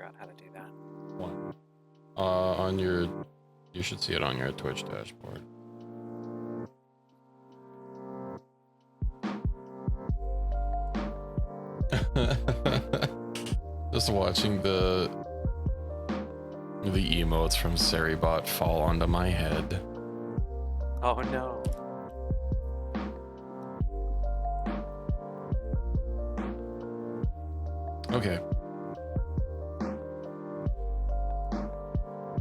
forgot how to do that. One. You should see it on your Twitch dashboard. Just watching the emotes from Seribot fall onto my head. Oh no. Okay.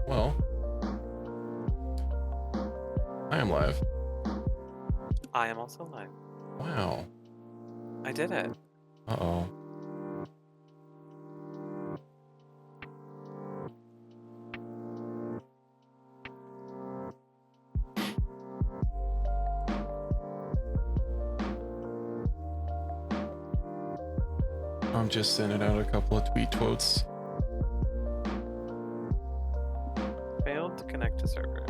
Well, I am live. I am also live. Wow. I did it. Uh-oh. I'm just sending out a couple of tweet quotes. Failed to connect to server.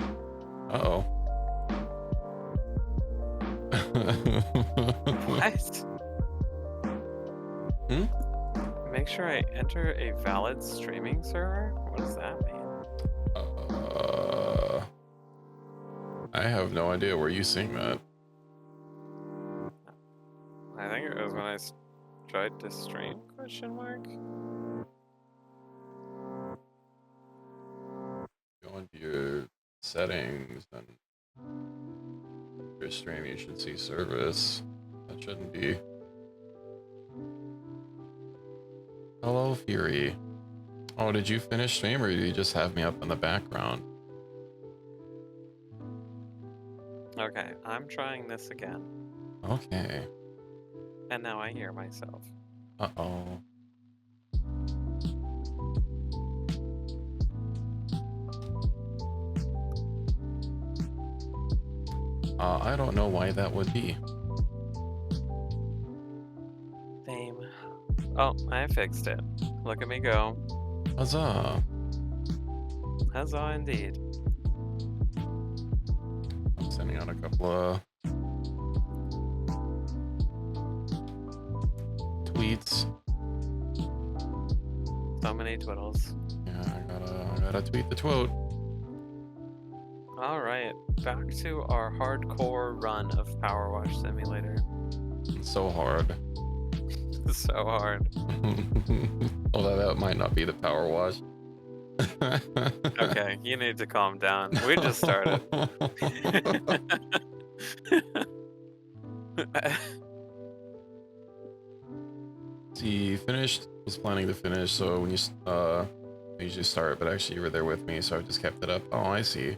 Uh-oh. What? Hmm? Make sure I enter a valid streaming server? What does that mean? I have no idea where you seeing that. I think it was when I tried to stream, question mark? Go into your settings and your stream, you should see service. That shouldn't be. Hello, Fury. Oh, did you finish stream or did you just have me up in the background? Okay, I'm trying this again. Okay. And now I hear myself. Uh-oh. I don't know why that would be. Same. Oh, I fixed it. Look at me go. Huzzah. Huzzah indeed. I'm sending out a couple of tweets. So many twiddles. Yeah, I gotta tweet the quote. Alright, back to our hardcore run of Power Wash Simulator. It's so hard. So hard. Although that might not be the power wash. Okay, you need to calm down. We just started. See, finished. Was planning to finish, so when you I usually start, but actually you were there with me, so I just kept it up. Oh, I see.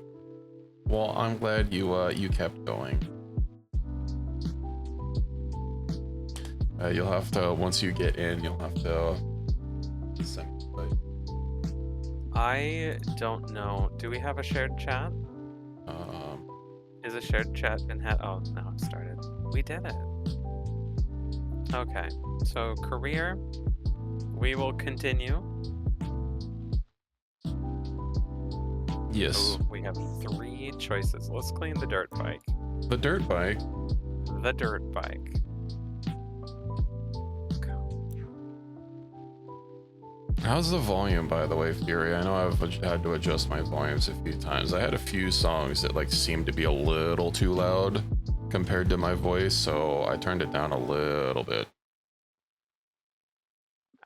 Well, I'm glad you kept going. You'll have to, once you get in, you'll have to send it. I don't know. Do we have a shared chat? Is a shared chat been had? Oh, no, it started. We did it. Okay, so career, we will continue. Yes. Ooh, we have 3 choices. Let's clean the dirt bike. The dirt bike? The dirt bike. How's the volume, by the way, Fury? I know I've had to adjust my volumes a few times. I had a few songs that like seemed to be a little too loud compared to my voice, so I turned it down a little bit.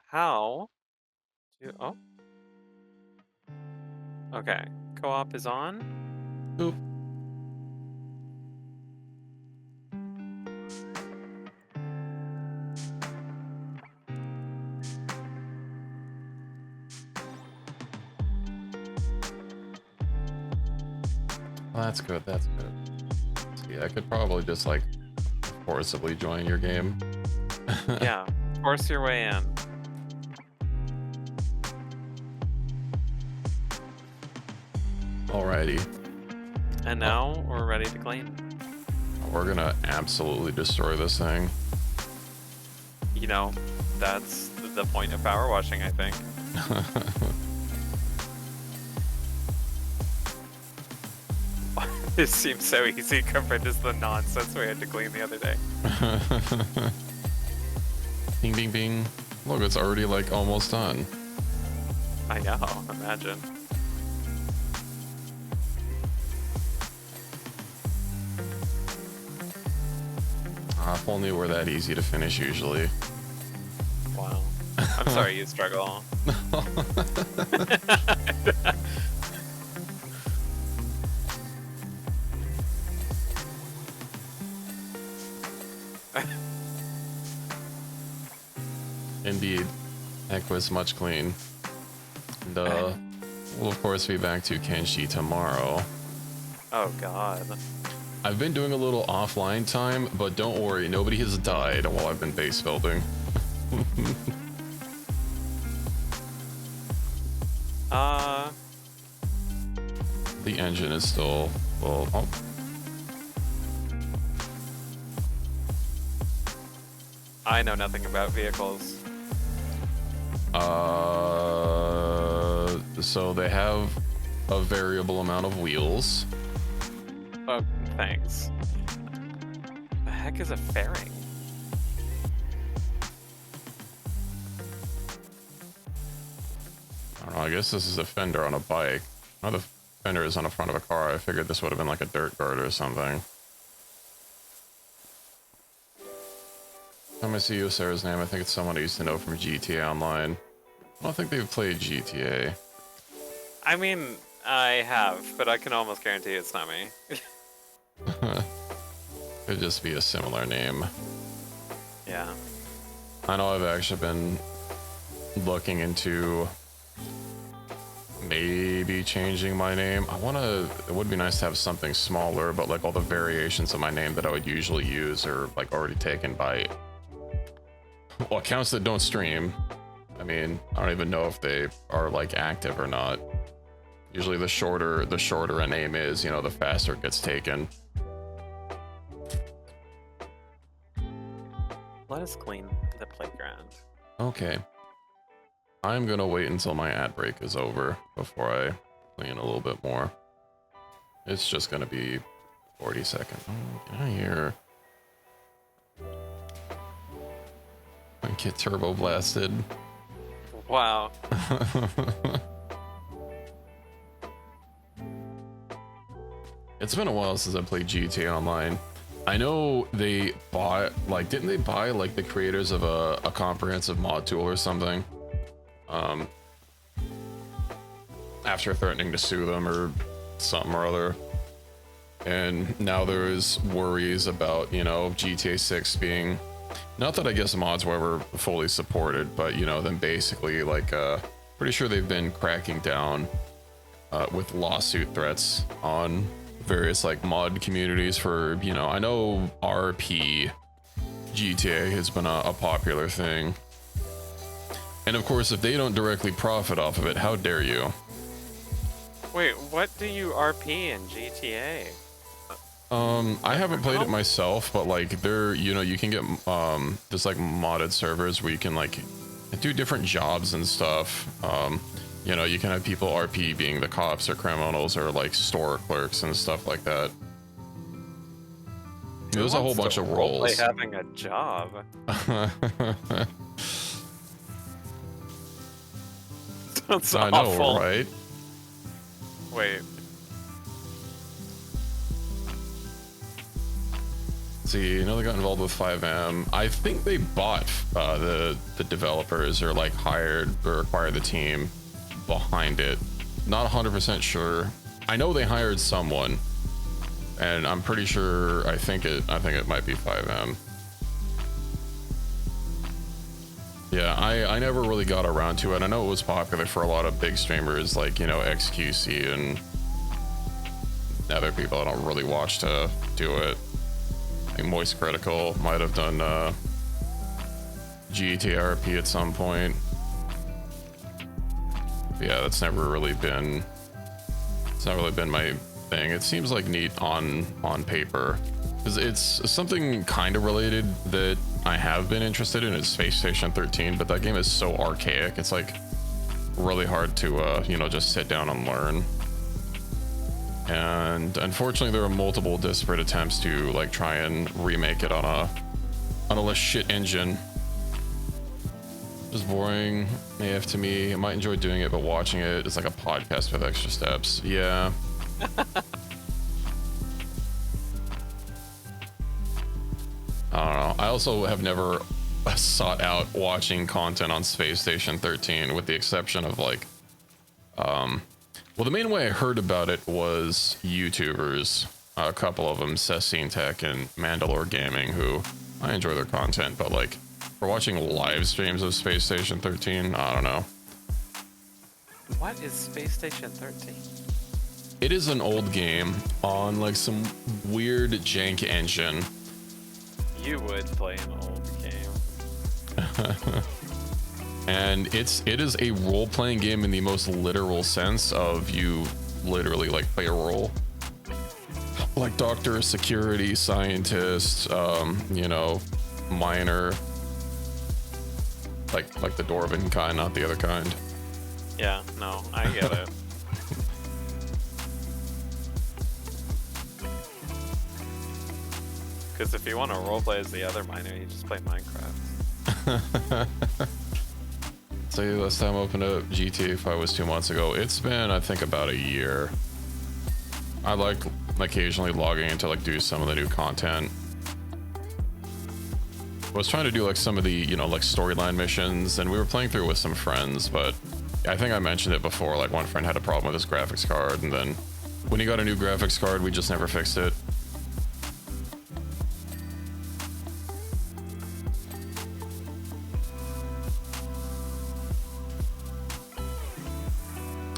How? Oh. Okay. Co-op is on. Oop. Well, that's good, that's good. See, I could probably just like forcibly join your game. Yeah, force your way in. Alrighty. And now we're ready to clean. We're gonna absolutely destroy this thing. You know, that's the point of power washing, I think. This seems so easy compared to the nonsense we had to clean the other day. Bing, bing, bing. Look, it's already like almost done. I know, imagine. If only it were that easy to finish usually. Wow. I'm sorry you struggle. Indeed. Heck was much clean. And we'll of course be back to Kenshi tomorrow. Oh god. I've been doing a little offline time, but don't worry, nobody has died while I've been base building. The engine is still full. Oh. I know nothing about vehicles. So they have a variable amount of wheels. Oh, thanks. The heck is a fairing? I don't know, I guess this is a fender on a bike. Oh, the fender is on the front of a car. I figured this would have been like a dirt guard or something. Time I see Ocerra's name, I think it's someone I used to know from GTA Online. I don't think they've played GTA. I mean, I have, but I can almost guarantee it's not me. Could just be a similar name. Yeah. I know I've actually been looking into maybe changing my name. It would be nice to have something smaller, but like all the variations of my name that I would usually use are like already taken by, well, accounts that don't stream. I mean, I don't even know if they are like active or not. Usually the shorter a name is, you know, the faster it gets taken. Let us clean the playground. Okay. I'm gonna wait until my ad break is over before I clean a little bit more. It's just gonna be 40 seconds. Oh, get out of here. I get turbo blasted. Wow. It's been a while since I played GTA Online. I know they bought, like, didn't they buy like the creators of a comprehensive mod tool or something? After threatening to sue them or something or other. And now there is worries about, you know, GTA 6 being, not that I guess mods were ever fully supported, but, you know, them basically like, pretty sure they've been cracking down with lawsuit threats on various like mod communities for, you know, I know RP GTA has been a popular thing. And of course, if they don't directly profit off of it, how dare you? Wait, what do you RP in GTA? I haven't played it myself, but like there, you know, you can get just like modded servers where you can like do different jobs and stuff. You know, you can have people RP being the cops or criminals or like store clerks and stuff like that. There's a whole bunch of roles. Play having a job. Sounds I awful. know, right? Wait. See, you know, they got involved with 5M. I think they bought the developers or like hired or acquired the team behind it. Not 100% sure. I know they hired someone, and I'm pretty sure. I think it might be 5M. Yeah, I never really got around to it. I know it was popular for a lot of big streamers like, you know, XQC and other people I don't really watch to do it. I think Moist Critical might have done GTRP at some point. But yeah, that's never really been. It's not really been my thing. It seems like neat on paper, because it's something kind of related that I have been interested in is Space Station 13, but that game is so archaic. It's like really hard to you know, just sit down and learn. And unfortunately, there are multiple disparate attempts to like try and remake it on a less shit engine. Just boring AF to me. I might enjoy doing it, but watching it is like a podcast with extra steps. Yeah. I don't know. I also have never sought out watching content on Space Station 13, with the exception of like, well, the main way I heard about it was YouTubers, a couple of them, Cessine Tech and Mandalore Gaming, who I enjoy their content, but like, for watching live streams of Space Station 13, I don't know. What is Space Station 13? It is an old game on like some weird jank engine. You would play an old game. And it is a role-playing game in the most literal sense of you literally like play a role. Like doctor, security, scientist, you know, miner. Like the Dwarven kind, not the other kind. Yeah, no, I get it. Because if you want to roleplay as the other miner, you just play Minecraft. So last time I opened up GTA 5 was 2 months ago. It's been, I think, about a year. I like occasionally logging in to like do some of the new content. I was trying to do like some of the, you know, like storyline missions, and we were playing through with some friends, but I think I mentioned it before, like one friend had a problem with his graphics card, and then when he got a new graphics card, we just never fixed it.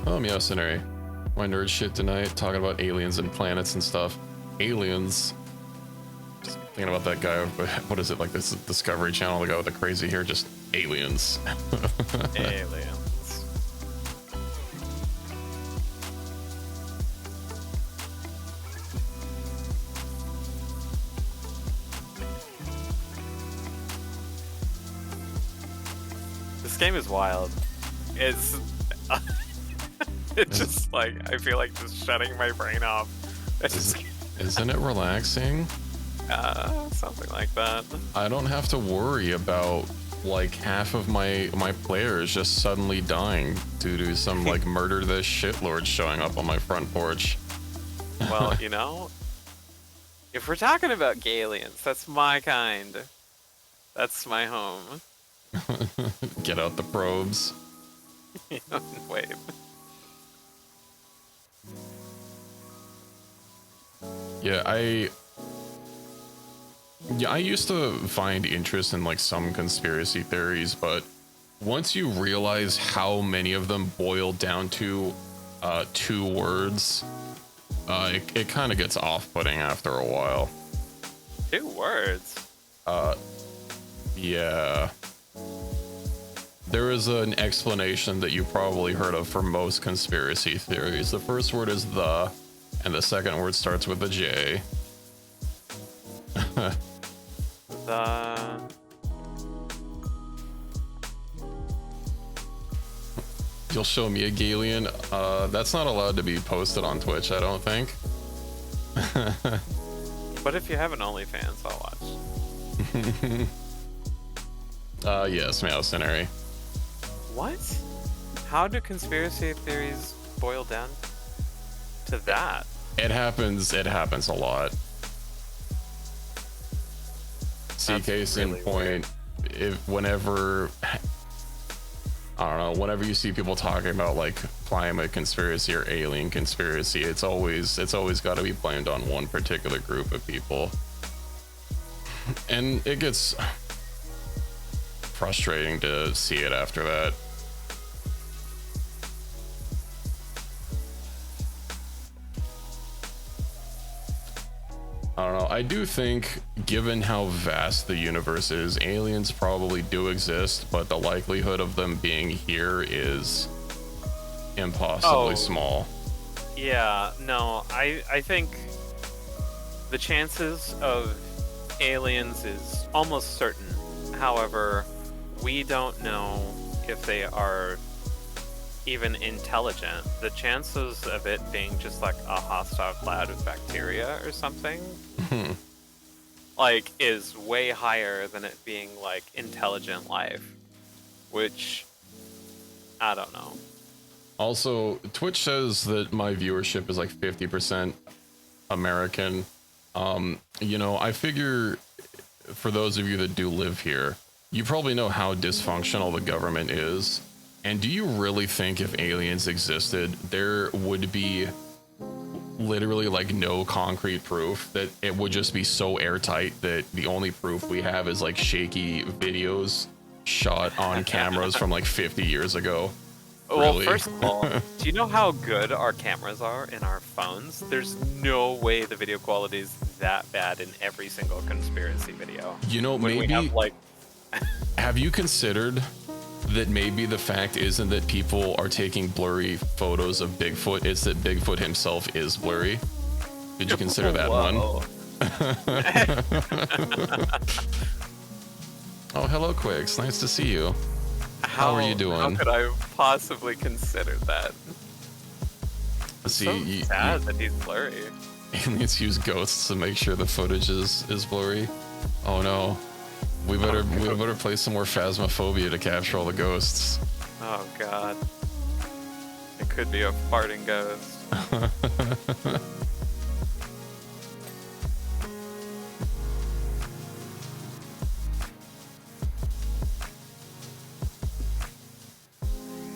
Oh, Meowcenary. My nerd shit tonight, talking about aliens and planets and stuff. Aliens. Just thinking about that guy, what is it, like this Discovery Channel, the guy with the crazy hair, just aliens. Aliens. This game is wild. It's it's just like, I feel like just shutting my brain off. Isn't it relaxing? Something like that. I don't have to worry about like half of my players just suddenly dying due to some like murder this shitlord showing up on my front porch. Well, you know, if we're talking about Galians, that's my kind. That's my home. Get out the probes. Wait. Yeah, I used to find interest in like some conspiracy theories, but once you realize how many of them boil down to 2 words, it kind of gets off-putting after a while. 2 words? Yeah. There is an explanation that you probably heard of for most conspiracy theories. The first word is the, and the second word starts with a J. The... You'll show me a Galian? That's not allowed to be posted on Twitch, I don't think. But if you have an OnlyFans, I'll watch. Yes, Meowcenary. What? How do conspiracy theories boil down to that? It happens a lot. See, case in point, whenever you see people talking about like climate conspiracy or alien conspiracy, it's always got to be blamed on one particular group of people, and it gets frustrating to see it after that. I don't know. I do think, given how vast the universe is, aliens probably do exist, but the likelihood of them being here is impossibly small. Yeah, no, I think the chances of aliens is almost certain. However, we don't know if they are even intelligent. The chances of it being just like a hostile cloud of bacteria or something like is way higher than it being like intelligent life. which I don't know. Also, Twitch says that my viewership is like 50% American. You know, I figure for those of you that do live here, you probably know how dysfunctional the government is. And do you really think if aliens existed, there would be literally like no concrete proof, that it would just be so airtight that the only proof we have is like shaky videos shot on cameras from like 50 years ago? Well, Really? first of all, do you know how good our cameras are in our phones? There's no way the video quality is that bad in every single conspiracy video. You know, When we maybe have like, have you considered that maybe the fact isn't that people are taking blurry photos of Bigfoot, it's that Bigfoot himself is blurry? Did you consider that one? whoa. Oh, hello, Quicks. Nice to see you. How are you doing? How could I possibly consider that? It's See, so sad that he's blurry. aliens use ghosts to make sure the footage is blurry. Oh no. We better play some more Phasmophobia to capture all the ghosts. Oh god. It could be a farting ghost.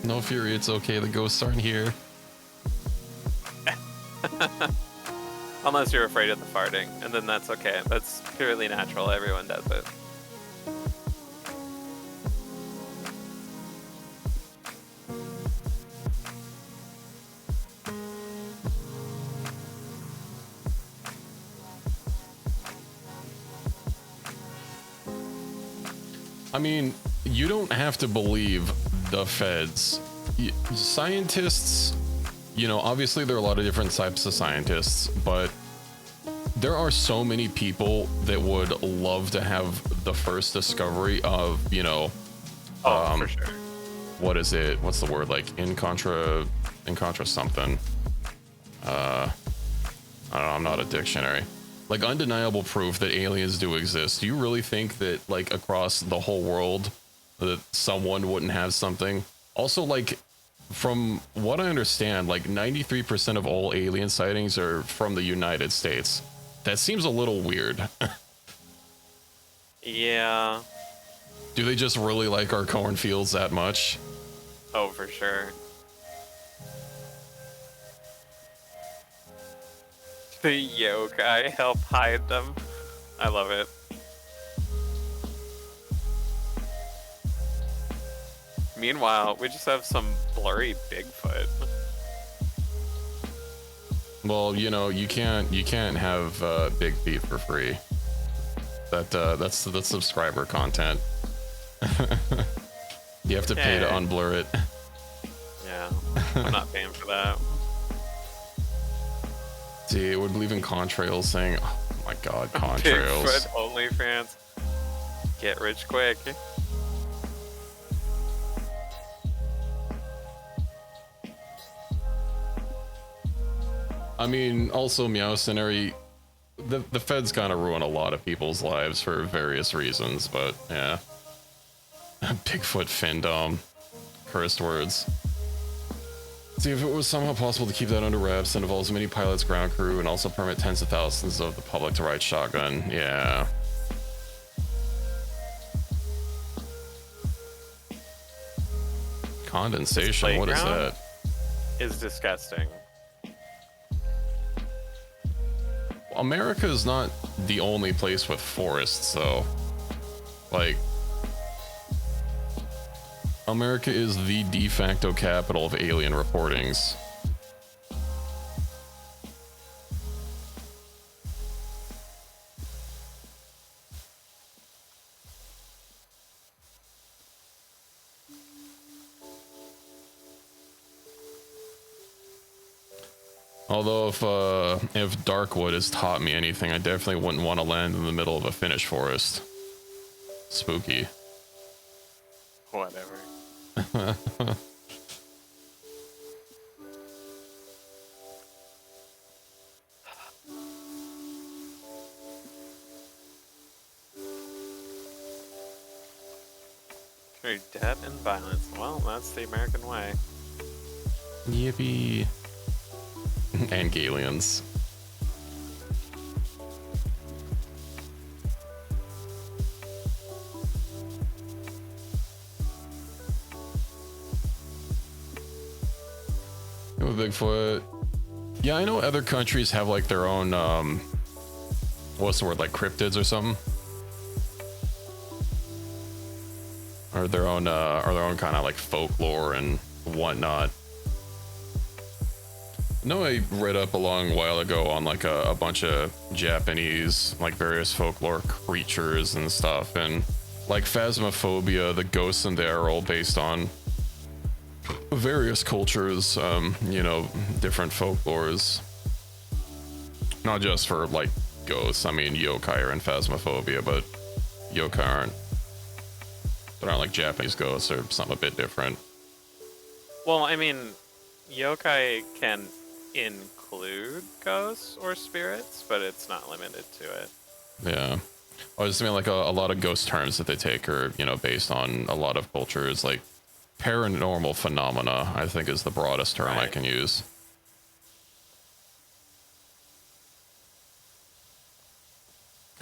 No fury, it's okay. The ghosts aren't here. Unless you're afraid of the farting, and then that's okay. That's purely natural. Everyone does it. I mean, you don't have to believe the feds. Scientists, you know, obviously there are a lot of different types of scientists, but there are so many people that would love to have the first discovery of, you know, For sure. what is it? What's the word? Like in contra something. I don't know, I'm not a dictionary. Like undeniable proof that aliens do exist. Do you really think that like across the whole world that someone wouldn't have something? Also, like from what I understand, like 93% of all alien sightings are from the United States. That seems a little weird. Yeah. Do they just really like our cornfields that much? Oh, for sure. The yokai help hide them. I love it. Meanwhile, we just have some blurry Bigfoot. Well, you know, you can't have big feet for free. That's subscriber content. You have to pay to unblur it. Yeah, I'm not paying for that. See, it would believe in contrails saying, oh my god, contrails. Bigfoot OnlyFans. Get rich quick. I mean, also Meowcenary, the feds kind of ruin a lot of people's lives for various reasons, but yeah. Bigfoot findom. Cursed words. See, if it was somehow possible to keep that under wraps and involve as many pilots, ground crew, and also permit tens of thousands of the public to ride shotgun, yeah. Condensation, what is that? Is disgusting. America is not the only place with forests, though. Like, America is the de facto capital of alien reportings. Although if Darkwood has taught me anything, I definitely wouldn't want to land in the middle of a Finnish forest. Spooky. Whatever. Are through debt and violence. Well, that's the American way. Yippee. And Galians. With Bigfoot. Yeah, I know other countries have like their own what's the word, like cryptids or something? Or their own kind of like folklore and whatnot. No, I read up a long while ago on like a bunch of Japanese like various folklore creatures and stuff, and like Phasmophobia, the ghosts in there are all based on various cultures, you know, different folklores. Not just for like ghosts. I mean, yokai are in Phasmophobia, but yokai aren't. They aren't like Japanese ghosts or something a bit different. Well, I mean, yokai can include ghosts or spirits, but it's not limited to it. Yeah. I just mean like a lot of ghost terms that they take are, you know, based on a lot of cultures. Like paranormal phenomena, I think, is the broadest term I can use.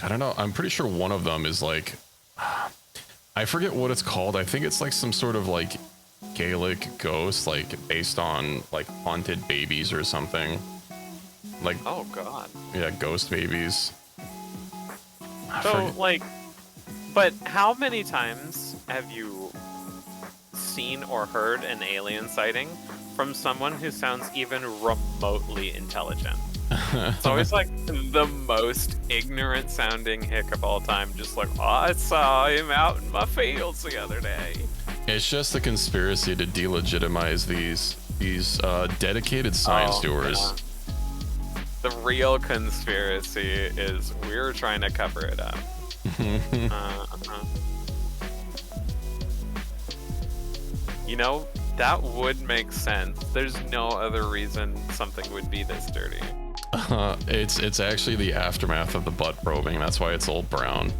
I don't know. I'm pretty sure one of them is like, I forget what it's called. I think it's like some sort of like Gaelic ghost, like based on like haunted babies or something. Like, oh god. Yeah, ghost babies. So like, but how many times have you seen or heard an alien sighting from someone who sounds even remotely intelligent? It's always like the most ignorant sounding hick of all time, just like, oh, I saw him out in my fields the other day. It's just a conspiracy to delegitimize these dedicated science doers. Yeah. The real conspiracy is we're trying to cover it up. You know, that would make sense. There's no other reason something would be this dirty. It's actually the aftermath of the butt probing. That's why it's all brown.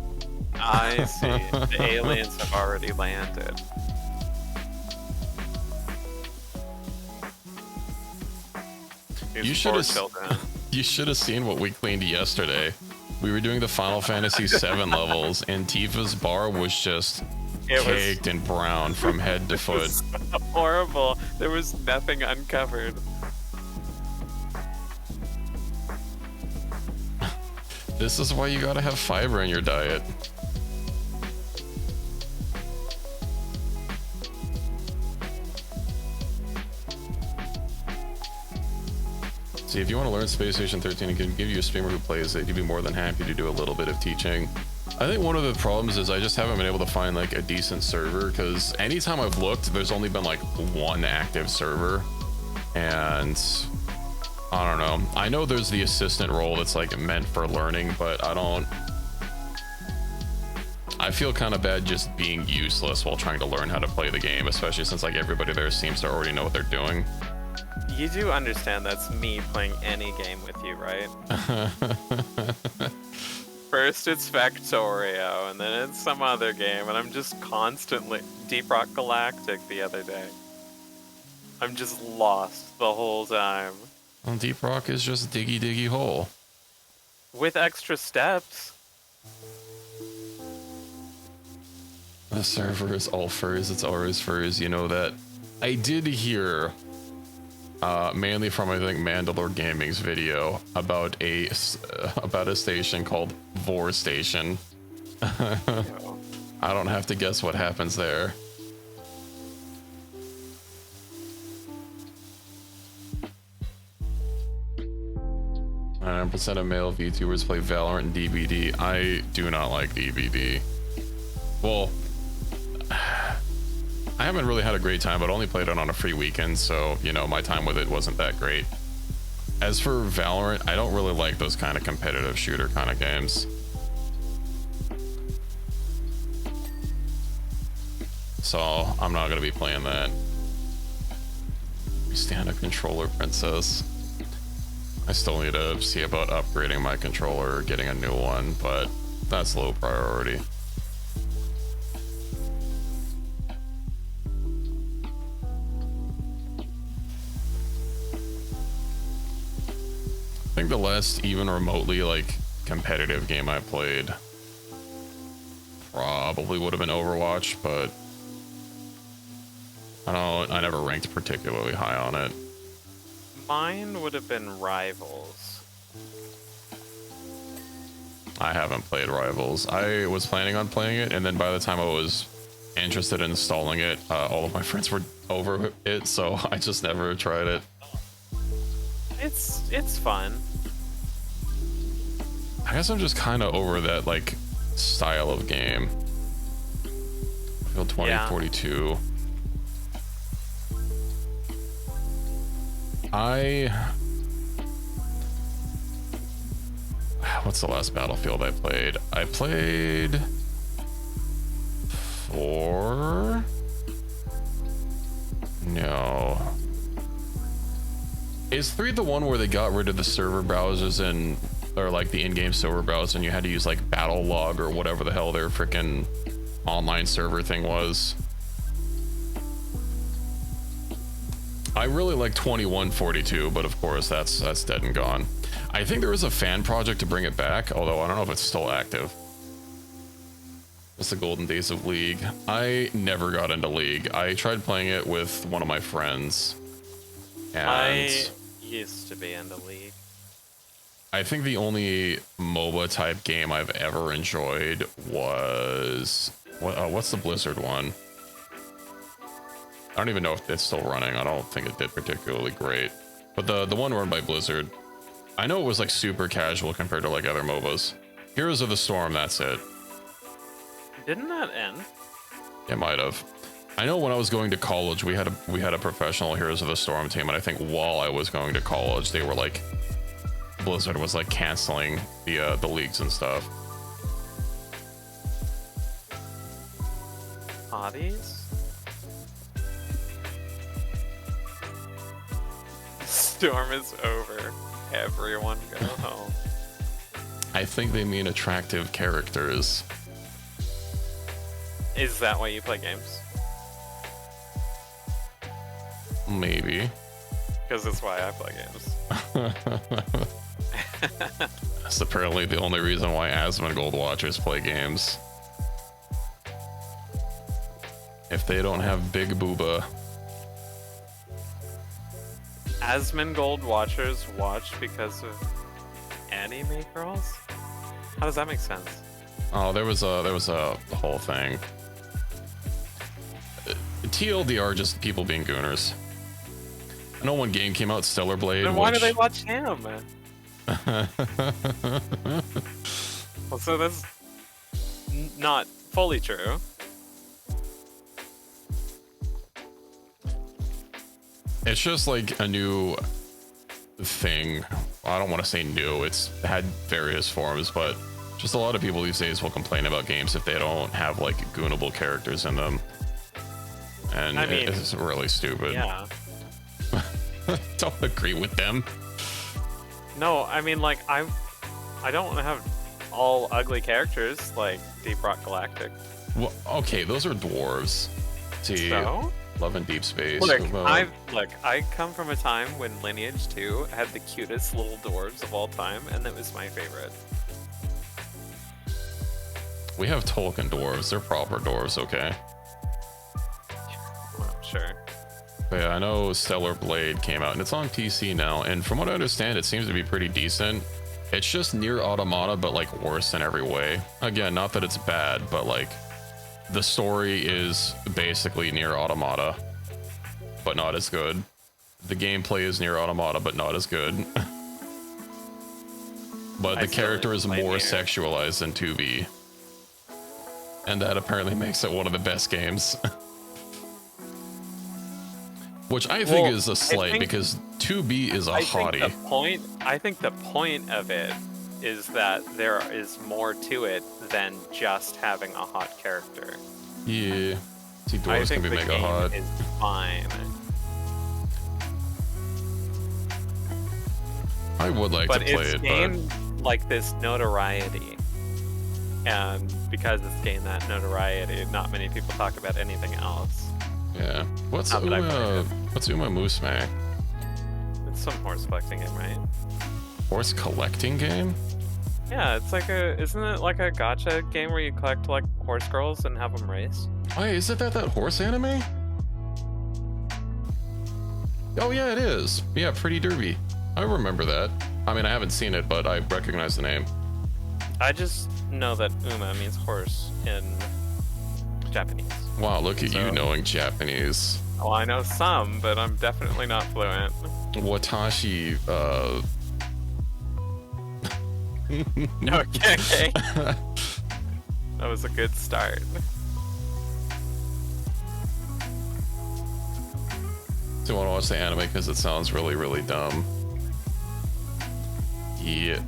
I see. The aliens have already landed. You should have seen what we cleaned yesterday. We were doing the Final Fantasy VII levels, and Tifa's bar was just caked in brown from head to foot. So horrible. There was nothing uncovered. This is why you gotta have fiber in your diet. See, if you want to learn Space Station 13 and can give you a streamer who plays it, you'd be more than happy to do a little bit of teaching. I think one of the problems is I just haven't been able to find like a decent server, because anytime I've looked, there's only been like one active server. And I don't know. I know there's the assistant role that's like meant for learning, but I feel kind of bad just being useless while trying to learn how to play the game, especially since like everybody there seems to already know what they're doing. You do understand that's me playing any game with you, right? First it's Factorio, and then it's some other game, and I'm just constantly... Deep Rock Galactic the other day. I'm just lost the whole time. Well, Deep Rock is just diggy diggy hole. With extra steps. The server is all furs, it's always furs, you know that. I did hear... mainly from I think Mandalore Gaming's video about a station called Vor Station. I don't have to guess what happens there. % of male VTubers play Valorant and DBD. I do not like DBD. Well, I haven't really had a great time, but only played it on a free weekend, so, you know, my time with it wasn't that great. As for Valorant, I don't really like those kind of competitive shooter kind of games. So, I'm not going to be playing that. Stand a controller, princess. I still need to see about upgrading my controller or getting a new one, but that's low priority. think the last even remotely like competitive game I played probably would have been Overwatch, but I never ranked particularly high on it. Mine would have been Rivals. I haven't played Rivals. I was planning on playing it, and then by the time I was interested in installing it, all of my friends were over it, so I just never tried it. It's fun. I guess I'm just kind of over that like style of game. I feel 2042. What's the last Battlefield I played? I played 4. No. Is 3 the one where they got rid of the server browsers and or like the in-game server browser and you had to use like Battle Log or whatever the hell their freaking online server thing was? I really like 2142, but of course that's dead and gone. I think there was a fan project to bring it back, although I don't know if it's still active. It's the golden days of League. I never got into League. I tried playing it with one of my friends. And I used to be into League. I think the only MOBA type game I've ever enjoyed was what's the Blizzard one? I don't even know if it's still running. I don't think it did particularly great. But the one run by Blizzard, I know it was like super casual compared to like other MOBAs. Heroes of the Storm, that's it. Didn't that end? It might have. I know when I was going to college, we had a professional Heroes of the Storm team, and I think while I was going to college, they were like, Blizzard was like canceling the leagues and stuff. Hotties? Storm is over. Everyone go home. I think they mean attractive characters. Is that why you play games? Maybe. Because that's why I play games. That's apparently the only reason why Asmongold watchers play games. If they don't have big booba. Asmongold watchers watch because of anime girls? How does that make sense? Oh, there was a whole thing. TLDR, just people being gooners. I know one game came out, Stellar Blade. Then why do they watch him? Well, so that's not fully true. It's just like a new thing. I don't want to say new. It's had various forms, but just a lot of people these days will complain about games if they don't have like goonable characters in them. And I mean, it's really stupid. Yeah. Don't agree with them. No, I mean, like, I don't want to have all ugly characters like Deep Rock Galactic. Well, okay, those are dwarves. See, so? Love in Deep Space. Look, I come from a time when Lineage 2 had the cutest little dwarves of all time, and that was my favorite. We have Tolkien dwarves. They're proper dwarves, okay? Well, sure. But yeah, I know Stellar Blade came out, and it's on PC now, and from what I understand, it seems to be pretty decent. It's just Nier Automata, but like worse in every way. Again, not that it's bad, but like the story is basically Nier Automata, but not as good. The gameplay is Nier Automata, but not as good. But the character is more sexualized than 2B. And that apparently makes it one of the best games. Which I think is a slight, because 2B is a hottie. I think the point of it is that there is more to it than just having a hot character. Yeah. See, dwarves can be mega hot. Is fine. I would like to play it, gained like this notoriety. And because it's gained that notoriety, not many people talk about anything else. Yeah. What's Uma Musume? It's some horse collecting game, right? Horse collecting game? Yeah, it's like isn't it like a gacha game where you collect like horse girls and have them race? Wait, is it that horse anime? Oh yeah, it is. Yeah, Pretty Derby. I remember that. I mean, I haven't seen it, but I recognize the name. I just know that Uma means horse in Japanese. Wow, look at you knowing Japanese. Oh, I know some, but I'm definitely not fluent. Watashi, Okay. That was a good start. Do you want to watch the anime because it sounds really, really dumb? Yeah.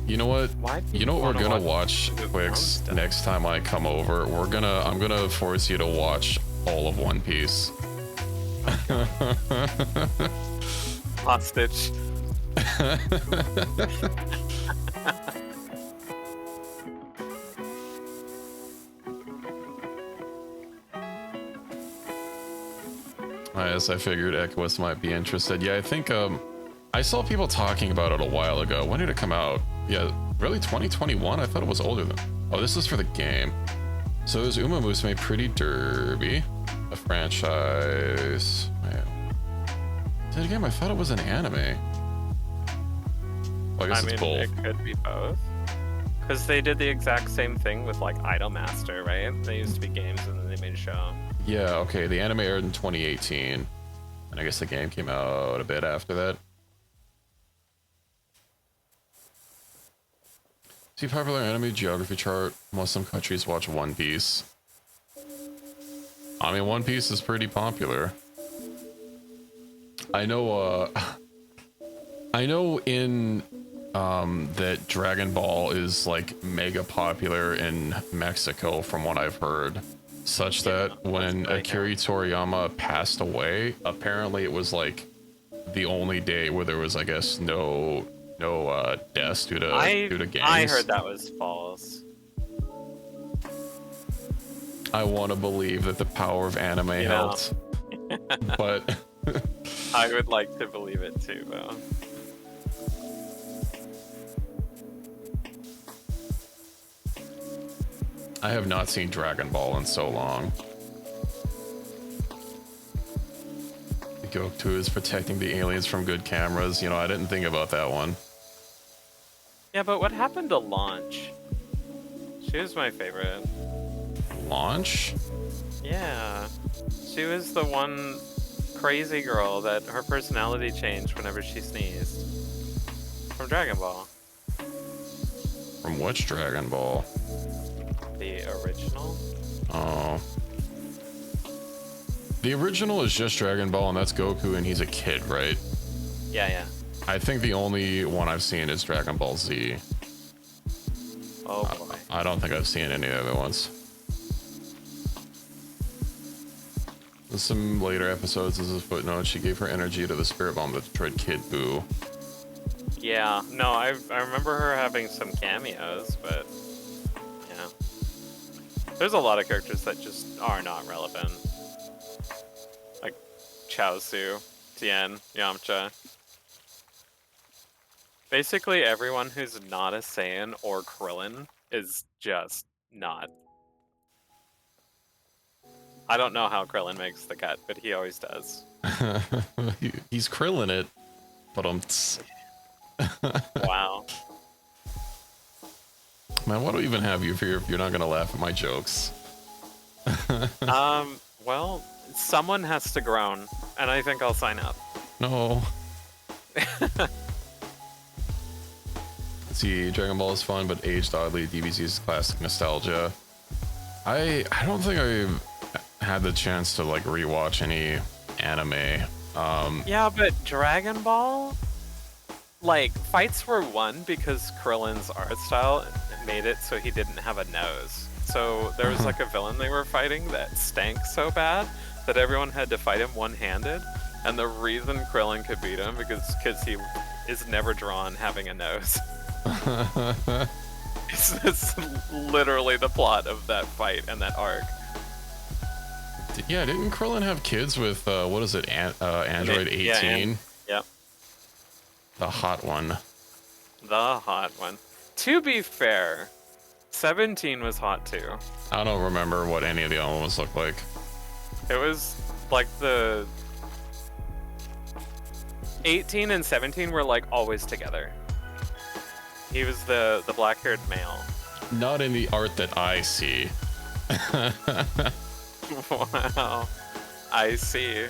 You know what? You know what we're gonna watch, Twix, next time I come over? I'm gonna force you to watch all of One Piece. Hostage. Yes, I figured Equus might be interested. Yeah, I think I saw people talking about it a while ago. When did it come out? Yeah, really 2021? I thought it was older than. Oh, this is for the game. So is Uma Musume Pretty Derby, a franchise. Man. Did again? I thought it was an anime. Well, I guess it's both. It could be both. Because they did the exact same thing with like Idolmaster, right? They used to be games and then they made a show. Yeah, okay. The anime aired in 2018. And I guess the game came out a bit after that. See popular anime geography chart. Muslim countries watch One Piece. I mean, One Piece is pretty popular. I know in that Dragon Ball is like mega popular in Mexico from what I've heard. Such that when Akira Toriyama passed away, apparently it was like the only day where there was, I guess, no deaths due to gangs. I heard that was false. I want to believe that the power of anime helped, but I would like to believe it too, though. I have not seen Dragon Ball in so long. Goku is protecting the aliens from good cameras. You know, I didn't think about that one. Yeah, but what happened to Launch? She was my favorite. Launch? Yeah. She was the one crazy girl that her personality changed whenever she sneezed. From Dragon Ball. From which Dragon Ball? The original? Oh. The original is just Dragon Ball, and that's Goku, and he's a kid, right? Yeah. I think the only one I've seen is Dragon Ball Z. Oh boy. I don't think I've seen any other ones. In some later episodes, as a footnote, she gave her energy to the spirit bomb that destroyed Kid Buu. Yeah, no, I remember her having some cameos, but yeah. There's a lot of characters that just are not relevant. Like Chaozu, Tien, Yamcha. Basically everyone who's not a Saiyan or Krillin is just not. I don't know how Krillin makes the cut, but he always does. He's Krillin it, but Wow. Man, what do I even have you for if you're not gonna laugh at my jokes? Well, someone has to groan, and I think I'll sign up. No. See, Dragon Ball is fun, but aged oddly. DBZ's classic nostalgia. I don't think I've had the chance to like rewatch any anime. Yeah, but Dragon Ball, like, fights were won because Krillin's art style made it so he didn't have a nose. So there was like a villain they were fighting that stank so bad that everyone had to fight him one-handed. And the reason Krillin could beat him because he is never drawn having a nose. It's literally the plot of that fight and that arc. Yeah, didn't Krillin have kids with what is it, Android 18? Yeah, The hot one. The hot one. To be fair, 17 was hot too. I don't remember what any of the other ones looked like. It was like the 18 and 17 were like always together. He was the black-haired male. Not in the art that I see. Wow. I see.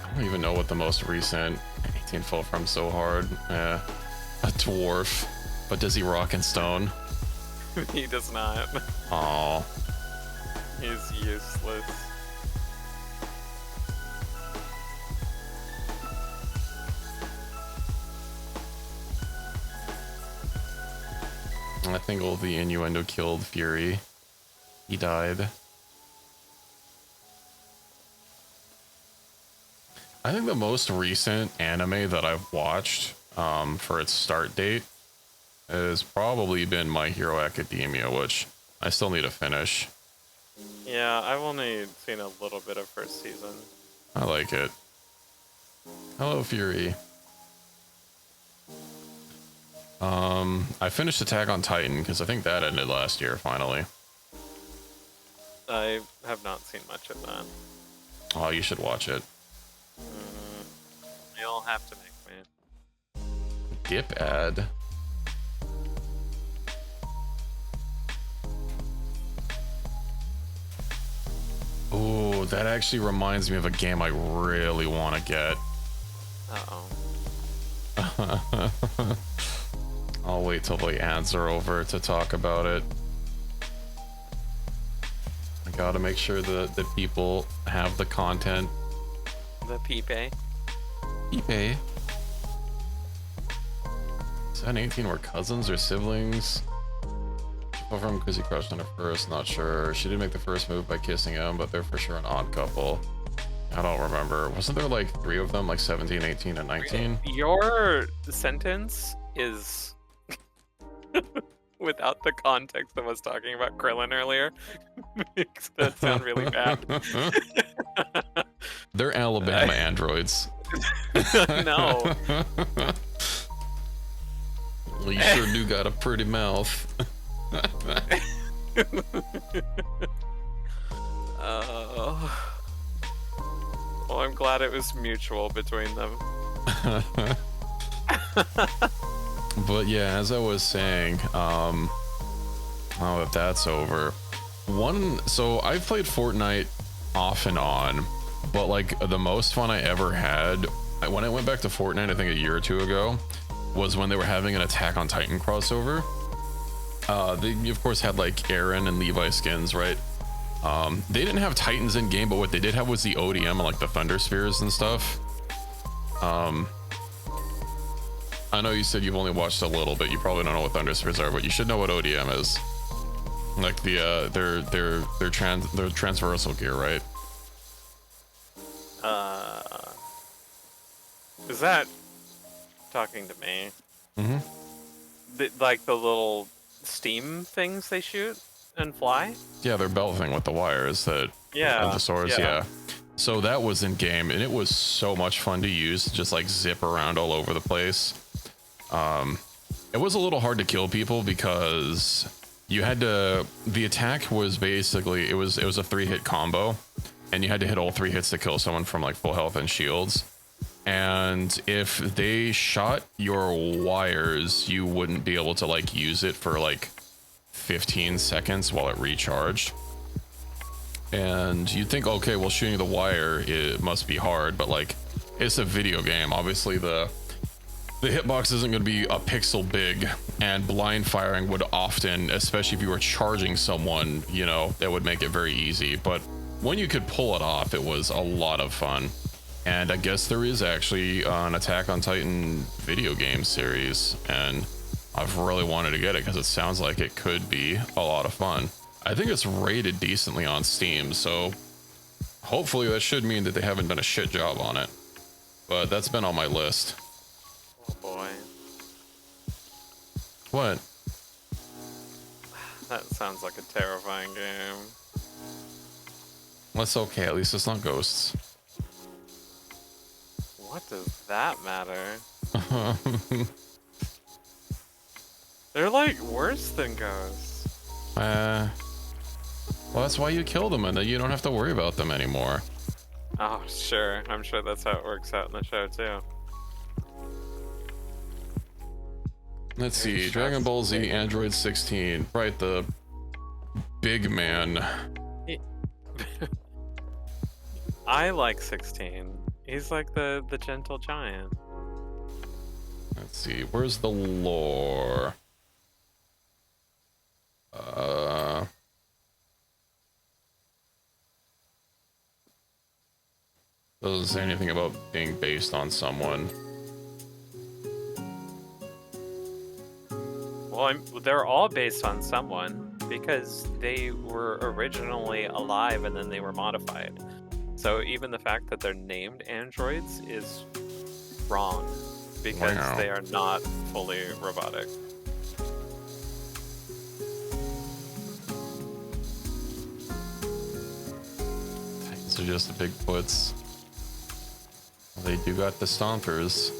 I don't even know what the most recent 18 fell from so hard. A dwarf. But does he rock and stone? He does not. Aww. He's useless. I think all the innuendo killed Fury. He died. I think the most recent anime that I've watched for its start date has probably been My Hero Academia, which I still need to finish. Yeah, I've only seen a little bit of first season. I like it. Hello, Fury. I finished Attack on Titan because I think that ended last year, finally. I have not seen much of that. Oh, you should watch it. You'll have to make me. Dip ad. Oh, that actually reminds me of a game I really want to get. Uh-oh. I'll wait till the ads are over to talk about it. I gotta make sure that the people have the content. The Pipe. eBay. Is that 18 were cousins or siblings? People from because he crushed on her first, not sure. She did make the first move by kissing him, but they're for sure an odd couple. I don't remember. Wasn't there like 3 of them, like 17, 18, and 19? Your sentence is without the context of us talking about Krillin earlier. Makes that sound really bad. They're Alabama androids. No. Well, you sure do got a pretty mouth. Well, I'm glad it was mutual between them. But yeah, as I was saying, now that that's over, so I've played Fortnite off and on, but like the most fun I ever had when I went back to Fortnite, I think a year or two ago, was when they were having an Attack on Titan crossover. They of course had like Aaron and Levi skins, right? They didn't have Titans in game, but what they did have was the ODM and like the Thunder Spheres and stuff. I know you said you've only watched a little bit. You probably don't know what Thunder Spheres are, but you should know what ODM is. Like the their transversal gear, right? Is that talking to me? Mm-hmm. Like the little steam things they shoot and fly? Yeah, their belt thing with the wires that Yeah. and the swords, yeah. So that was in game, and it was so much fun to use, just like zip around all over the place. It was a little hard to kill people because you had to. The attack was basically it was a 3-hit combo, and you had to hit all 3 hits to kill someone from like full health and shields. And if they shot your wires, you wouldn't be able to like use it for like 15 seconds while it recharged. And you'd think, okay, well, shooting the wire, it must be hard, but like it's a video game. Obviously the hitbox isn't going to be a pixel big, and blind firing would often, especially if you were charging someone, you know, that would make it very easy. But when you could pull it off, it was a lot of fun. And I guess there is actually an Attack on Titan video game series, and I've really wanted to get it because it sounds like it could be a lot of fun. I think it's rated decently on Steam, so hopefully that should mean that they haven't done a shit job on it. But that's been on my list. Oh boy. What? That sounds like a terrifying game. That's okay. At least it's not ghosts. What does that matter? They're like worse than ghosts. Well, that's why you kill them, and then you don't have to worry about them anymore. Oh, sure. I'm sure that's how it works out in the show, too. Let's see. Dragon Ball Z Android 16. Right, the big man. I like 16. He's like the gentle giant. Let's see. Where's the lore? Doesn't say anything about being based on someone. Well, they're all based on someone because they were originally alive and then they were modified. So even the fact that they're named androids is wrong because Wow. they are not fully robotic. These are just the Bigfoots. They do got the stompers.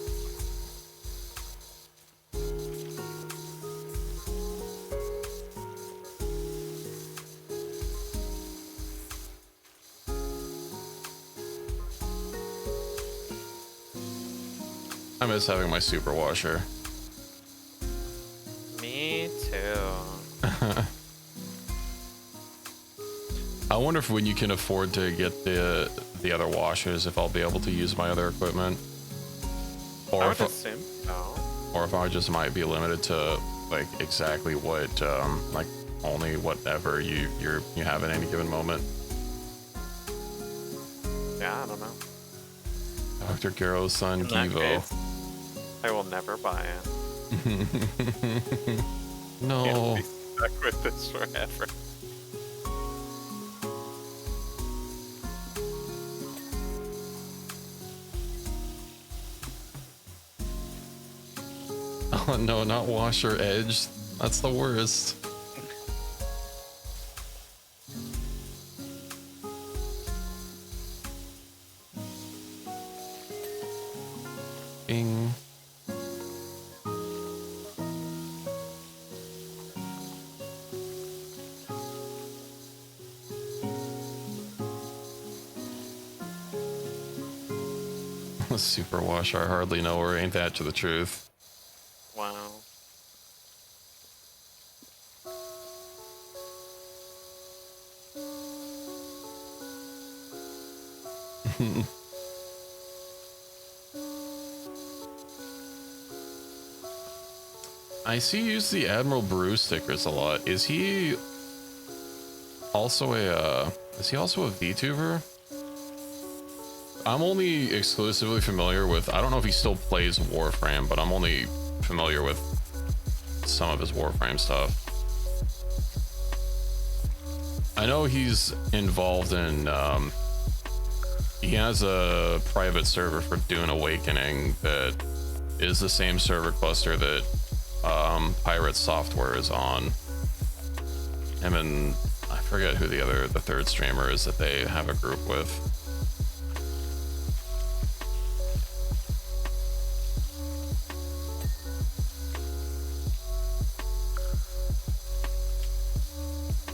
I miss having my super washer. Me too. I wonder if when you can afford to get the other washers, if I'll be able to use my other equipment, or I if would assume so. or if I just might be limited to like exactly what like only whatever you have at any given moment. Yeah, I don't know. Dr. Garrow's son In that Givo. case, I will never buy it. No. Can't be stuck with this forever. Oh no, not washer edge. That's the worst. Bing. Super washer, I hardly know her, ain't that to the truth? Wow. I see you use the Admiral Brew stickers a lot. Is he also a VTuber? I'm only exclusively familiar with, I don't know if he still plays Warframe, but I'm only familiar with some of his Warframe stuff. I know he's involved in, he has a private server for Dune Awakening that is the same server cluster that Pirate Software is on. Him and I forget who the third streamer is that they have a group with.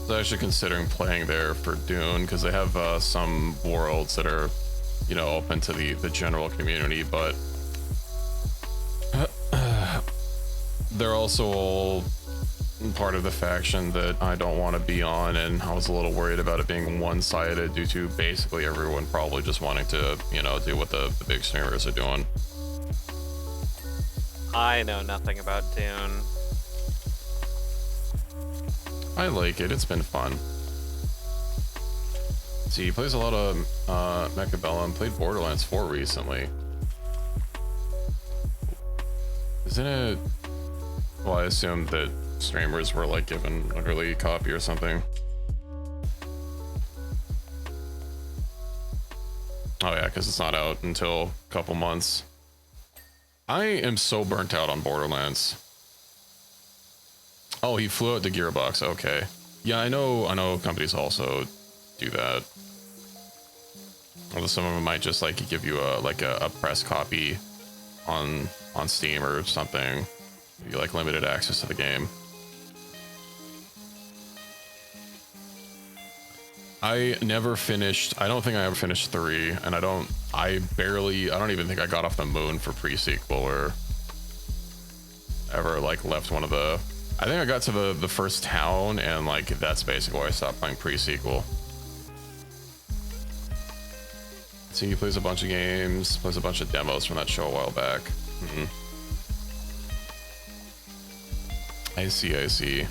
I was actually considering playing there for Dune because they have some worlds that are, you know, open to the general community, but they're also all part of the faction that I don't want to be on, and I was a little worried about it being one-sided due to basically everyone probably just wanting to, you know, do what the big streamers are doing. I know nothing about Dune. I like it, it's been fun. See, he plays a lot of Mechabellum, played Borderlands 4 recently. Isn't it? Well, I assumed that streamers were like given an early copy or something. Oh yeah, because it's not out until a couple months. I am so burnt out on Borderlands. Oh, he flew out the gearbox. Okay. Yeah, I know companies also do that. Although some of them might just like give you a press copy on Steam or something. You like limited access to the game. I never finished. I don't think I ever finished 3, and I don't even think I got off the moon for pre-sequel or ever like left one of the. I think I got to the first town, and like that's basically why I stopped playing pre-sequel. So he plays a bunch of games, plays a bunch of demos from that show a while back. I see.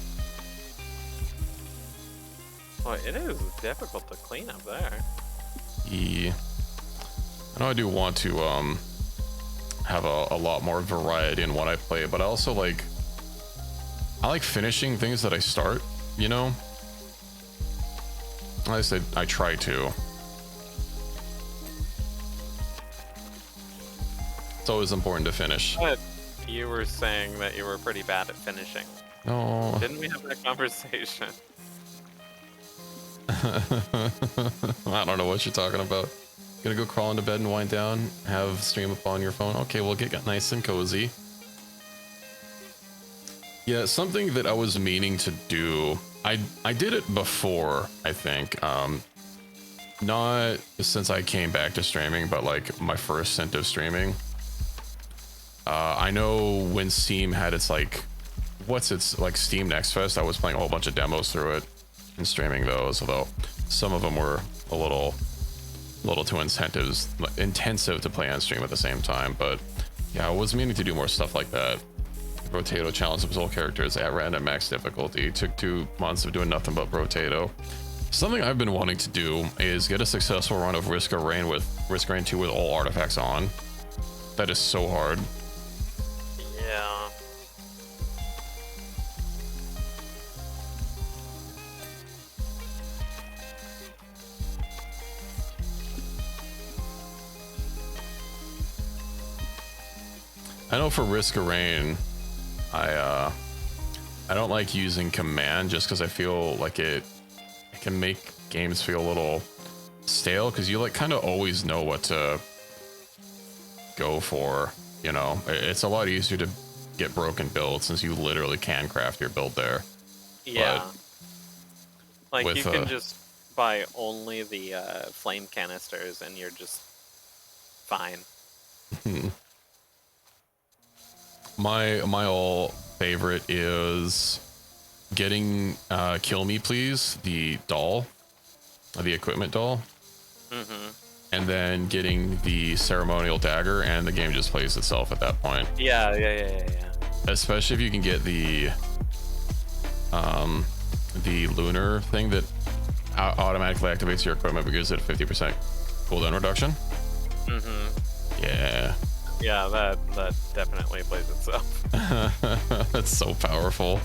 Well, it is difficult to clean up there. Yeah. I know I do want to have a lot more variety in what I play, but I also like finishing things that I start, you know? At least I try to. It's always important to finish. But you were saying that you were pretty bad at finishing. No. Didn't we have that conversation? I don't know what you're talking about. Gonna go crawl into bed and wind down, have stream up on your phone. Okay, we'll get nice and cozy. Yeah, something that I was meaning to do. I did it before, I think. Not since I came back to streaming, but like my first stint of streaming. I know when Steam had its like, Steam Next Fest, I was playing a whole bunch of demos through it and streaming those, although some of them were a little too intensive to play on stream at the same time. But yeah, I was meaning to do more stuff like that. Rotato challenge some soul characters at random max difficulty. Took 2 months of doing nothing but Rotato. Something I've been wanting to do is get a successful run of Risk of Rain 2 with all artifacts on. That is so hard. Yeah. I know for Risk of Rain, I don't like using command just because I feel like it can make games feel a little stale, because you like kind of always know what to go for, you know. It's a lot easier to get broken builds since you literally can craft your build there. Yeah. But like you can just buy only the flame canisters and you're just fine. My all favorite is getting Kill Me Please, the doll, the equipment doll, and then getting the ceremonial dagger, and the game just plays itself at that point. Yeah. Especially if you can get the lunar thing that automatically activates your equipment because it's at 50% cooldown reduction. Yeah, that definitely plays itself. That's so powerful.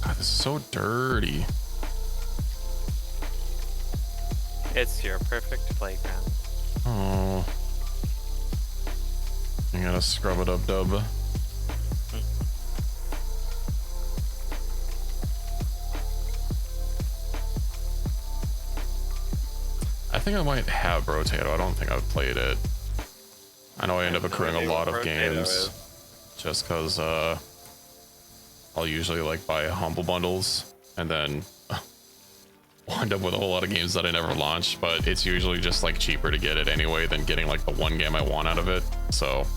God, this is so dirty. It's your perfect playground. Oh. You gotta scrub it up, dub. I think I might have Rotato. I don't think I've played it. I know I end up accruing a lot of games just because I'll usually like buy humble bundles and then wind up with a whole lot of games that I never launched, but it's usually just like cheaper to get it anyway than getting like the one game I want out of it. So,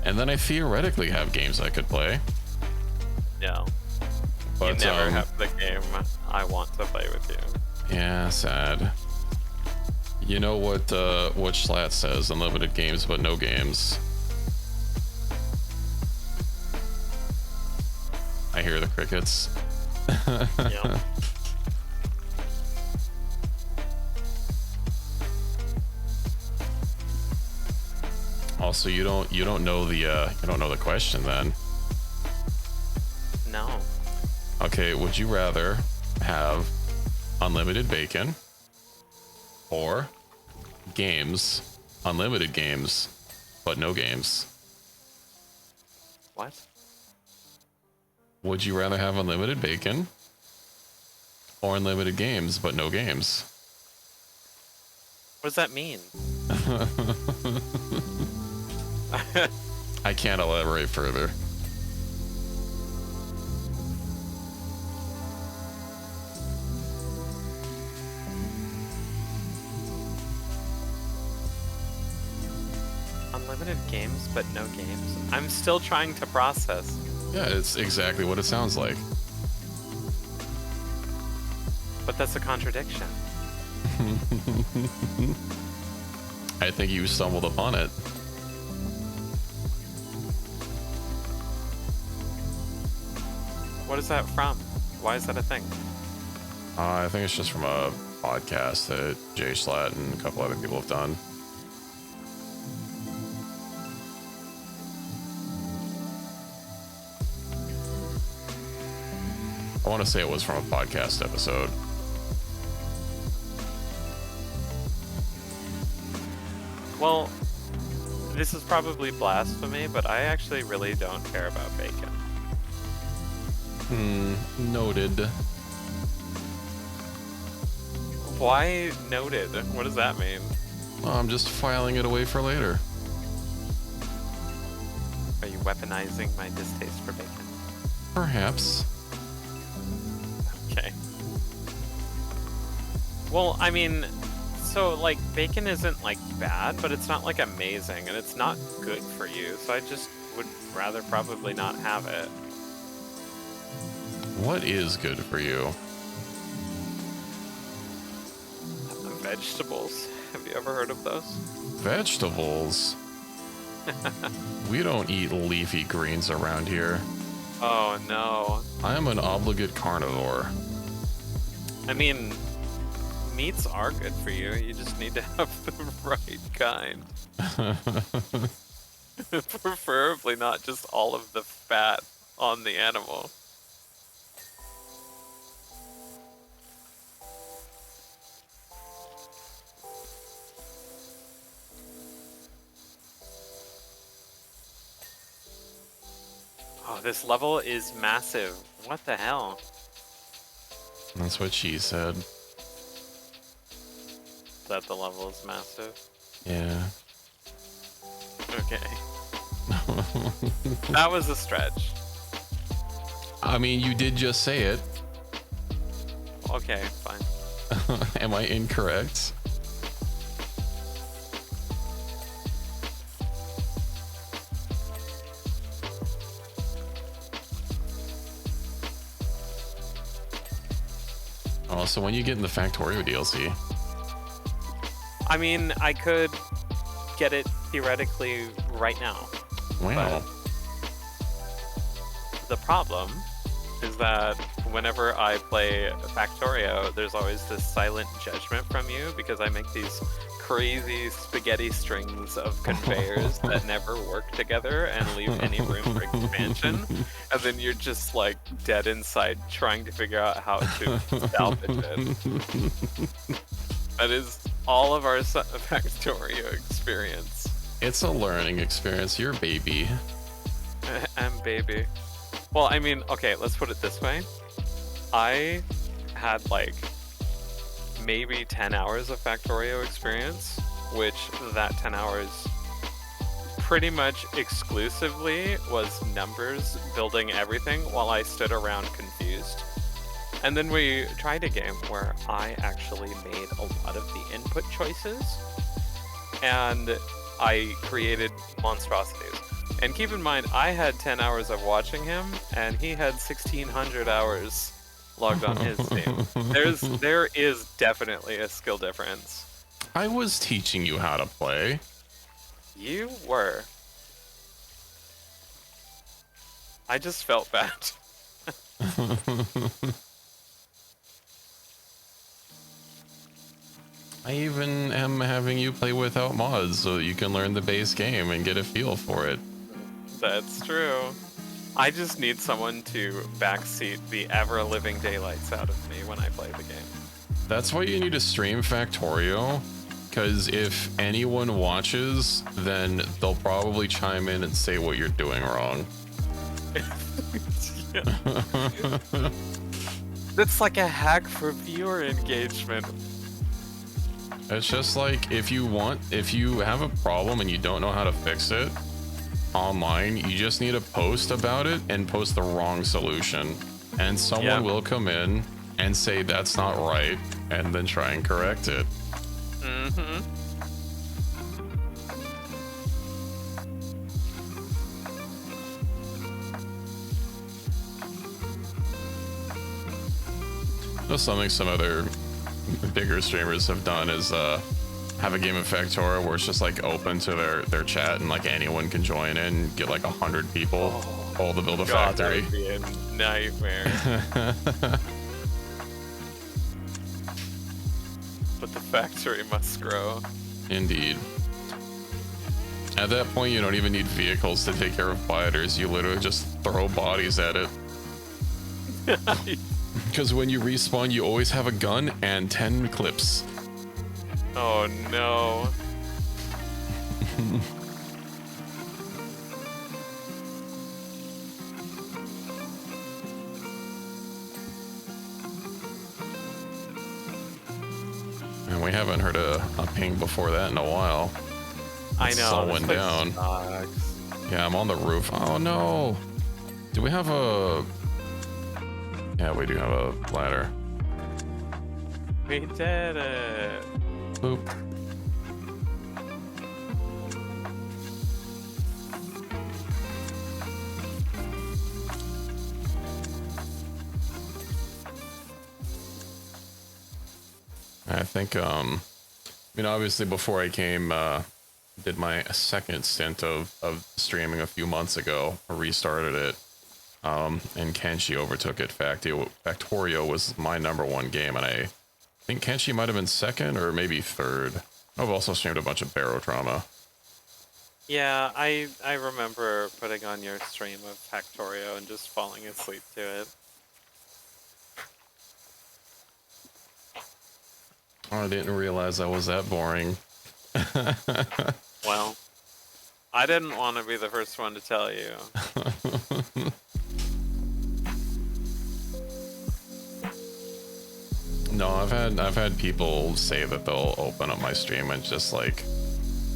and then I theoretically have games I could play. No, but you never have the game I want to play with you. Yeah, sad. You know what Schlatt says, unlimited games but no games. I hear the crickets. Yeah. Also, you don't know the question then. No. Okay, would you rather have unlimited bacon or games, unlimited games, but no games? What? Would you rather have unlimited bacon or unlimited games, but no games? What does that mean? I can't elaborate further. Unlimited games, but no games. I'm still trying to process. Yeah, it's exactly what it sounds like. But that's a contradiction. I think you stumbled upon it. What is that from? Why is that a thing? I think it's just from a podcast that Jay Schlatt and a couple other people have done. I want to say it was from a podcast episode. Well, this is probably blasphemy, but I actually really don't care about bacon. Noted. Why noted? What does that mean? Well, I'm just filing it away for later. Are you weaponizing my distaste for bacon? Perhaps. Okay. Well, I mean, so like bacon isn't like bad, but it's not like amazing, and it's not good for you. So I just would rather probably not have it. What is good for you? Vegetables. Have you ever heard of those? Vegetables? We don't eat leafy greens around here. Oh no. I am an obligate carnivore. I mean, meats are good for you. You just need to have the right kind. Preferably not just all of the fat on the animal. Oh, this level is massive. What the hell? That's what she said. That the level is massive? Yeah. Okay. That was a stretch. I mean, you did just say it. Okay, fine. Am I incorrect? Oh, so when you get in the Factorio DLC? I mean, I could get it theoretically right now. Wow. The problem is that whenever I play Factorio, there's always this silent judgment from you because I make these crazy spaghetti strings of conveyors that never work together and leave any room for expansion. And then you're just like dead inside trying to figure out how to salvage it. That is all of our Factorio experience. It's a learning experience. You're a baby. I'm baby. Well, I mean, okay, let's put it this way. I had like maybe 10 hours of Factorio experience, which that 10 hours pretty much exclusively was numbers building everything while I stood around confused. And then we tried a game where I actually made a lot of the input choices and I created monstrosities. And keep in mind, I had 10 hours of watching him and he had 1,600 hours logged on his team. There is definitely a skill difference. I was teaching you how to play. You were. I just felt bad. I even am having you play without mods so you can learn the base game and get a feel for it. That's true. I just need someone to backseat the ever-living daylights out of me when I play the game. That's why you need to stream Factorio, because if anyone watches, then they'll probably chime in and say what you're doing wrong. That's like a hack for viewer engagement. It's just like if you have a problem and you don't know how to fix it online, you just need to post about it and post the wrong solution. And someone will come in and say that's not right and then try and correct it. Mm-hmm. Just something some other bigger streamers have done is have a game of Factorio where it's just like open to their chat and like anyone can join in and get like 100 people all to build a factory. That would be a nightmare. But the factory must grow. Indeed. At that point, you don't even need vehicles to take care of fighters. You literally just throw bodies at it. Because when you respawn, you always have a gun and 10 clips. Oh no. And we haven't heard a ping before that in a while. I It's know. slowing down. Sucks. Yeah, I'm on the roof. Oh no. Do we have a... Yeah, we do have a ladder. We did it. Boop. I think, I mean, obviously before I came, did my second stint of streaming a few months ago, I restarted it, and Kenshi overtook it. Factorio was my #1 game, and I think Kenshi might have been second or maybe third. I've also streamed a bunch of Barrow Trauma. Yeah, I remember putting on your stream of Factorio and just falling asleep to it. Oh, I didn't realize I was that boring. Well, I didn't want to be the first one to tell you. No, I've had people say that they'll open up my stream and just like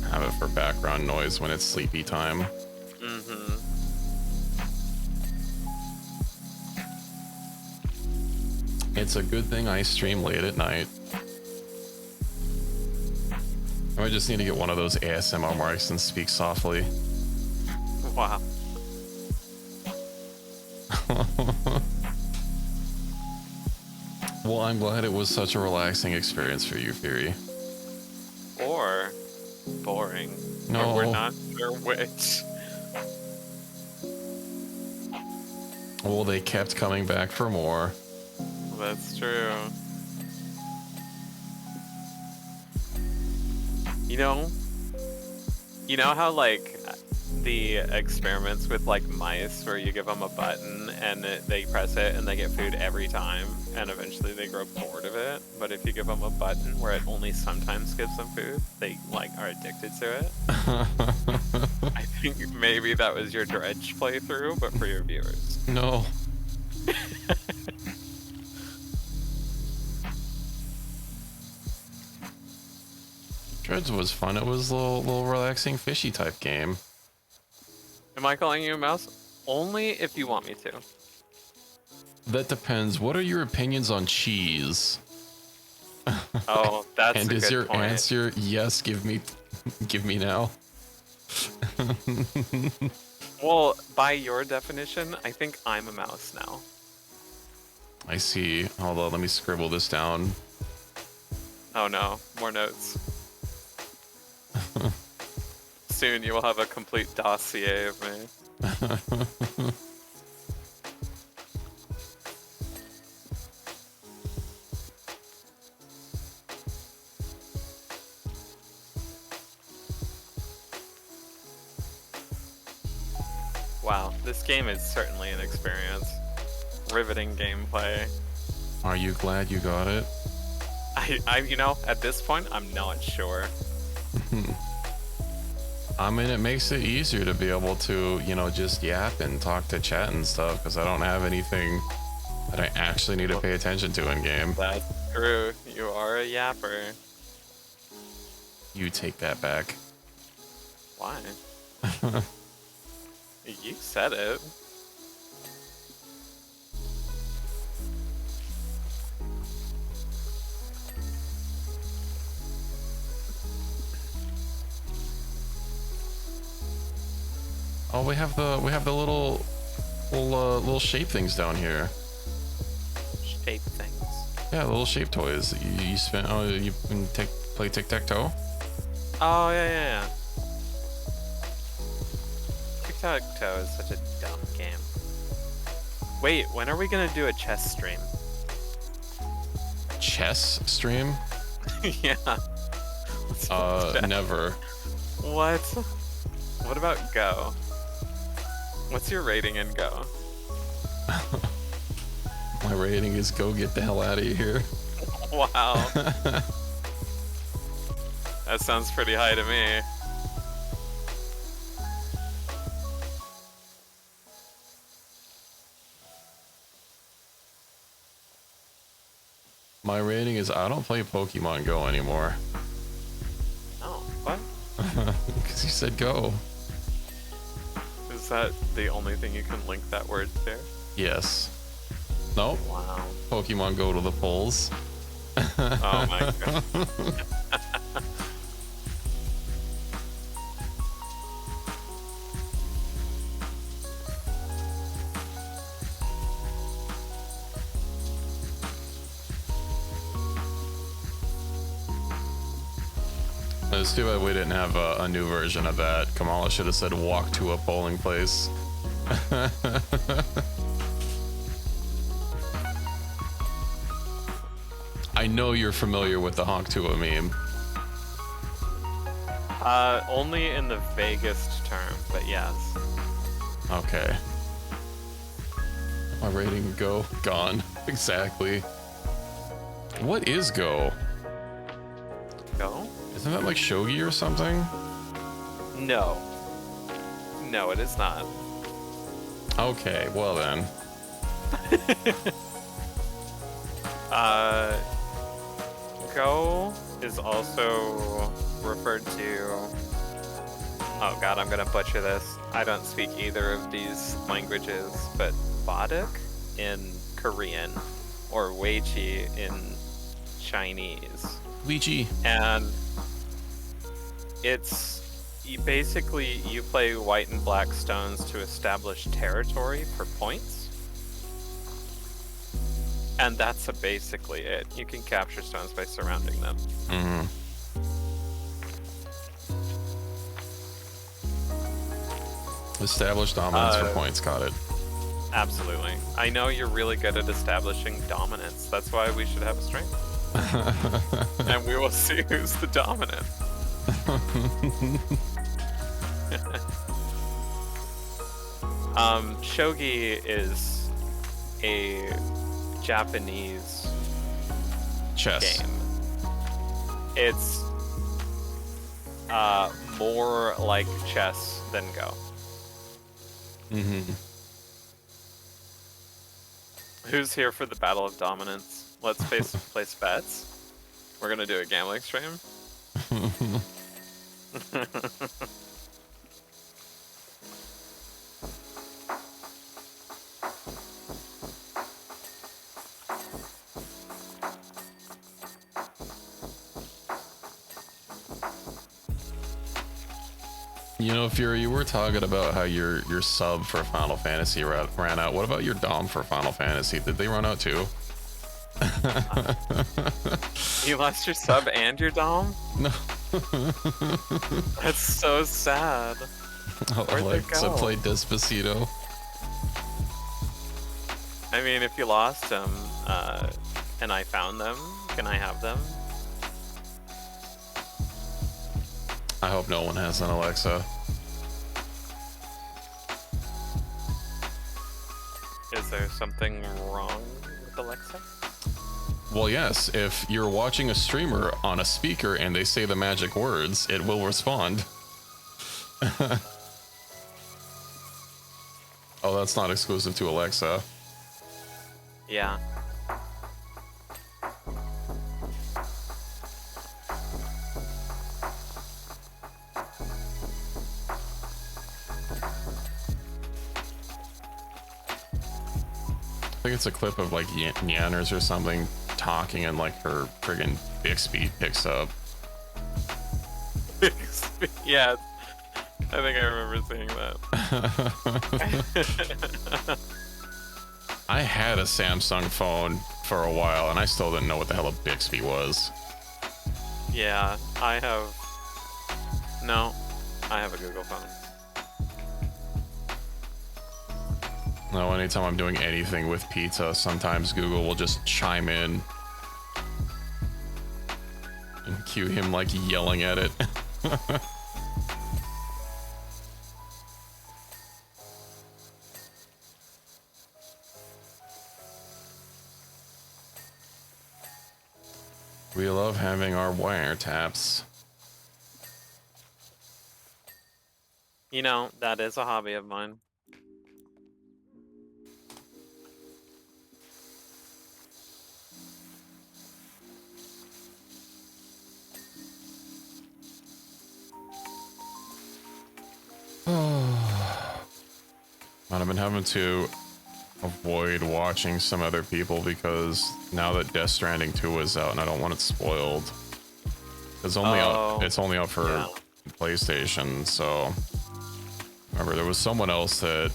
have it for background noise when it's sleepy time. Mm-hmm. It's a good thing I stream late at night. I just need to get one of those ASMR marks and speak softly. Wow. Well, I'm glad it was such a relaxing experience for you, Fury. Or boring. No. Or we're not sure which. Well, they kept coming back for more. That's true. You know how like the experiments with like mice where you give them a button and they press it and they get food every time and eventually they grow bored of it, but if you give them a button where it only sometimes gives them food, they like are addicted to it. I think maybe that was your Dredge playthrough, but for your viewers. No. Dredge was fun. It was a little relaxing fishy type game. Am I calling you a mouse? Only if you want me to. That depends. What are your opinions on cheese? Oh, that's and a is good your point. answer yes? Give me now. Well, by your definition, I think I'm a mouse now. I see. Hold on, let me scribble this down. Oh no, more notes. Soon you will have a complete dossier of me. Wow, this game is certainly an experience. Riveting gameplay. Are you glad you got it? You know, at this point, I'm not sure. I mean, it makes it easier to be able to, you know, just yap and talk to chat and stuff, because I don't have anything that I actually need to pay attention to in game. That's true. You are a yapper. You take that back. Why? You said it. Oh, we have the little shape things down here. Shape things. Yeah, little shape toys. You spin. Oh, you can play tic-tac-toe. Oh yeah. Tic-tac-toe is such a dumb game. Wait, when are we gonna do a chess stream? Chess stream? Yeah. Never. What? What about Go? What's your rating in Go? My rating is go get the hell out of here. Wow. That sounds pretty high to me. My rating is I don't play Pokemon Go anymore. Oh, what? Because you said go. Is that the only thing you can link that word to? Yes. Nope. Wow. Pokemon Go to the polls. Oh my god. It's too bad we didn't have a new version of that. Kamala should have said walk to a polling place. I know you're familiar with the honk to a meme. Only in the vaguest term, but yes. Okay. My rating go gone. Exactly. What is go? Go? Isn't that like shogi or something? No. No, it is not. Okay, well then. Go is also referred to... Oh god, I'm gonna butcher this. I don't speak either of these languages, but Boduk in Korean, or Weiqi in Chinese. Ouija. And it's... Basically, you play white and black stones to establish territory for points. And that's basically it. You can capture stones by surrounding them. Mm-hmm. Established dominance for points, got it. Absolutely. I know you're really good at establishing dominance. That's why we should have a stream. And we will see who's the dominant. Shogi is a Japanese Chess. game. It's more like chess than Go. Mm-hmm. Who's here for the Battle of Dominance? Let's place bets. We're gonna do a gambling stream. You know, Fury, you were talking about how your sub for Final Fantasy ran out. What about your Dom for Final Fantasy? Did they run out too? You lost your sub and your dom? No. That's so sad. Where'd they Like, so go? play Despacito. I mean, if you lost them, and I found them, can I have them? I hope no one has an Alexa. there something wrong with Alexa? Well, yes, if you're watching a streamer on a speaker and they say the magic words, it will respond. Oh, that's not exclusive to Alexa. Yeah. I think it's a clip of like Yanners or something talking, and like her friggin' Bixby picks up. Yeah, I think I remember seeing that. I had a Samsung phone for a while, and I still didn't know what the hell a Bixby was. Yeah, I have. No, I have a Google phone. No, anytime I'm doing anything with pizza, sometimes Google will just chime in and cue him like yelling at it. We love having our wiretaps. You know, that is a hobby of mine. I've been having to avoid watching some other people because now that Death Stranding 2 is out and I don't want it spoiled. It's only out for PlayStation, so remember there was someone else that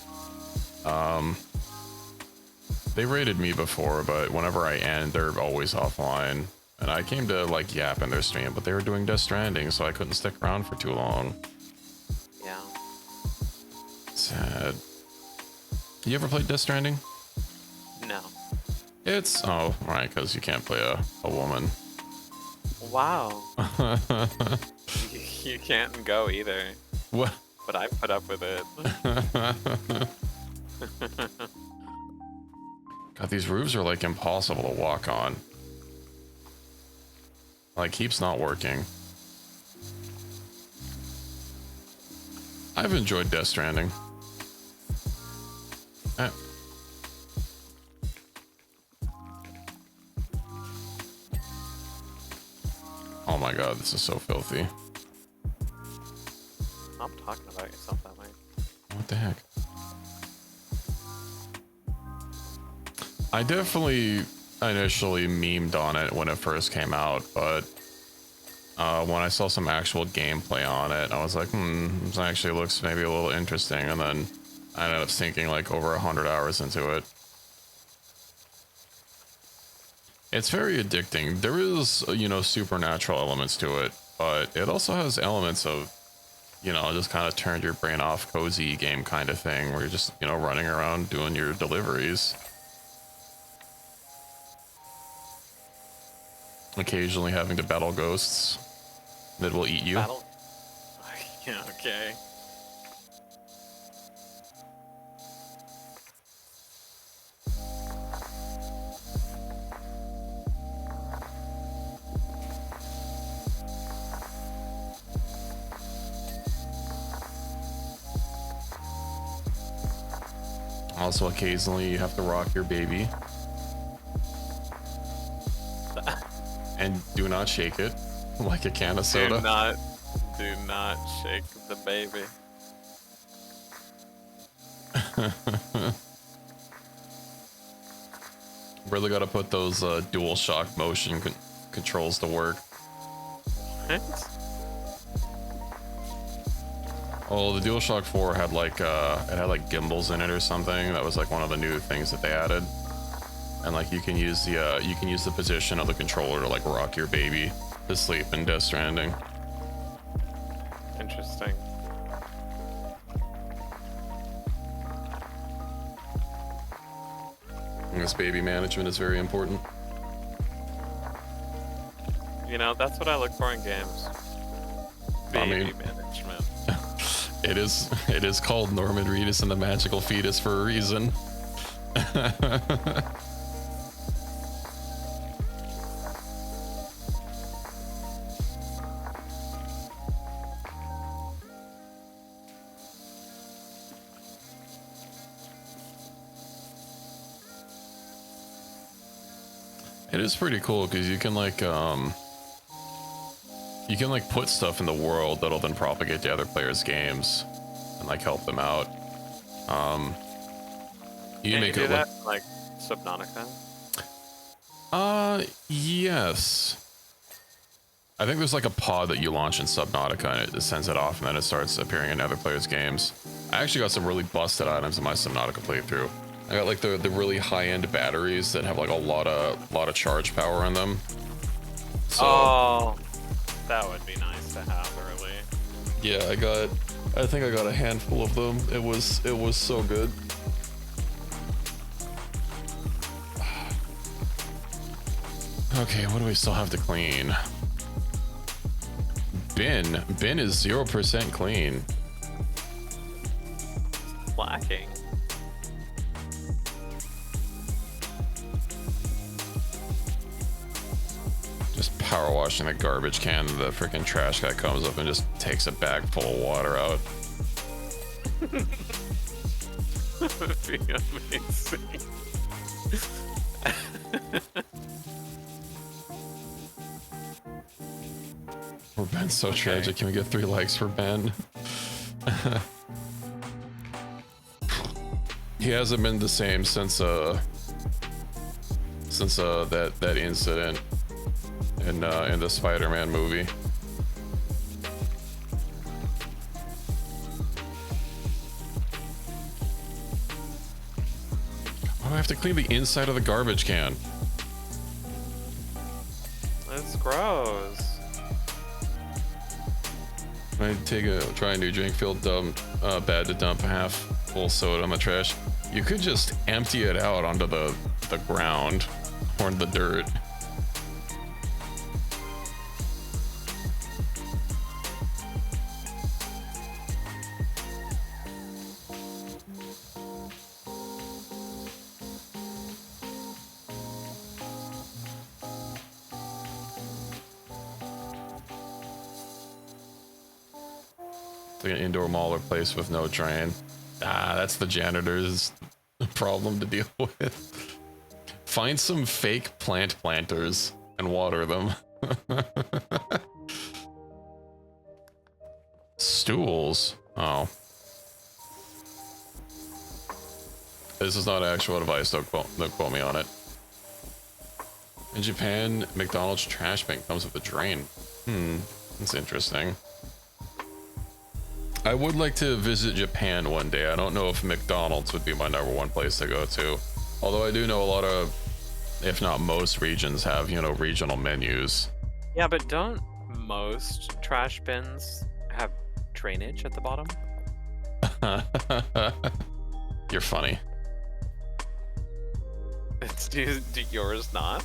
they rated me before, but whenever I end they're always offline. And I came to like yap in their stream, but they were doing Death Stranding, so I couldn't stick around for too long. Yeah. Sad. You ever played Death Stranding? No. It's right, because you can't play a woman. Wow. You can't go either. What? But I put up with it. God, these roofs are like impossible to walk on. Like, keeps not working. I've enjoyed Death Stranding. Oh my god, this is so filthy. Stop talking about yourself that way. What the heck? I definitely initially memed on it when it first came out, but when I saw some actual gameplay on it, I was like, this actually looks maybe a little interesting, and then I ended up sinking like over 100 hours into it. It's very addicting. There is, supernatural elements to it, but it also has elements of, just kind of turned your brain off, cozy game kind of thing, where you're just, running around doing your deliveries. Occasionally having to battle ghosts that will eat you. Battle? Yeah, okay. Also, occasionally you have to rock your baby. And do not shake it like a can of soda. Do not shake the baby. Really got to put those DualShock motion controls to work. What? Oh, the DualShock 4 had like it had like gimbals in it or something. That was like one of the new things that they added. And like you can use the position of the controller to like rock your baby to sleep in Death Stranding. Interesting. And this baby management is very important. That's what I look for in games. Baby management. It is called Norman Reedus and the Magical Fetus for a reason. It is pretty cool because you can like put stuff in the world that'll then propagate to other players' games and like help them out. You Can make you do it that like Subnautica? Yes. I think there's like a pod that you launch in Subnautica and it sends it off and then it starts appearing in other players' games. I actually got some really busted items in my Subnautica playthrough. I got like the really high-end batteries that have like a lot of charge power in them. So, oh, that would be nice to have early. yeah, I think I got a handful of them. It was so good. Okay, what do we still have to clean? Bin is 0% clean. Lacking. Just power washing the garbage can. The freaking trash guy comes up and just takes a bag full of water out. That would be amazing. Poor Ben's so tragic. Can we get 3 likes for Ben? He hasn't been the same since that incident in the Spider-Man movie. Why do I have to clean the inside of the garbage can? That's gross. I try a new drink filled bad to dump half full soda on the trash. You could just empty it out onto the ground or the dirt. Like an indoor mall or place with no drain. That's the janitor's problem to deal with. Find some fake plant planters and water them. Stools? Oh. This is not actual advice, don't quote me on it. In Japan, McDonald's trash bin comes with a drain. That's interesting. I would like to visit Japan one day. I don't know if McDonald's would be my #1 place to go to. Although I do know a lot of, if not most regions have, regional menus. Yeah, but don't most trash bins have drainage at the bottom? You're funny. Do yours not?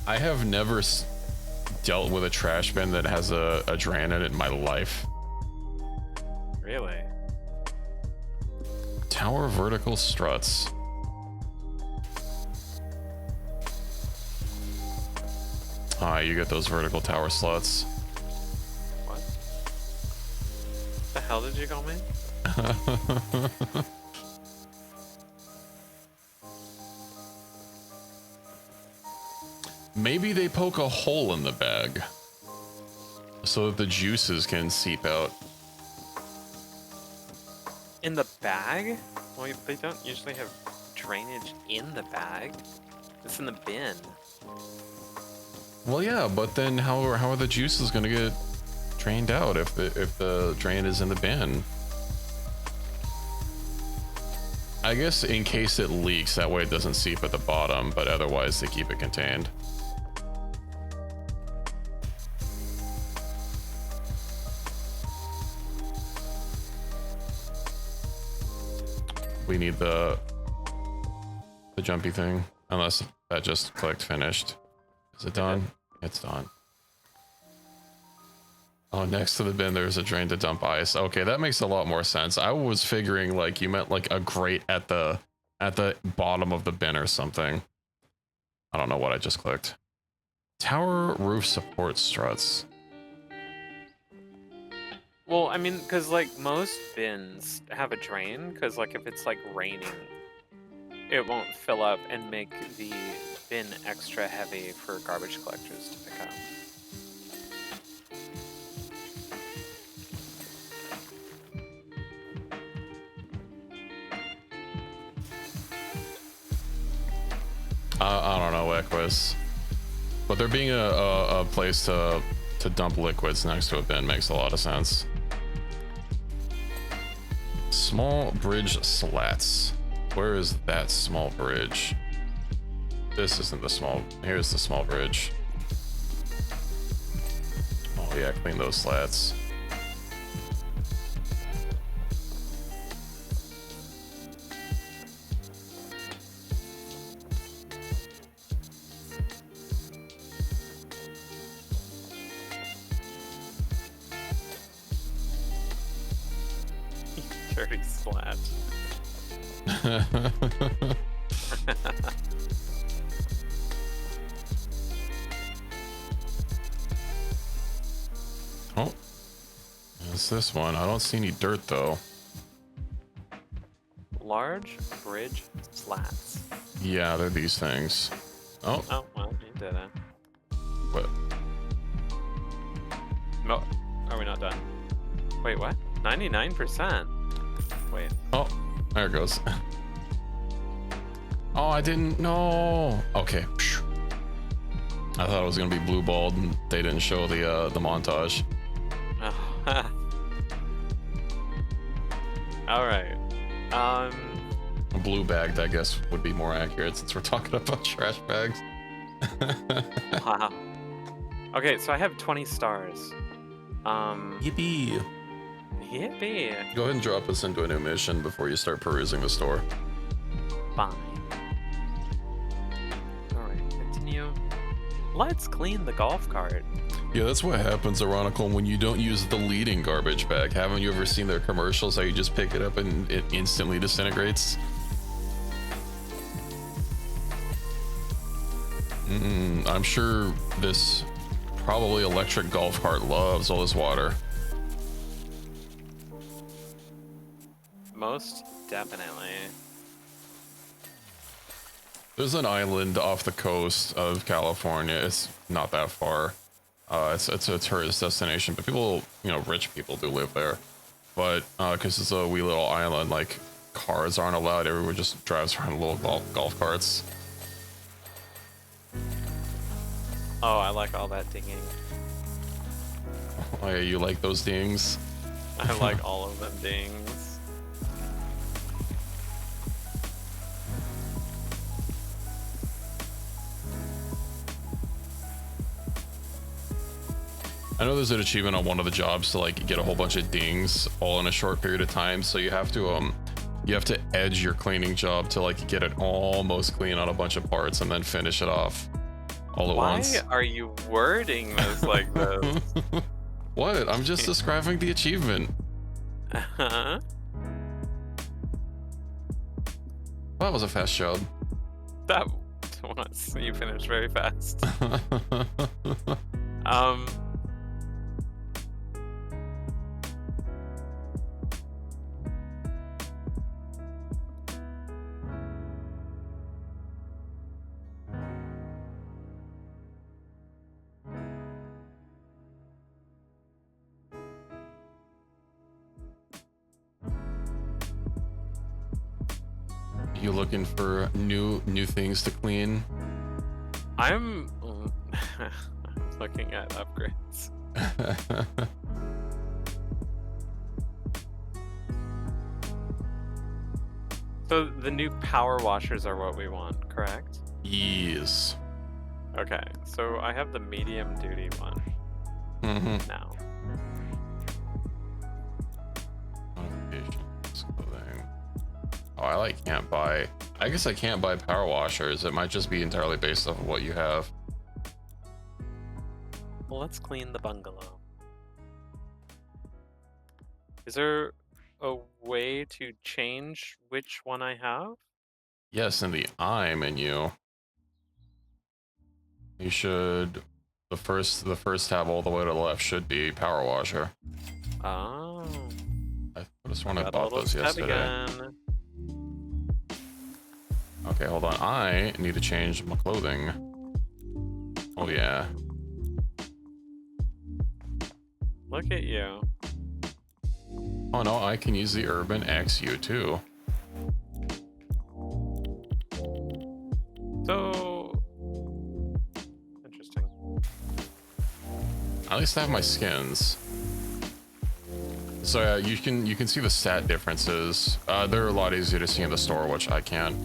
I have never dealt with a trash bin that has a drain in it in my life. Really? Tower vertical struts. You get those vertical tower sluts. What? The hell did you call me? Maybe they poke a hole in the bag so that the juices can seep out. In the bag? Well, they don't usually have drainage in the bag. It's in the bin. Well, yeah, but then how are the juices gonna get drained out if the drain is in the bin? I guess in case it leaks, that way it doesn't seep at the bottom, but otherwise they keep it contained. We need the jumpy thing, unless that just clicked finished. Is it done? It's done. Oh, next to the bin there's a drain to dump ice. Okay, that makes a lot more sense. I was figuring like you meant like a grate at the at the bottom of the bin or something. I don't know what I just clicked. Tower roof support struts. Well, I mean, because like most bins have a drain, because like if it's like raining, it won't fill up and make the bin extra heavy for garbage collectors to pick up. I don't know, Equus. But there being a place to dump liquids next to a bin makes a lot of sense. Small bridge slats. Where is that small bridge? This isn't the small. Here's the small bridge. Oh yeah, clean those slats. Dirty slat. Oh, it's this one. I don't see any dirt though. Large bridge slats. Yeah, they're these things. Oh. Oh, well, you did it. What? No, are we not done? Wait, what? 99%. Wait. Oh, there it goes. Oh, I didn't know. Okay. I thought it was gonna be blue balled, and they didn't show the montage. All right. Blue bagged, I guess, would be more accurate since we're talking about trash bags. Wow. Okay, so I have 20 stars. Yippee! Yippee. Go ahead and drop us into a new mission before you start perusing the store. Fine. Alright, continue. Let's clean the golf cart. Yeah, that's what happens, Ironical, when you don't use the leading garbage bag. Haven't you ever seen their commercials how you just pick it up and it instantly disintegrates? I'm sure this probably electric golf cart loves all this water. Most definitely. There's an island off the coast of California. It's not that far. It's a tourist destination, but people, you know, rich people do live there. But because it's a wee little island, like cars aren't allowed. Everyone just drives around little golf carts. Oh, I like all that dinging. Oh yeah, you like those dings? I like all of them dings. I know there's an achievement on one of the jobs to like get a whole bunch of dings all in a short period of time. So you have to edge your cleaning job to like get it almost clean on a bunch of parts and then finish it off all at once. Why are you wording this like this? What? I'm just describing the achievement. Uh-huh. Well, that was a fast job. That was, you finished very fast. You looking for new things to clean? I'm looking at upgrades. So the new power washers are what we want, correct? Yes. Okay, so I have the medium duty one now. Notifications, clothing. Oh, I like can't buy. I guess I can't buy power washers. It might just be entirely based off of what you have. Well, let's clean the bungalow. Is there a way to change which one I have? Yes, in the I menu, you should, the first tab all the way to the left should be power washer. Oh. I just when I Got a bought little those stubby yesterday. gun. Okay, hold on. I need to change my clothing. Oh yeah. Look at you. Oh no, I can use the Urban XU too. So interesting. At least I have my skins. So yeah, you can see the stat differences. They're a lot easier to see in the store, which I can't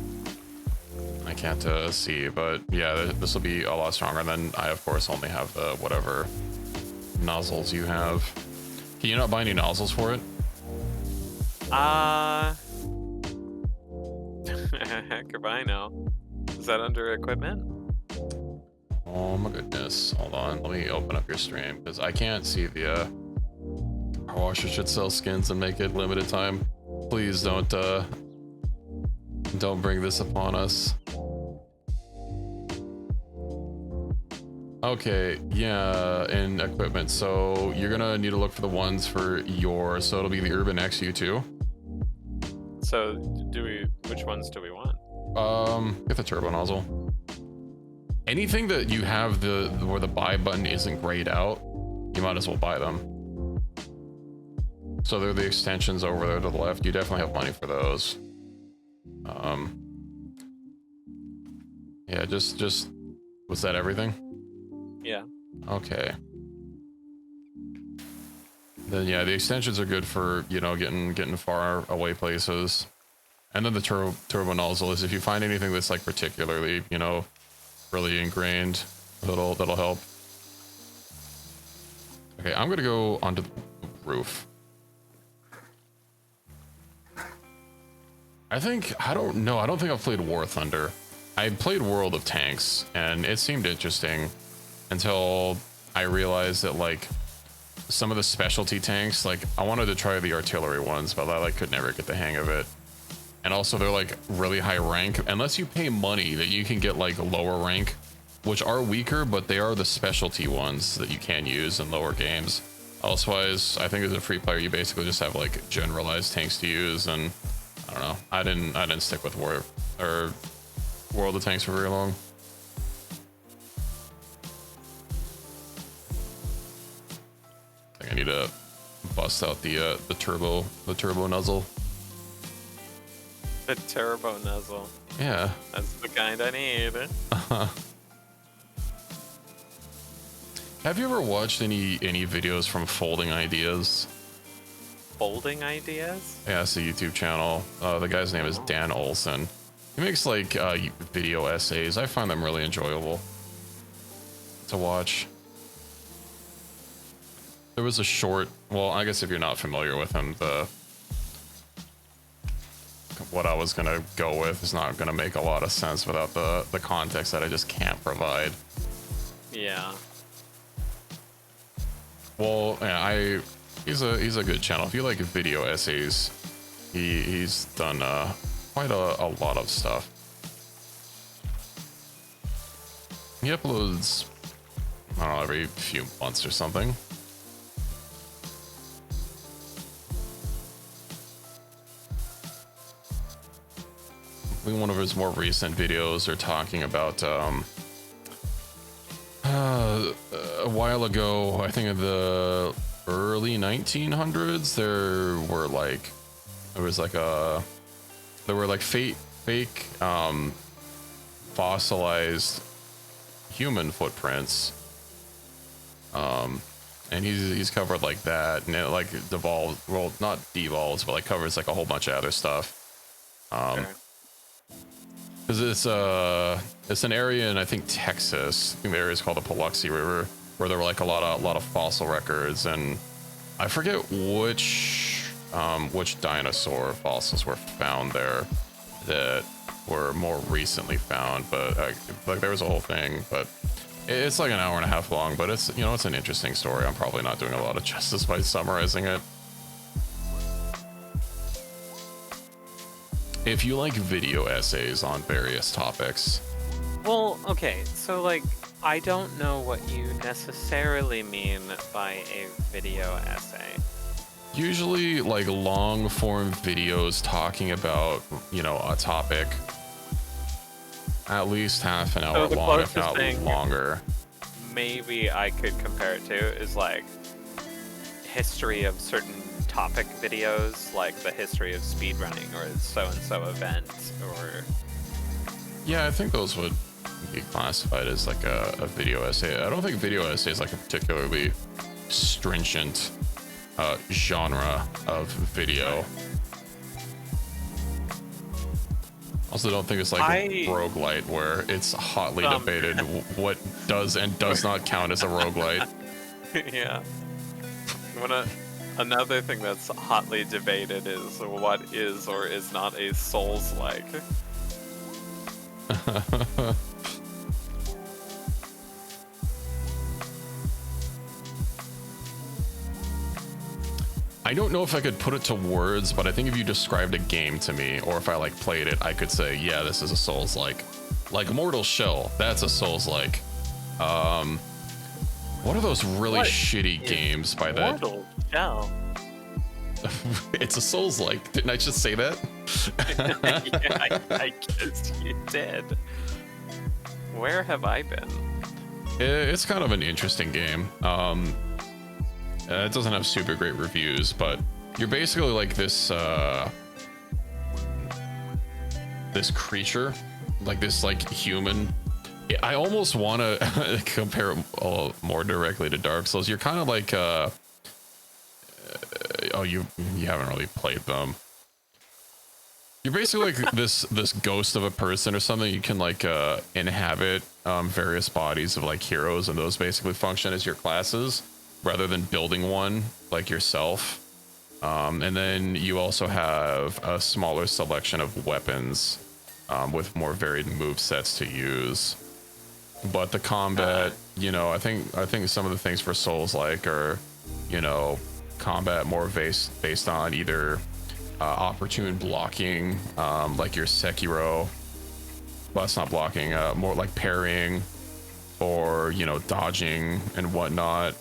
see. But yeah, this will be a lot stronger. And then I of course only have the whatever nozzles you have. Can you not buy any nozzles for it? Goodbye now. Is that under equipment? Oh my goodness. Hold on. Let me open up your stream because I can't see the power washer should sell skins and make it limited time. Please don't bring this upon us. Okay, yeah, in equipment. So you're gonna need to look for the ones for your, so it'll be the Urban XU2. So which ones do we want? Get the turbo nozzle. Anything that you have where the buy button isn't grayed out, you might as well buy them. So they're the extensions over there to the left. You definitely have money for those. Yeah, just was that everything? Yeah. Okay. Then yeah, the extensions are good for, you know, getting far away places. And then the turbo nozzle is if you find anything that's like particularly, you know, really ingrained, that'll help. Okay, I'm gonna go onto the roof. I don't know. I don't think I've played War Thunder. I played World of Tanks, and it seemed interesting until I realized that, like, some of the specialty tanks, like, I wanted to try the artillery ones, but I, like, could never get the hang of it. And also, they're, like, really high rank. Unless you pay money, that you can get, like, lower rank, which are weaker, but they are the specialty ones that you can use in lower games. Elsewise, I think as a free player, you basically just have, like, generalized tanks to use, and I don't know. I didn't stick with World of Tanks for very long. I think I need to bust out the turbo nozzle. The turbo nuzzle. Yeah. That's the kind I need. Have you ever watched any videos from Folding Ideas? Folding Ideas? Yeah, it's a YouTube channel. The guy's name is Dan Olson. He makes like video essays. I find them really enjoyable to watch. There was a short, well, I guess if you're not familiar with him, what I was gonna go with is not gonna make a lot of sense without the context that I just can't provide. Yeah. Well, yeah, he's a good channel. If you like video essays, he's done quite a lot of stuff. He uploads, I don't know, every few months or something. I think one of his more recent videos are talking about a while ago, I think in the early 1900s, there were like fake fossilized human footprints, and he's covered like that, and it like devolves, well, not devolves, but like covers like a whole bunch of other stuff. Okay. Because it's an area in, I think, Texas. I think the area is called the Paluxy River, where there were like a lot of fossil records, and I forget which dinosaur fossils were found there that were more recently found. But like there was a whole thing, but it's like an hour and a half long. But it's, you know, it's an interesting story. I'm probably not doing a lot of justice by summarizing it. if you like video essays on various topics. Well, okay, so like, I don't know what you necessarily mean by a video essay. Usually like long form videos talking about, you know, a topic. At least half an hour long, if not longer. Maybe I could compare it to is like history of certain topic videos, like the history of speedrunning or so-and-so event, or... Yeah, I think those would be classified as like a video essay. I don't think video essay is like a particularly stringent genre of video. Also, don't think it's like a roguelite where it's hotly debated what does and does not count as a roguelite. Yeah. Another thing that's hotly debated is what is or is not a Souls-like. I don't know if I could put it to words, but I think if you described a game to me, or if I like played it, I could say, yeah, this is a Souls-like. Like Mortal Shell, that's a Souls-like. What are those really shitty games by that? Mortal Shell? It's a Souls-like. Didn't I just say that? Yeah, I guess you did. Where have I been? It's kind of an interesting game. It doesn't have super great reviews, but you're basically like this this creature, like this like human. I almost want to compare it more directly to Dark Souls. You're kind of like oh, you haven't really played them. You're basically like this ghost of a person or something. You can like inhabit various bodies of like heroes, and those basically function as your classes, rather than building one like yourself. And then you also have a smaller selection of weapons with more varied move sets to use. But the combat, you know, I think some of the things for Souls like are, you know, combat more based on either opportune blocking, like your Sekiro. Well, it's not blocking, more like parrying, or, you know, dodging and whatnot.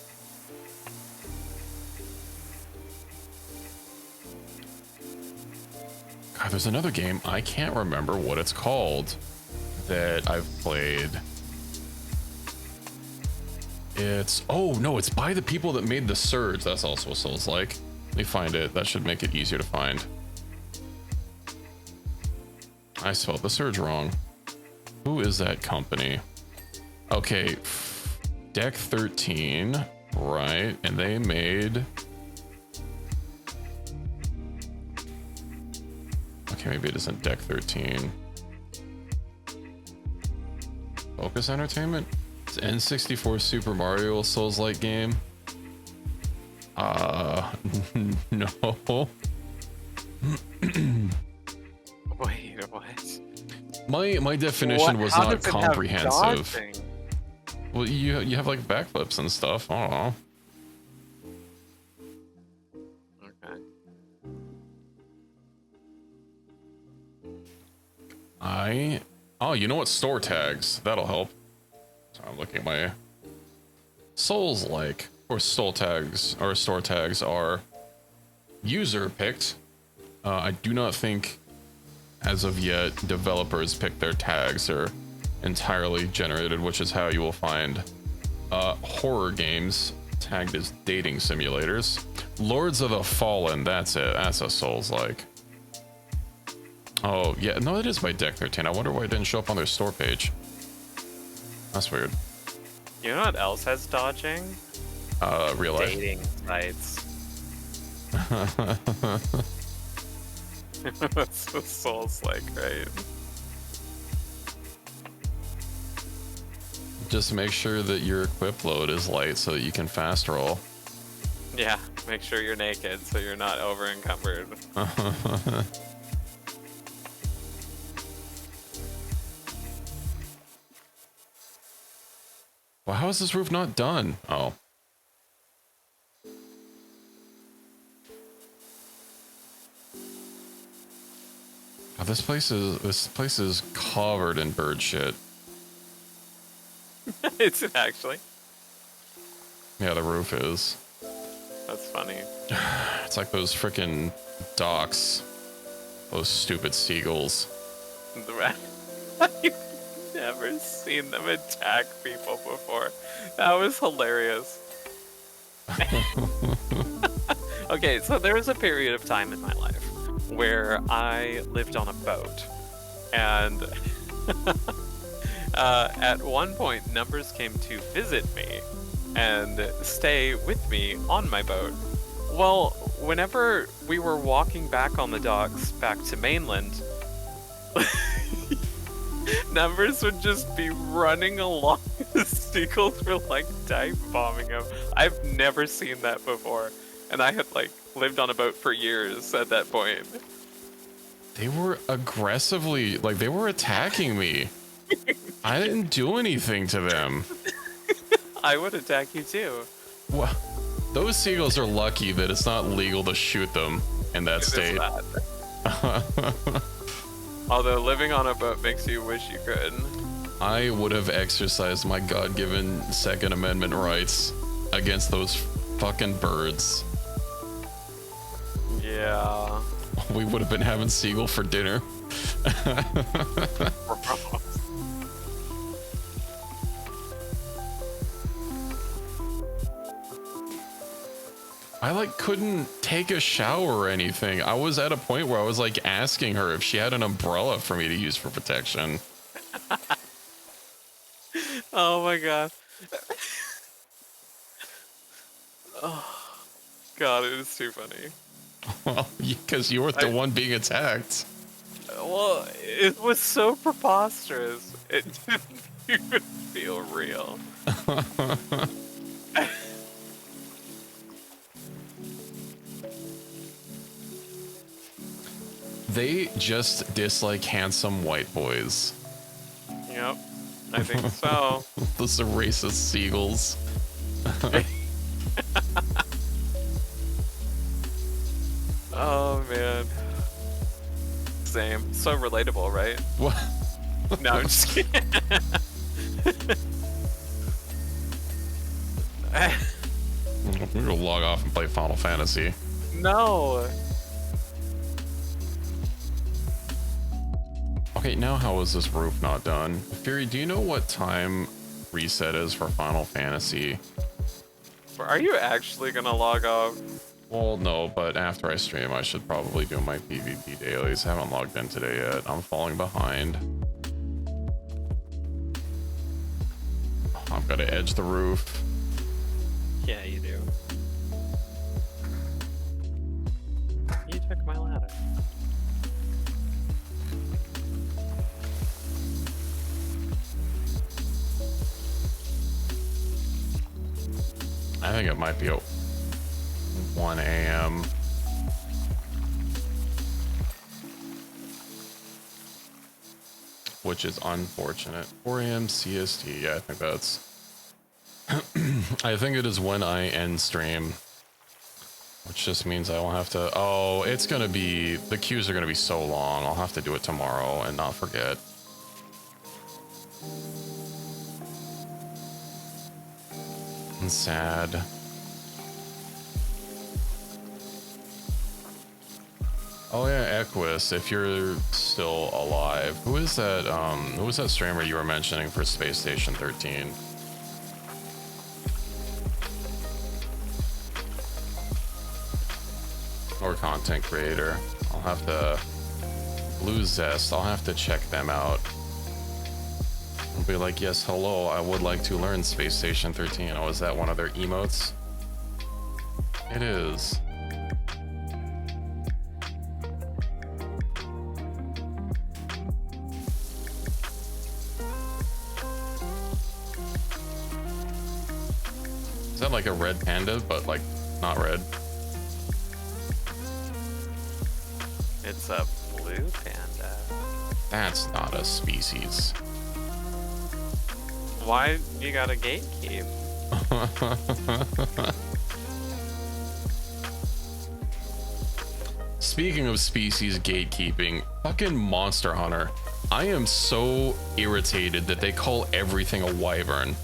God, there's another game, I can't remember what it's called, that I've played. It's, oh no, it's by the people that made The Surge. That's also Souls-like. Let me find it. That should make it easier to find. I spelled The Surge wrong. Who is that company? Okay, Deck 13, right? And they made... Okay, maybe it isn't Deck 13. Focus Entertainment? It's N64 Super Mario Souls-like game. No. Wait, what? My definition was not comprehensive. Well, you have like backflips and stuff. I don't know. Okay. Oh, you know what? Store tags. That'll help. So I'm looking at my Souls-like, or store tags are user picked. I do not think, as of yet, developers pick their tags. They're entirely generated, which is how you will find horror games tagged as dating simulators. Lords of the Fallen, that's it. That's a Souls-like. Oh, yeah, no, it is by Deck 13. I wonder why it didn't show up on their store page. That's weird. You know what else has dodging? Real life. Dating sites. That's what Souls-like, right? Just make sure that your equip load is light so that you can fast roll. Yeah, make sure you're naked so you're not over encumbered. Well, how is this roof not done? Oh. Oh, this place is covered in bird shit. It's actually. Yeah, the roof is. That's funny. It's like those freaking docks. Those stupid seagulls. The rat. I've never seen them attack people before. That was hilarious. Okay, so there was a period of time in my life where I lived on a boat, and at one point, Numbers came to visit me and stay with me on my boat. Well, whenever we were walking back on the docks back to mainland, Numbers would just be running along. The seagulls were like dive bombing him. I've never seen that before, and I had like lived on a boat for years at that point. They were aggressively, like, they were attacking me. I didn't do anything to them. I would attack you too. Well, those seagulls are lucky that it's not legal to shoot them in that state. Although living on a boat makes you wish you could. I would have exercised my God-given Second Amendment rights against those fucking birds. Yeah. We would have been having seagull for dinner. I like couldn't take a shower or anything. I was at a point where I was like asking her if she had an umbrella for me to use for protection. Oh my god. Oh god, it is too funny. Well, because you were the one being attacked. Well, it was so preposterous. It didn't even feel real. They just dislike handsome white boys. Yep, I think so. Those are racist seagulls. Oh man. Same. So relatable, right? What? No, I'm just kidding. We're gonna log off and play Final Fantasy. No. Okay, now how is this roof not done? Fury, do you know what time reset is for Final Fantasy? Are you actually gonna log off? Well, no, but after I stream, I should probably do my PvP dailies. I haven't logged in today yet. I'm falling behind. I've got to edge the roof. Yeah, you do. You took my ladder. I think it might be 1 a.m. Which is unfortunate. 4 a.m. CST. Yeah, I think that's... I think it is when I end stream. Which just means I will have to... Oh, it's going to be... The queues are going to be so long. I'll have to do it tomorrow and not forget. And sad. Oh yeah, Equus, if you're still alive. Who is that streamer you were mentioning for Space Station 13? Or content creator. I'll have to... Blue Zest, I'll have to check them out. I'll be like, yes, hello, I would like to learn Space Station 13. Oh, is that one of their emotes? It is. Is that like a red panda, but like not red? It's a blue panda. That's not a species. Why you gotta gatekeep? speaking of species gatekeeping, fucking Monster Hunter. I am so irritated that they call everything a wyvern.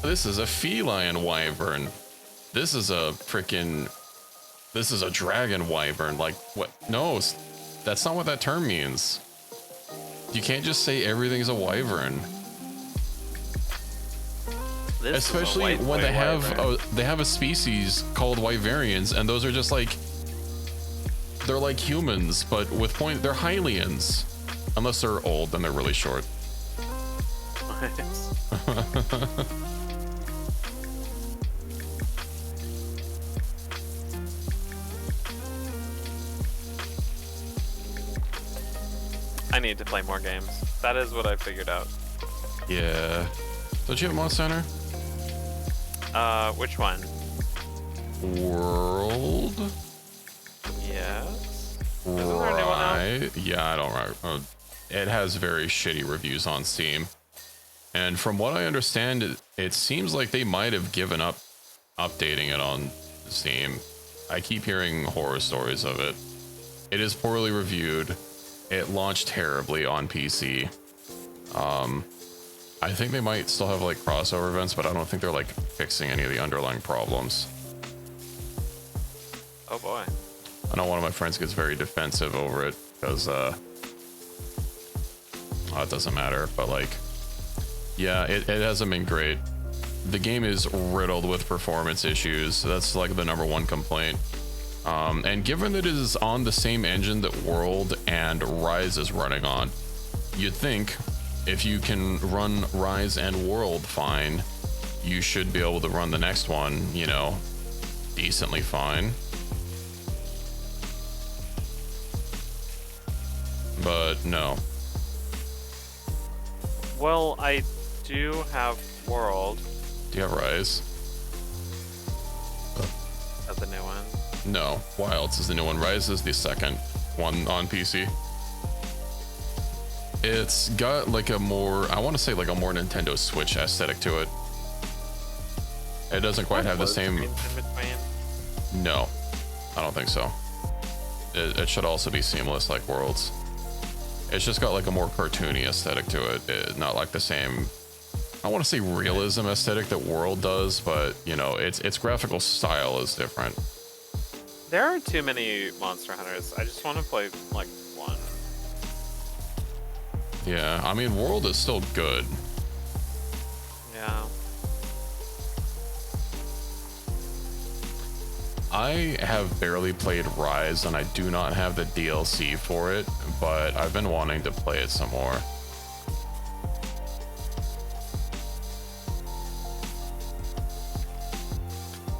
This is a feline wyvern. This is a dragon wyvern. Like, what? No, that's not what that term means. You can't just say everything's a wyvern. Especially when they have a species called wyverians, and those are just like, they're like humans, but with they're Hylians. Unless they're old, then they're really short. I need to play more games. That is what I figured out. Yeah. Don't you have Monster Hunter? Which one? World? Yes. Isn't there a new one out? Yeah, I don't remember. It has very shitty reviews on Steam. And from what I understand, it seems like they might have given up updating it on Steam. I keep hearing horror stories of it. It is poorly reviewed. It launched terribly on PC. I think they might still have like crossover events, but I don't think they're like fixing any of the underlying problems. Oh boy. I know one of my friends gets very defensive over it because it doesn't matter, but like, yeah, it hasn't been great. The game is riddled with performance issues. That's like the #1 complaint. And given that it is on the same engine that World and Rise is running on, you'd think if you can run Rise and World fine, you should be able to run the next one, you know, decently fine. But no. Well, I do have World. Do you have Rise? As the new one. No, Wilds is the new one. Rise is the second one on PC. It's got like a more, I want to say like a more Nintendo Switch aesthetic to it. It doesn't quite have the same. No, I don't think so. It should also be seamless like Worlds. It's just got like a more cartoony aesthetic to it. Not like the same, I want to say realism aesthetic that World does, but you know, its graphical style is different. There are too many Monster Hunters. I just want to play like one. Yeah, I mean, World is still good. Yeah. I have barely played Rise, and I do not have the DLC for it, but I've been wanting to play it some more.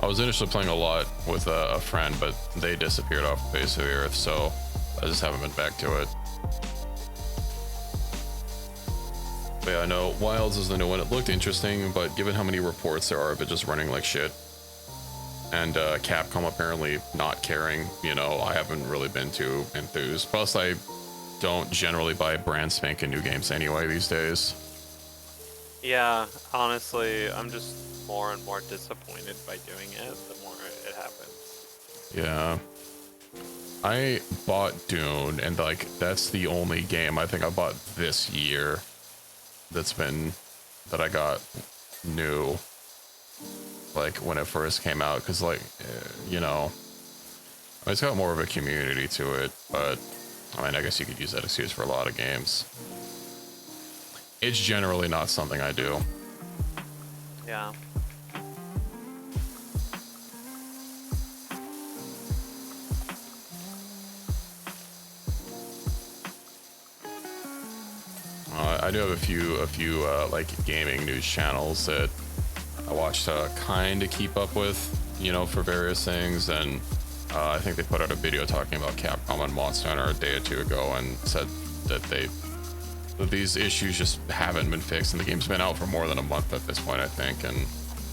I was initially playing a lot with a friend, but they disappeared off the face of the earth, so I just haven't been back to it. But yeah, I know Wilds is the new one. It looked interesting, but given how many reports there are of it just running like shit, and Capcom apparently not caring, you know, I haven't really been too enthused. Plus, I don't generally buy brand spanking new games anyway these days. Yeah, honestly, I'm just more and more disappointed by doing it the more it happens. Yeah. I bought Dune, and like that's the only game I think I bought this year that I got new, like when it first came out, because like you know, it's got more of a community to it, but I mean, I guess you could use that excuse for a lot of games. It's generally not something I do. Yeah. I do have a few like gaming news channels that I watch to kind of keep up with, you know, for various things. And I think they put out a video talking about Capcom and Monster Hunter a day or two ago, and said that these issues just haven't been fixed, and the game's been out for more than a month at this point, I think. And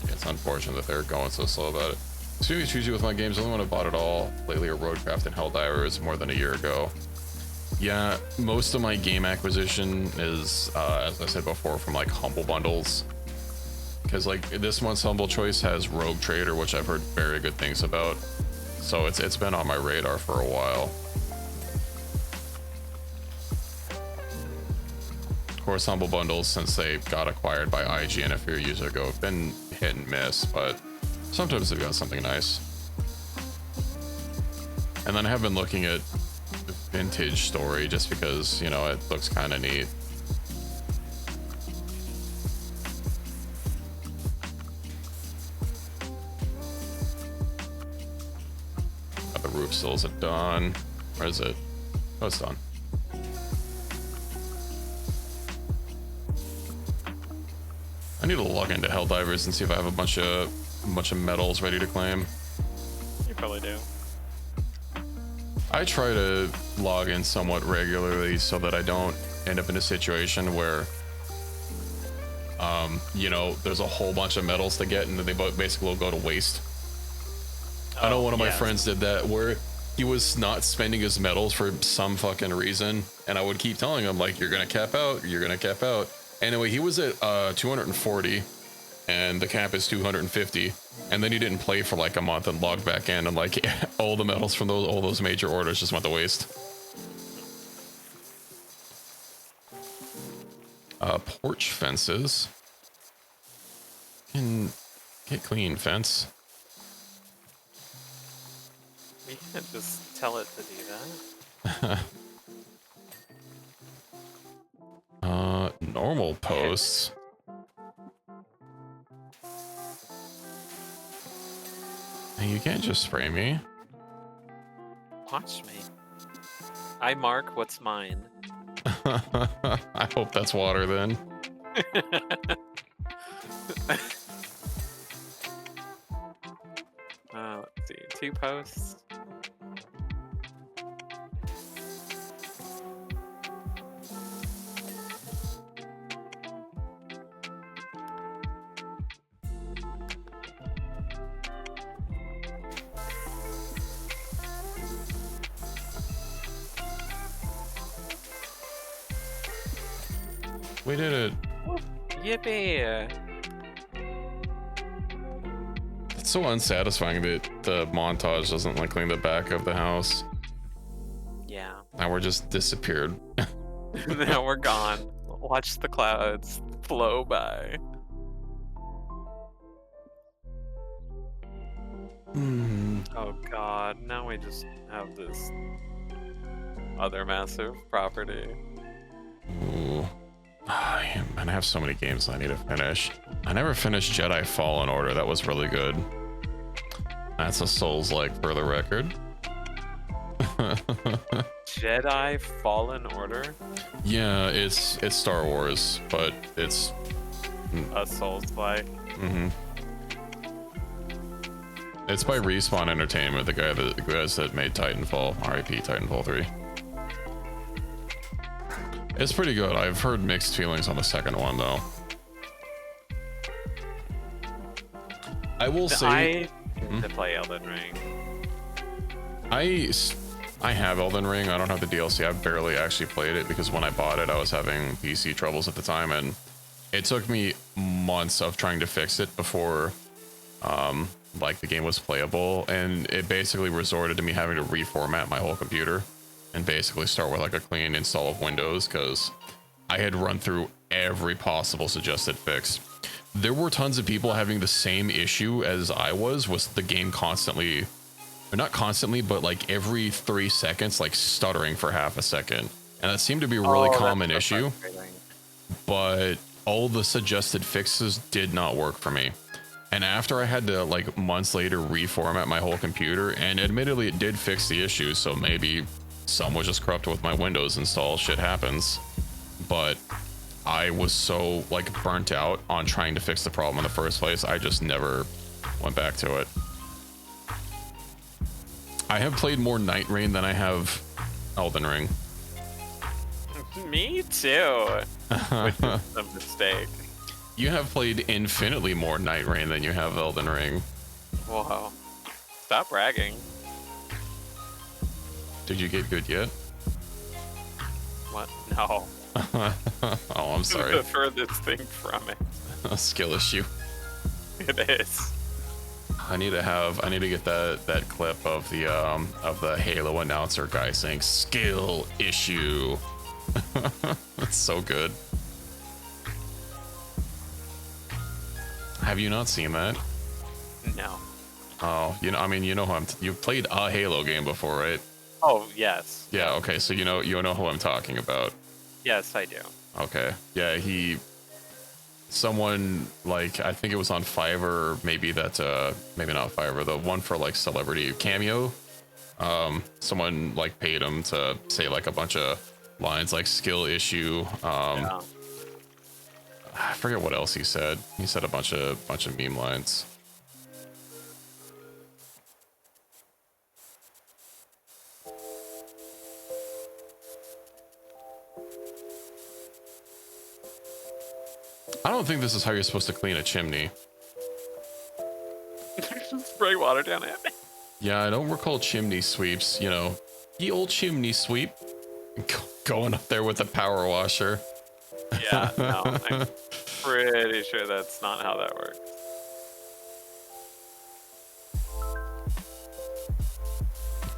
it's unfortunate that they're going so slow about it. Extremely choosy with my games. The only one I bought at all lately are Roadcraft and Helldivers more than a year ago. Yeah, most of my game acquisition is, as I said before, from like Humble Bundles. Because like this month's Humble Choice has Rogue Trader, which I've heard very good things about. so it's been on my radar for a while. Of course, Humble Bundles, since they got acquired by IGN a few years ago, have been hit and miss, but sometimes they've got something nice. And then I have been looking at Vintage Story just because, you know, it looks kind of neat. The roof sills are done. Where is it? Oh, it's done. I need to log into Helldivers and see if I have a bunch of medals ready to claim. You probably do. I try to log in somewhat regularly so that I don't end up in a situation where, you know, there's a whole bunch of medals to get and then they basically will go to waste. I know one of my friends did that where he was not spending his medals for some fucking reason, and I would keep telling him, like, you're gonna cap out, you're gonna cap out. Anyway, he was at 240 and the cap is 250, and then he didn't play for like a month and logged back in, and like all the medals from all those major orders just went to waste. Porch fences. Can get clean fence. We can't just tell it to do that. Normal posts. Hey, you can't just spray me. Watch me. I mark what's mine. I hope that's water then. Let's see, 2 posts. We did it. Yippee! It's so unsatisfying that the montage doesn't like clean the back of the house. Yeah. Now we're just disappeared. Now we're gone. Watch the clouds flow by. Oh god, now we just have this other massive property. Ooh. Man, I have so many games I need to finish. I never finished Jedi Fallen Order. That was really good. That's a Souls-like, for the record. Jedi Fallen Order? Yeah, it's Star Wars, but it's a Souls-like. Mm-hmm. It's by Respawn Entertainment, the guys that made Titanfall. R.I.P. Titanfall 3. It's pretty good. I've heard mixed feelings on the second one, though. I will say, I need to play Elden Ring. I have Elden Ring. I don't have the DLC. I've barely actually played it because when I bought it, I was having PC troubles at the time, and it took me months of trying to fix it before, like, the game was playable, and it basically resorted to me having to reformat my whole computer and basically start with like a clean install of Windows because I had run through every possible suggested fix. There were tons of people having the same issue as I was the game constantly, or not constantly, but like every 3 seconds, like stuttering for half a second. And that seemed to be a really common issue, but all the suggested fixes did not work for me. And after I had to, like, months later reformat my whole computer, and admittedly it did fix the issue, so maybe some was just corrupt with my Windows install, shit happens. But I was so, like, burnt out on trying to fix the problem in the first place, I just never went back to it. I have played more Night Rain than I have Elden Ring. Me too, which is a mistake. You have played infinitely more Night Rain than you have Elden Ring. Whoa. Stop bragging. Did you get good yet? What? No. Oh, I'm sorry. The furthest thing from it. A skill issue. It is. I need to get that clip of the Halo announcer guy saying skill issue. That's so good. Have you not seen that? No. Oh, you know, I mean, you know who you've played a Halo game before, right? Oh, yes. Yeah, okay, so you know who I'm talking about. Yes, I do. Okay. Yeah, someone, like, I think it was on Fiverr, maybe maybe not Fiverr, the one for like celebrity Cameo. Someone like paid him to say like a bunch of lines like skill issue. Yeah. I forget what else he said. He said a bunch of meme lines. I don't think this is how you're supposed to clean a chimney. Spray water down it. Yeah, I don't recall chimney sweeps, you know. The old chimney sweep. Going up there with a power washer. Yeah, no, I'm pretty sure that's not how that works.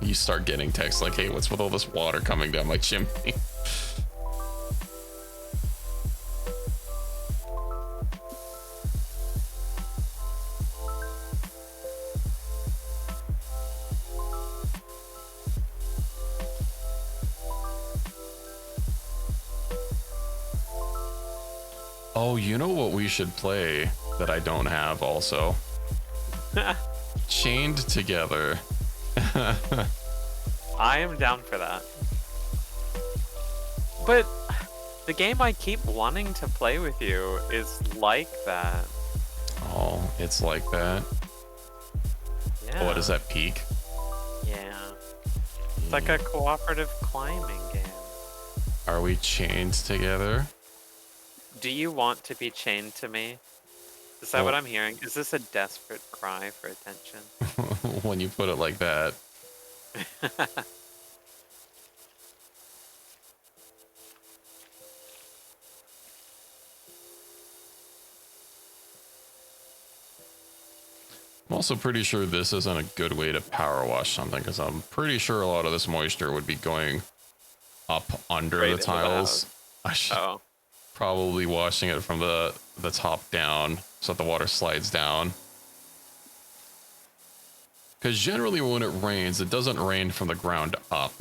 You start getting texts like, hey, what's with all this water coming down my chimney? Oh, you know what we should play that I don't have also? Chained Together. I am down for that. But the game I keep wanting to play with you is like that. Oh, it's like that. Yeah. Oh, what is that, Peak? Yeah. It's like a cooperative climbing game. Are we chained together? Do you want to be chained to me? Is that what I'm hearing? Is this a desperate cry for attention? When you put it like that. I'm also pretty sure this isn't a good way to power wash something, because I'm pretty sure a lot of this moisture would be going up under Right the tiles. I should probably washing it from the top down so that the water slides down. Because generally when it rains, it doesn't rain from the ground up.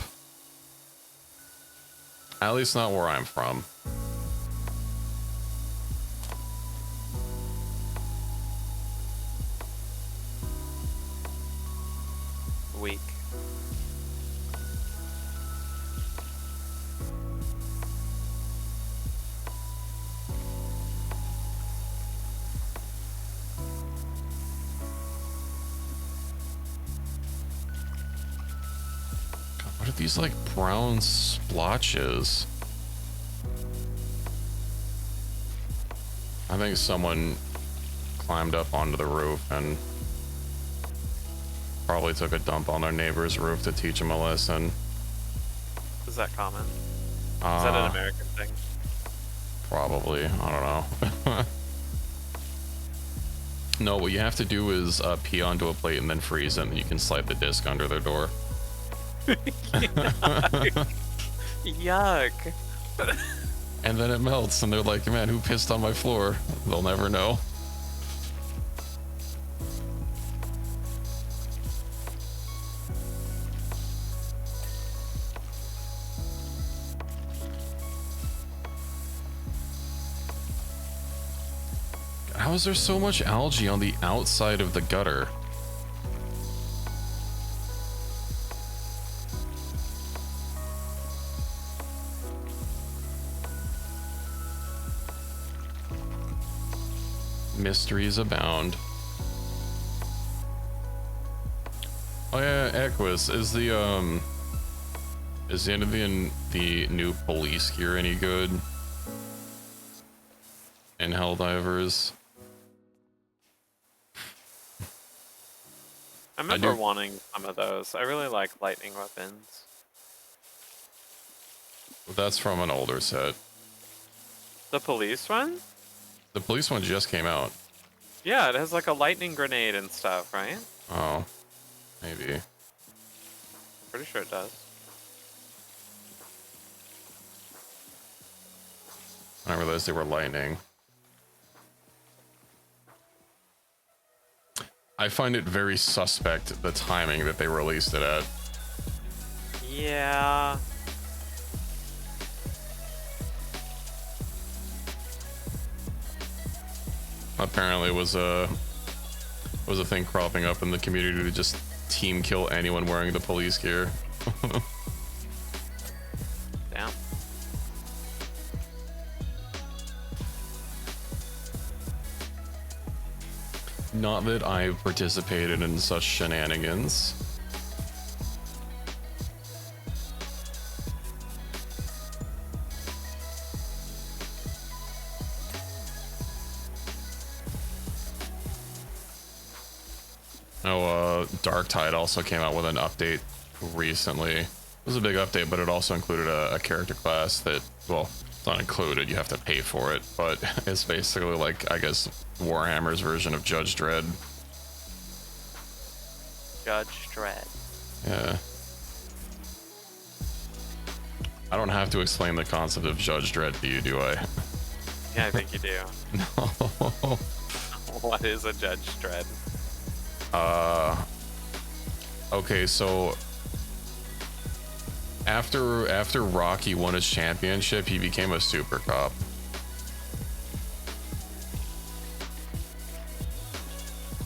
At least not where I'm from. Weak. What are these like brown splotches? I think someone climbed up onto the roof and probably took a dump on their neighbor's roof to teach them a lesson. Is that common? Is that an American thing? Probably. I don't know. No, what you have to do is pee onto a plate and then freeze it, and you can slide the disc under their door. Yuck. And then it melts, and they're like, man, who pissed on my floor? They'll never know. How is there so much algae on the outside of the gutter? Mysteries abound. Oh yeah, Equus, is the end of the new police gear any good? In Helldivers? I remember wanting some of those. I really like lightning weapons. That's from an older set. The police one? The police one just came out. Yeah, it has like a lightning grenade and stuff, right? Oh, maybe. Pretty sure it does. I didn't realize they were lightning. I find it very suspect the timing that they released it at. Yeah. Apparently was a thing cropping up in the community to just team kill anyone wearing the police gear. Damn. Not that I've participated in such shenanigans. Oh, Dark Tide also came out with an update recently. It was a big update, but it also included a character class that, well, it's not included, you have to pay for it, but it's basically like, I guess, Warhammer's version of Judge Dredd. Judge Dredd. Yeah. I don't have to explain the concept of Judge Dredd to you, do I? Yeah, I think you do. No. What is a Judge Dredd? Okay, so after Rocky won his championship, he became a super cop.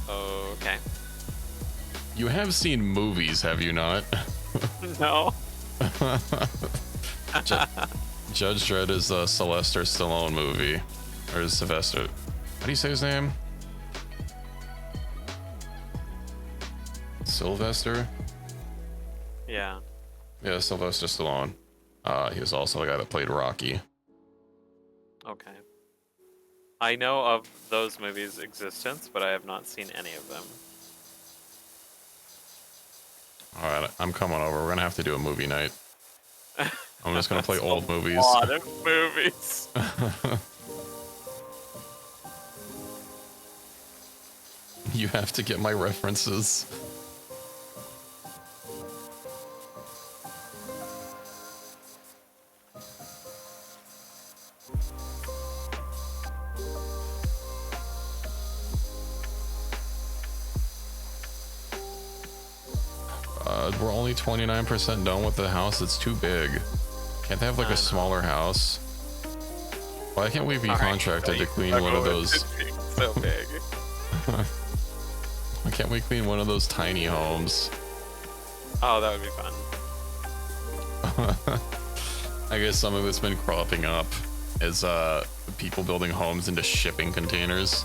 Okay. You have seen movies, have you not? No. Judge Dredd is a Sylvester Stallone movie. Or is Sylvester... How do you say his name? Sylvester? Yeah. Yeah, Sylvester Stallone. He was also the guy that played Rocky. Okay. I know of those movies' existence, but I have not seen any of them. Alright, I'm coming over. We're gonna have to do a movie night. I'm just gonna play old movies. A lot of movies. You have to get my references. We're only 29% done with the house. It's too big. Can't they have like a smaller house? Why can't we be contracted to clean one of those? So big. Why can't we clean one of those tiny homes? Oh, that would be fun. I guess something that's been cropping up is people building homes into shipping containers.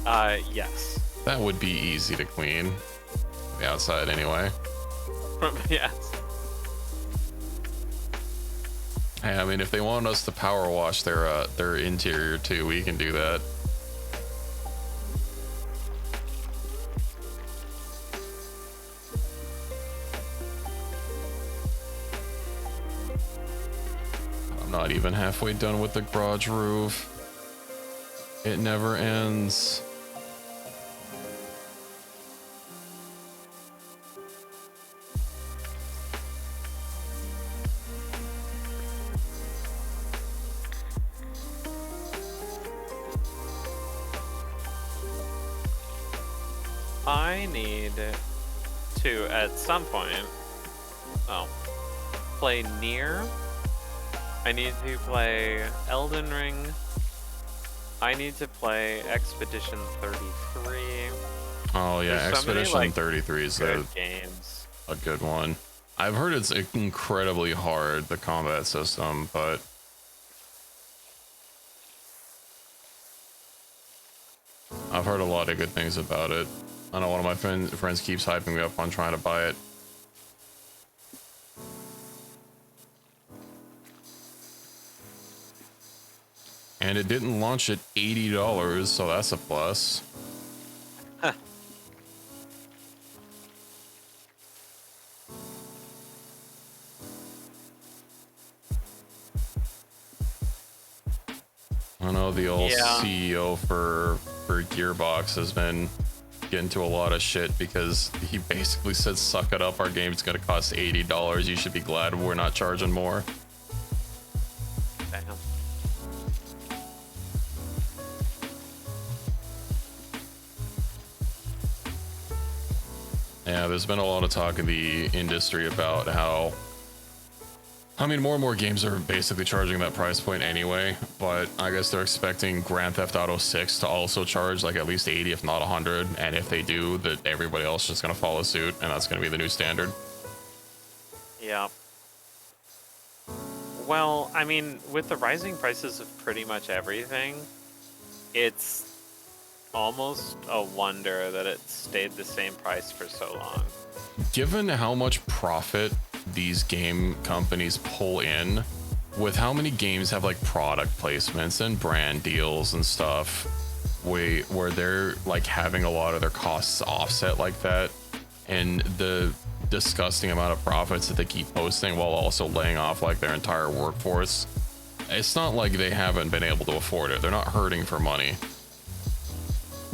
Yes. That would be easy to clean. The outside anyway. Yes. Hey, I mean, if they want us to power wash their interior too, we can do that. I'm not even halfway done with the garage roof. It never ends. I need to, at some point, play Nier. I need to play Elden Ring. I need to play Expedition 33. Oh yeah, There's so many, Expedition like, 33 is good games. a good one. I've heard it's incredibly hard, the combat system, but I've heard a lot of good things about it. I know one of my friends keeps hyping me up on trying to buy it. And it didn't launch at $80, so that's a plus. know, the old Yeah. CEO for Gearbox has been getting into a lot of shit because he basically said, suck it up, our game's gonna cost $80, you should be glad we're not charging more. Damn. Yeah, there's been a lot of talk in the industry about how, I mean, more and more games are basically charging that price point anyway, but I guess they're expecting Grand Theft Auto 6 to also charge like at least 80, if not 100, and if they do, that everybody else is just gonna follow suit, and that's gonna be the new standard. Yeah. Well, I mean, with the rising prices of pretty much everything, it's almost a wonder that it stayed the same price for so long. Given how much profit these game companies pull in, with how many games have like product placements and brand deals and stuff, where they're like having a lot of their costs offset like that, and the disgusting amount of profits that they keep posting while also laying off like their entire workforce, it's not like they haven't been able to afford it. They're not hurting for money,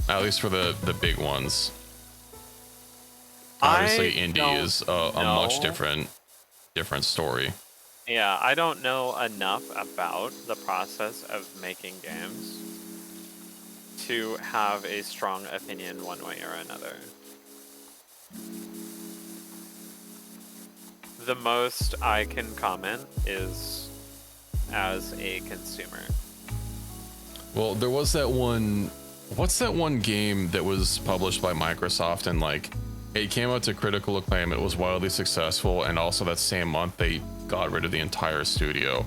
at least for the big ones. Obviously indie is a much different story. Yeah, I don't know enough about the process of making games to have a strong opinion one way or another. The most I can comment is as a consumer. Well, there was that one, what's that one game that was published by Microsoft, and like it came out to critical acclaim, it was wildly successful, and also that same month they got rid of the entire studio.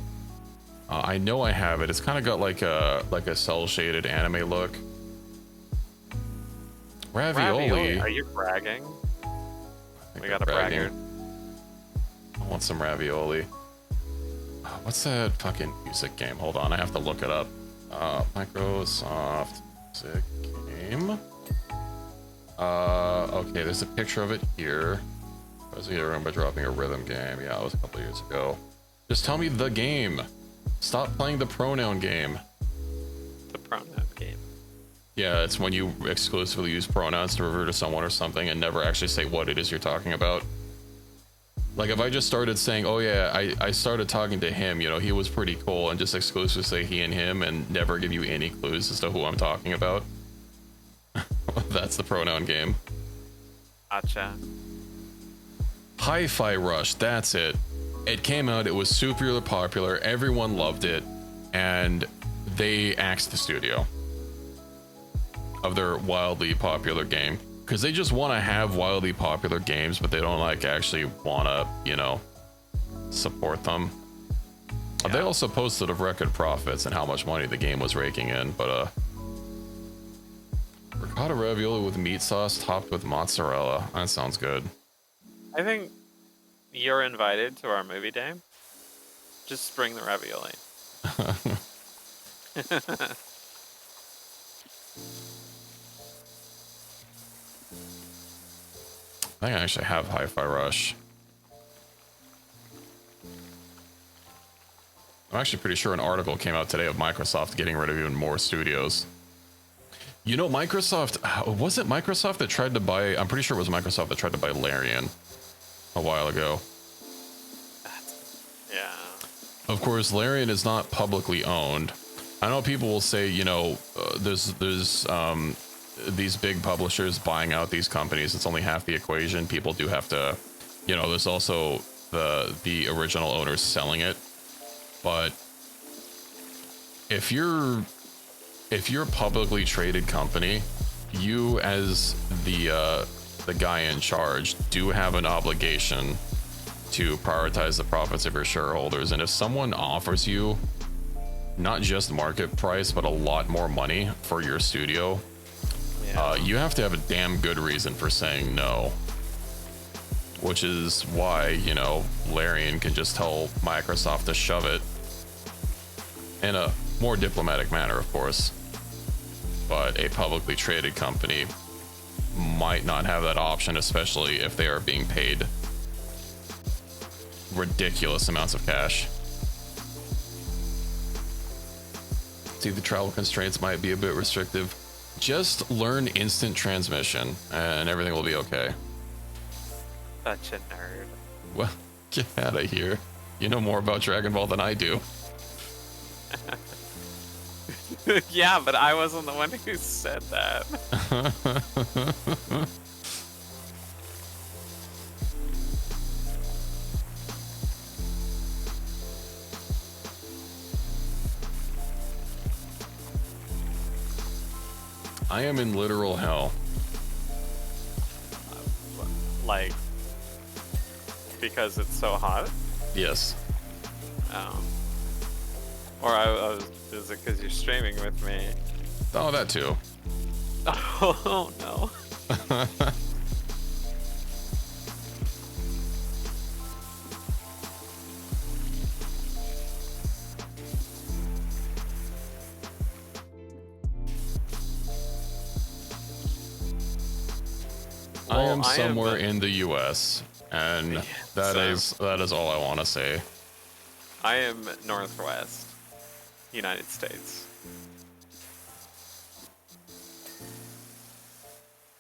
I know I have it. It's kind of got like a cell shaded anime look. Ravioli. Are you bragging? We got a bragging. braggart. I want some ravioli. What's that fucking music game? Hold on, I have to look it up. Microsoft music game. Okay, there's a picture of it here. I was gonna remember dropping a rhythm game. Yeah, it was a couple years ago. Just tell me the game. Stop playing the pronoun game. The pronoun game. Yeah, it's when you exclusively use pronouns to refer to someone or something and never actually say what it is you're talking about. Like if I just started saying, oh yeah, I started talking to him, you know, he was pretty cool, and just exclusively say he and him and never give you any clues as to who I'm talking about. That's the pronoun game. Gotcha. Hi-Fi Rush, that's it. It came out, it was super popular, everyone loved it, and they axed the studio of their wildly popular game. Because they just want to have wildly popular games, but they don't like actually want to, you know, support them. Yeah. They also posted of record profits and how much money the game was raking in, but ricotta ravioli with meat sauce topped with mozzarella. That sounds good. I think you're invited to our movie day. Just bring the ravioli. I think I actually have Hi-Fi Rush. I'm actually pretty sure an article came out today of Microsoft getting rid of even more studios. You know, Microsoft, was it Microsoft that tried to buy, I'm pretty sure it was Microsoft that tried to buy Larian a while ago. Yeah. Of course, Larian is not publicly owned. I know people will say, you know, there's these big publishers buying out these companies. It's only half the equation. People do have to, you know, there's also the original owners selling it. But if you're a publicly traded company, you as the guy in charge do have an obligation to prioritize the profits of your shareholders. And if someone offers you not just market price, but a lot more money for your studio, you have to have a damn good reason for saying no. Which is why, you know, Larian can just tell Microsoft to shove it in a more diplomatic manner, of course. But a publicly traded company might not have that option, especially if they are being paid ridiculous amounts of cash. See, the travel constraints might be a bit restrictive. Just learn instant transmission and everything will be okay. Such a nerd. Well, get out of here. You know more about Dragon Ball than I do. Yeah, but I wasn't the one who said that. I am in literal hell. Like, because it's so hot? Yes. Or I was, is it because you're streaming with me? Oh, that too. Oh, no. I am somewhere in the US, and Yeah, that is all I want to say. I am Northwest United States.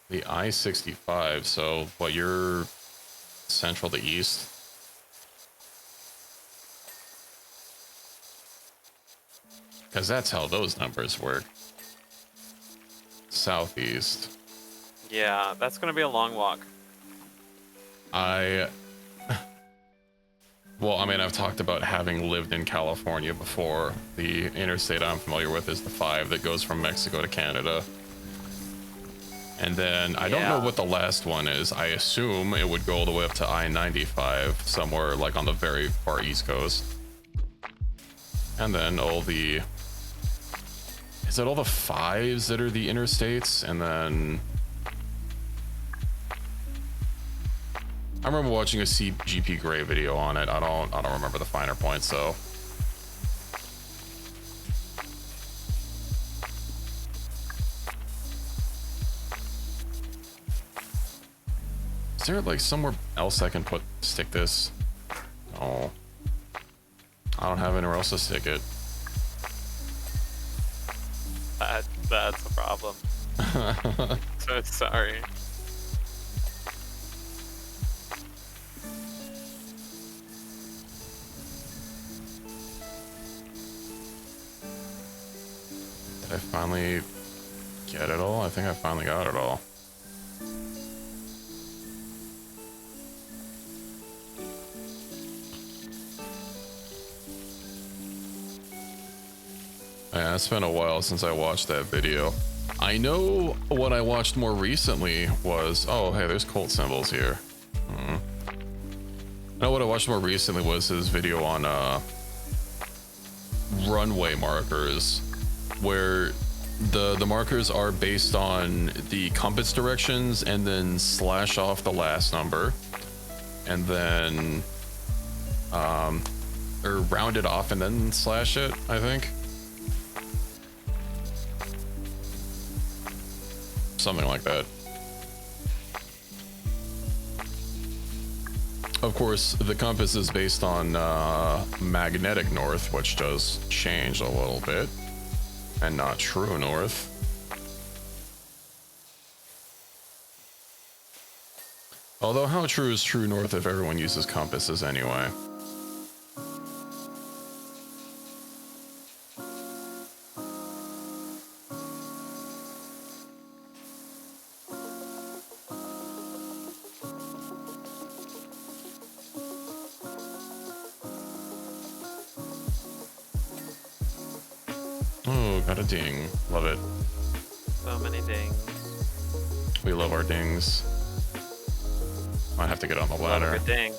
The I-65, so what, you're central to east? Because that's how those numbers work. Southeast. Yeah, that's gonna be a long walk. Well, I mean, I've talked about having lived in California before. The interstate I'm familiar with is the 5 that goes from Mexico to Canada. And then I don't know what the last one is. I assume it would go all the way up to I-95, somewhere like on the very far east coast. And then all the... Is it all the 5s that are the interstates? And then... I remember watching a CGP Grey video on it. I don't remember the finer points though. Is there like somewhere else I can stick this? No. I don't have anywhere else to stick it. That's a problem. So sorry. Did I finally get it all? I think I finally got it all. Yeah, it's been a while since I watched that video. I know what I watched more recently was... Oh, hey, there's cult symbols here. I know what I watched more recently was his video on runway markers, where the markers are based on the compass directions and then slash off the last number, and then or round it off and then slash it, I think. Something like that. Of course, the compass is based on magnetic north, which does change a little bit, and not true north. Although, how true is true north if everyone uses compasses anyway? Oh, got a ding. Love it. So many dings. We love our dings. Might have to get on the ladder. Love a good ding.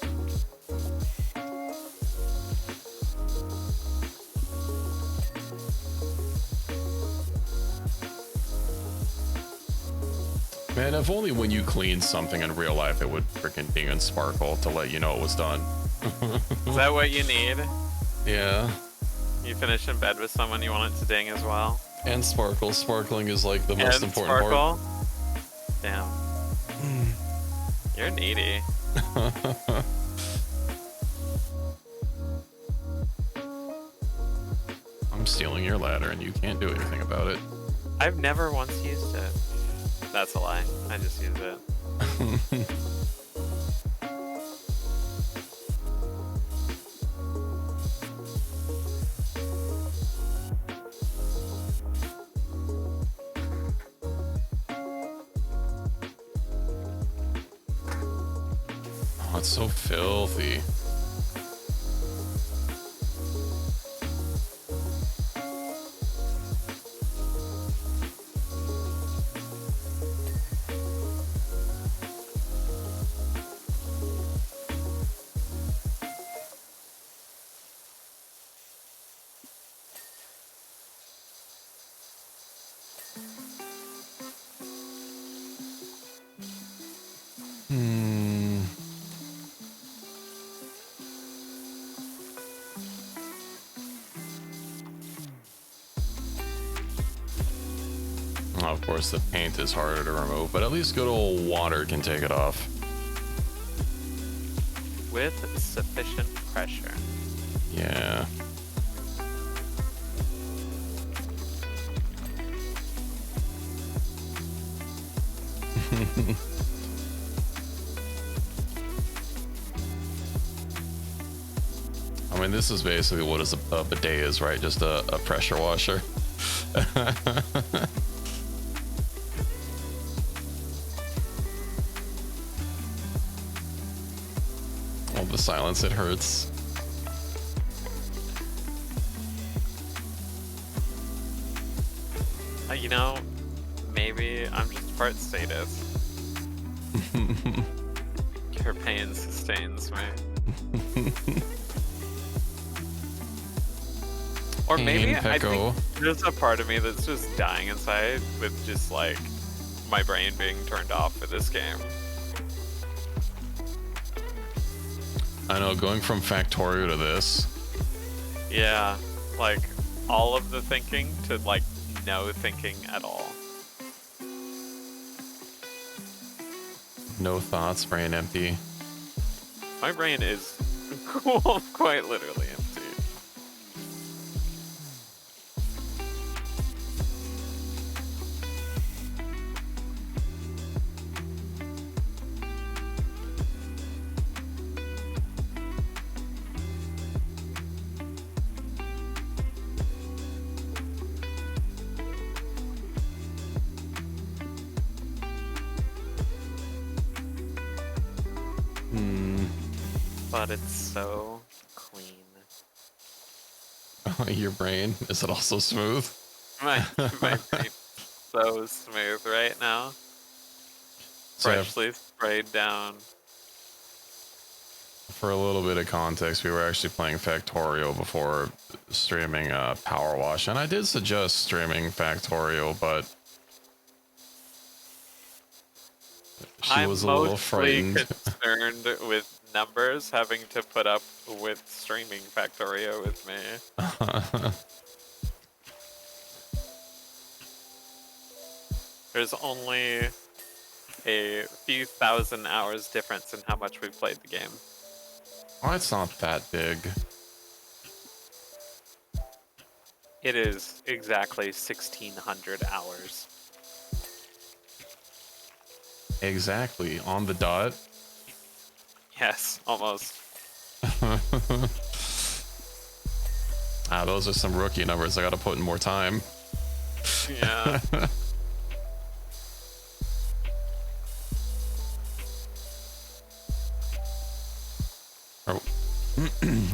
Man, if only when you clean something in real life it would freaking ding and sparkle to let you know it was done. Is that what you need? Yeah. You finish in bed with someone, you want it to ding as well? And sparkle. Sparkling is like the most important part. Damn. You're needy. I'm stealing your ladder and you can't do anything about it. I've never once used it. That's a lie. I just use it. Oh, it's so filthy. Of course, the paint is harder to remove, but at least good old water can take it off. With sufficient pressure. Yeah. I mean, this is basically what a bidet is, right? Just a pressure washer. All the silence, it hurts. You know, maybe I'm just part sadist. Your pain sustains me. Or maybe I think there's a part of me that's just dying inside with just like my brain being turned off for this game. I know, going from Factorio to this. Yeah, like all of the thinking to like no thinking at all. No thoughts, brain empty. My brain is quite literally empty. But it's so clean. Your brain, is it also smooth? My brain's so smooth right now. Freshly sprayed down. For a little bit of context, we were actually playing Factorio before streaming Power Wash, and I did suggest streaming Factorio, but she was a little frightened. I'm mostly concerned with numbers having to put up with streaming Factorio with me. There's only a few thousand hours difference in how much we've played the game. Oh, it's not that big. It is exactly 1,600 hours. Exactly, on the dot. Yes, almost. Those are some rookie numbers. I gotta put in more time. Yeah. I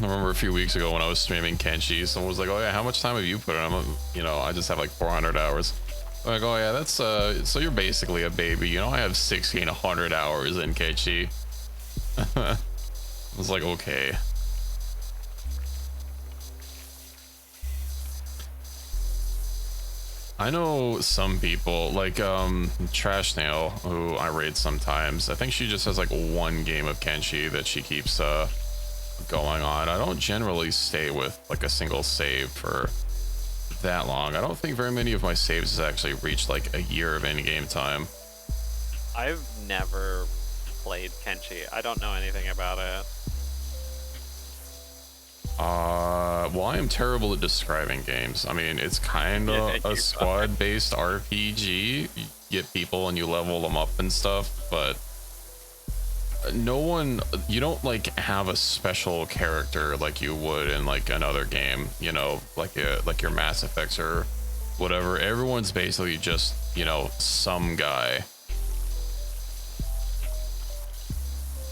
remember a few weeks ago when I was streaming Kenshi, someone was like, "Oh yeah, how much time have you put in?" I just have like 400 hours. I'm like, "Oh yeah, that's so you're basically a baby. I have 1,600 hours in Kenshi." I was like, okay. I know some people, like Trash Nail, who I raid sometimes. I think she just has like one game of Kenshi that she keeps going on. I don't generally stay with like a single save for that long. I don't think very many of my saves has actually reached like a year of in-game time. I've never played Kenshi. I don't know anything about it. Well, I am terrible at describing games. I mean, it's kind of Yeah, a you're squad-based RPG. You get people and you level them up and stuff, but no one, you don't like have a special character like you would in like another game, you know, like your Mass Effects or whatever. Everyone's basically just, you know, some guy.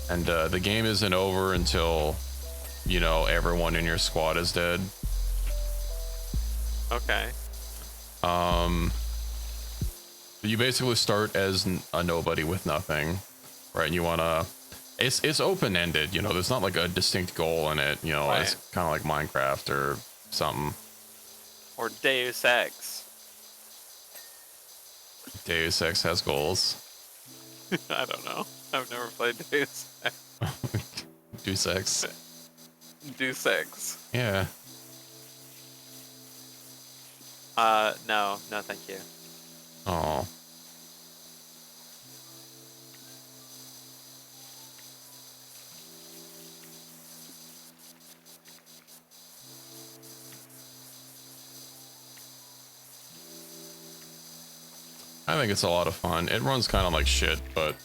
And the game isn't over until, you know, everyone in your squad is dead. Okay. You basically start as a nobody with nothing, right? And you wanna, it's open-ended, you know, there's not like a distinct goal in it, you know, Right. it's kind of like Minecraft or something. Or Deus Ex. Deus Ex has goals. I don't know. I've never played Deus Ex. Deus Ex. Deus Ex. Yeah. No, thank you. Oh. I think it's a lot of fun. It runs kind of like shit, but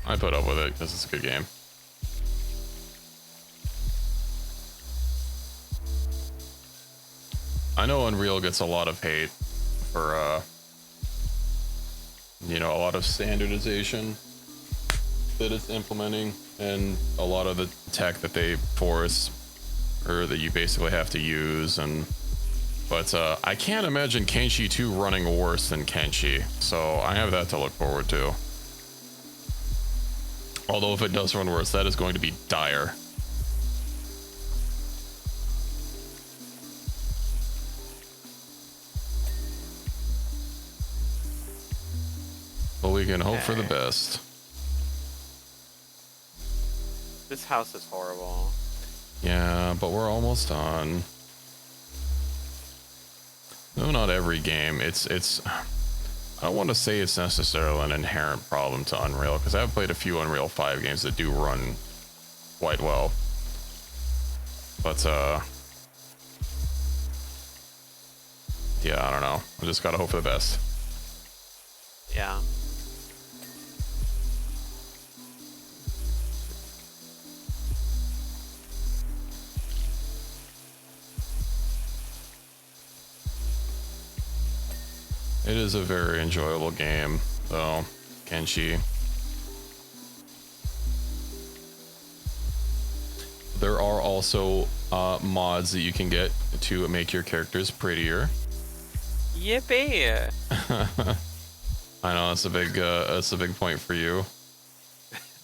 I put up with it because it's a good game. I know Unreal gets a lot of hate for, you know, a lot of standardization that it's implementing and a lot of the tech that they force or that you basically have to use. But I can't imagine Kenshi 2 running worse than Kenshi, so I have that to look forward to. Although if it does run worse, that is going to be dire. But we can hope for the best. This house is horrible. Yeah, but we're almost done. No, not every game. It's I don't want to say it's necessarily an inherent problem to Unreal, because I've played a few Unreal 5 games that do run quite well. But yeah, I don't know. I just gotta hope for the best. Yeah. It is a very enjoyable game, though, Kenshi. There are also mods that you can get to make your characters prettier. Yippee! I know that's a big point for you.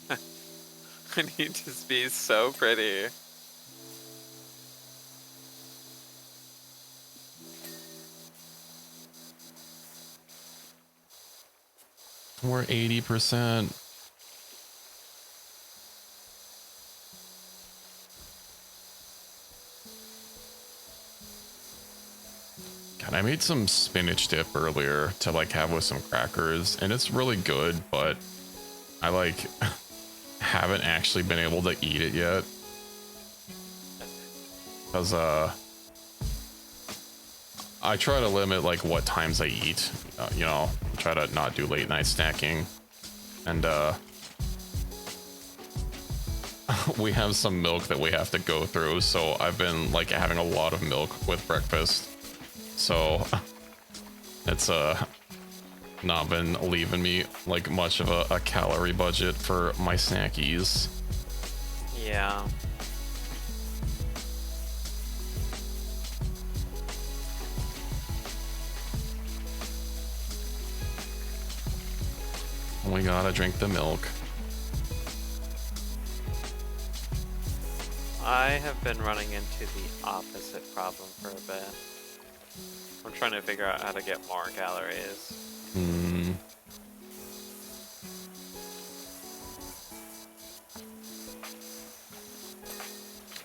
I need to be so pretty. We're 80%. God, I made some spinach dip earlier to like have with some crackers, and it's really good, but I like haven't actually been able to eat it yet. Because I try to limit like what times I eat, you know, try to not do late night snacking. And we have some milk that we have to go through, so I've been like having a lot of milk with breakfast. So it's not been leaving me like much of a calorie budget for my snackies. Yeah. We gotta drink the milk. I have been running into the opposite problem for a bit. I'm trying to figure out how to get more calories. Hmm.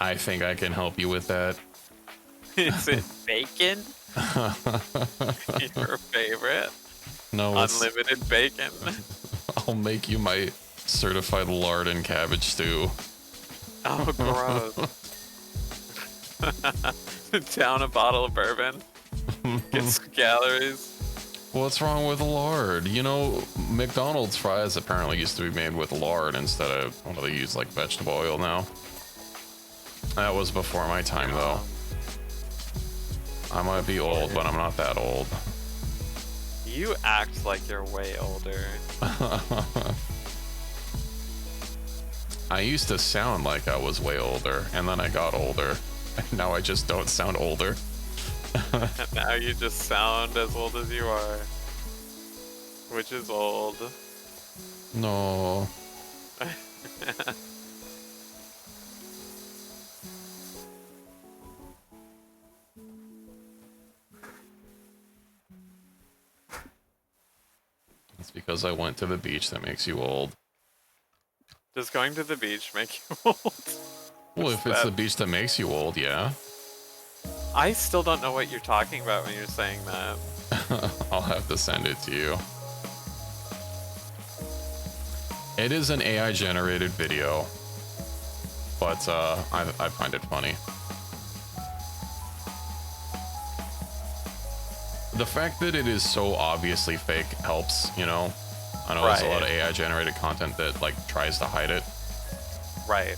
I think I can help you with that. Is it bacon? Your favorite? No, Unlimited bacon. I'll make you my certified lard and cabbage stew. Oh, gross. Down a bottle of bourbon. Gets calories. What's wrong with lard? You know, McDonald's fries apparently used to be made with lard instead of, what do they use, like vegetable oil now? That was before my time, though. I might be old, but I'm not that old. You act like you're way older. I used to sound like I was way older, and then I got older. And now I just don't sound older. And now you just sound as old as you are. Which is old. No. It's because I went to the beach that makes you old. Does going to the beach make you old? Well, if it's the beach that makes you old, yeah. I still don't know what you're talking about when you're saying that. I'll have to send it to you. It is an AI generated video, but I find it funny. The fact that it is so obviously fake helps, you know? I know there's a lot of AI generated content that like tries to hide it. Right.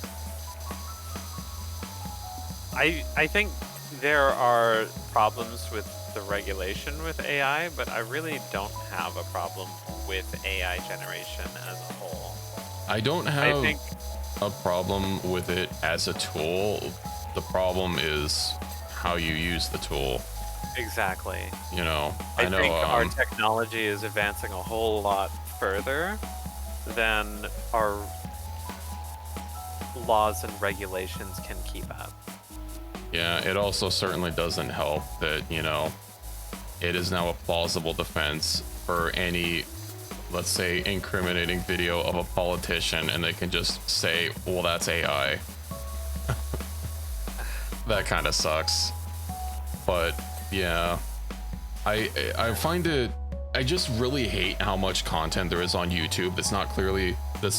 I think there are problems with the regulation with AI, but I really don't have a problem with AI generation as a whole. I don't have a problem with it as a tool. The problem is how you use the tool. Exactly. You know, I think our technology is advancing a whole lot further than our laws and regulations can keep up. Yeah, it also certainly doesn't help that, you know, it is now a plausible defense for any, let's say, incriminating video of a politician, and they can just say, well, that's AI. That kind of sucks. But yeah, I find it, I just really hate how much content there is on YouTube that's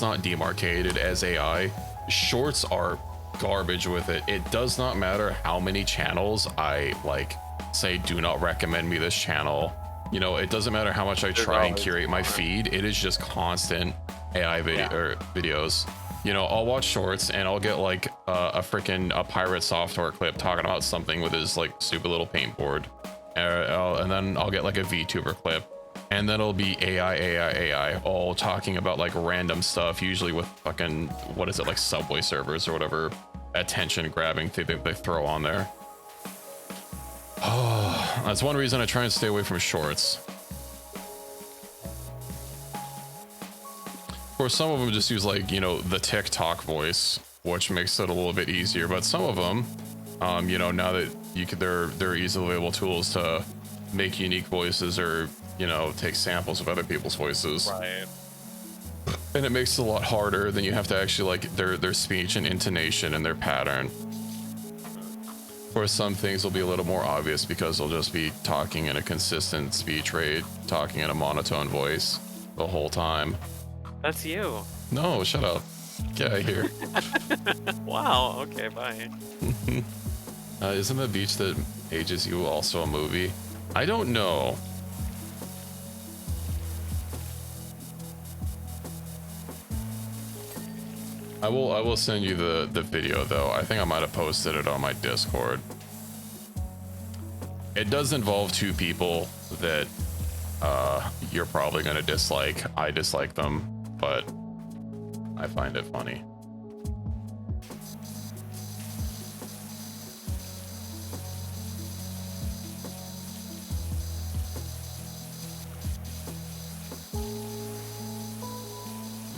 not demarcated as AI. Shorts are garbage with it. It does not matter how many channels I like say do not recommend me this channel. You know, it doesn't matter how much I try and curate my feed. It is just constant AI videos. You know, I'll watch shorts and I'll get like a pirate software clip talking about something with his like stupid little paintboard, and then I'll get like a VTuber clip, and then it'll be AI, all talking about like random stuff, usually with fucking, what is it, like Subway servers or whatever attention grabbing thing they throw on there. Oh, that's one reason I try and stay away from shorts. Of course, some of them just use like, you know, the TikTok voice, which makes it a little bit easier. But some of them, you know, now that they're easily available tools to make unique voices or, you know, take samples of other people's voices. Right. And it makes it a lot harder. Then you have to actually like their speech and intonation and their pattern. Or some things will be a little more obvious because they'll just be talking in a consistent speech rate, talking in a monotone voice the whole time. That's you. No, shut up. Get out of here. Wow, okay, bye. Isn't The Beach That Ages You also a movie? I don't know. I will send you the video though. I think I might have posted it on my Discord. It does involve two people that you're probably gonna dislike. I dislike them, but I find it funny.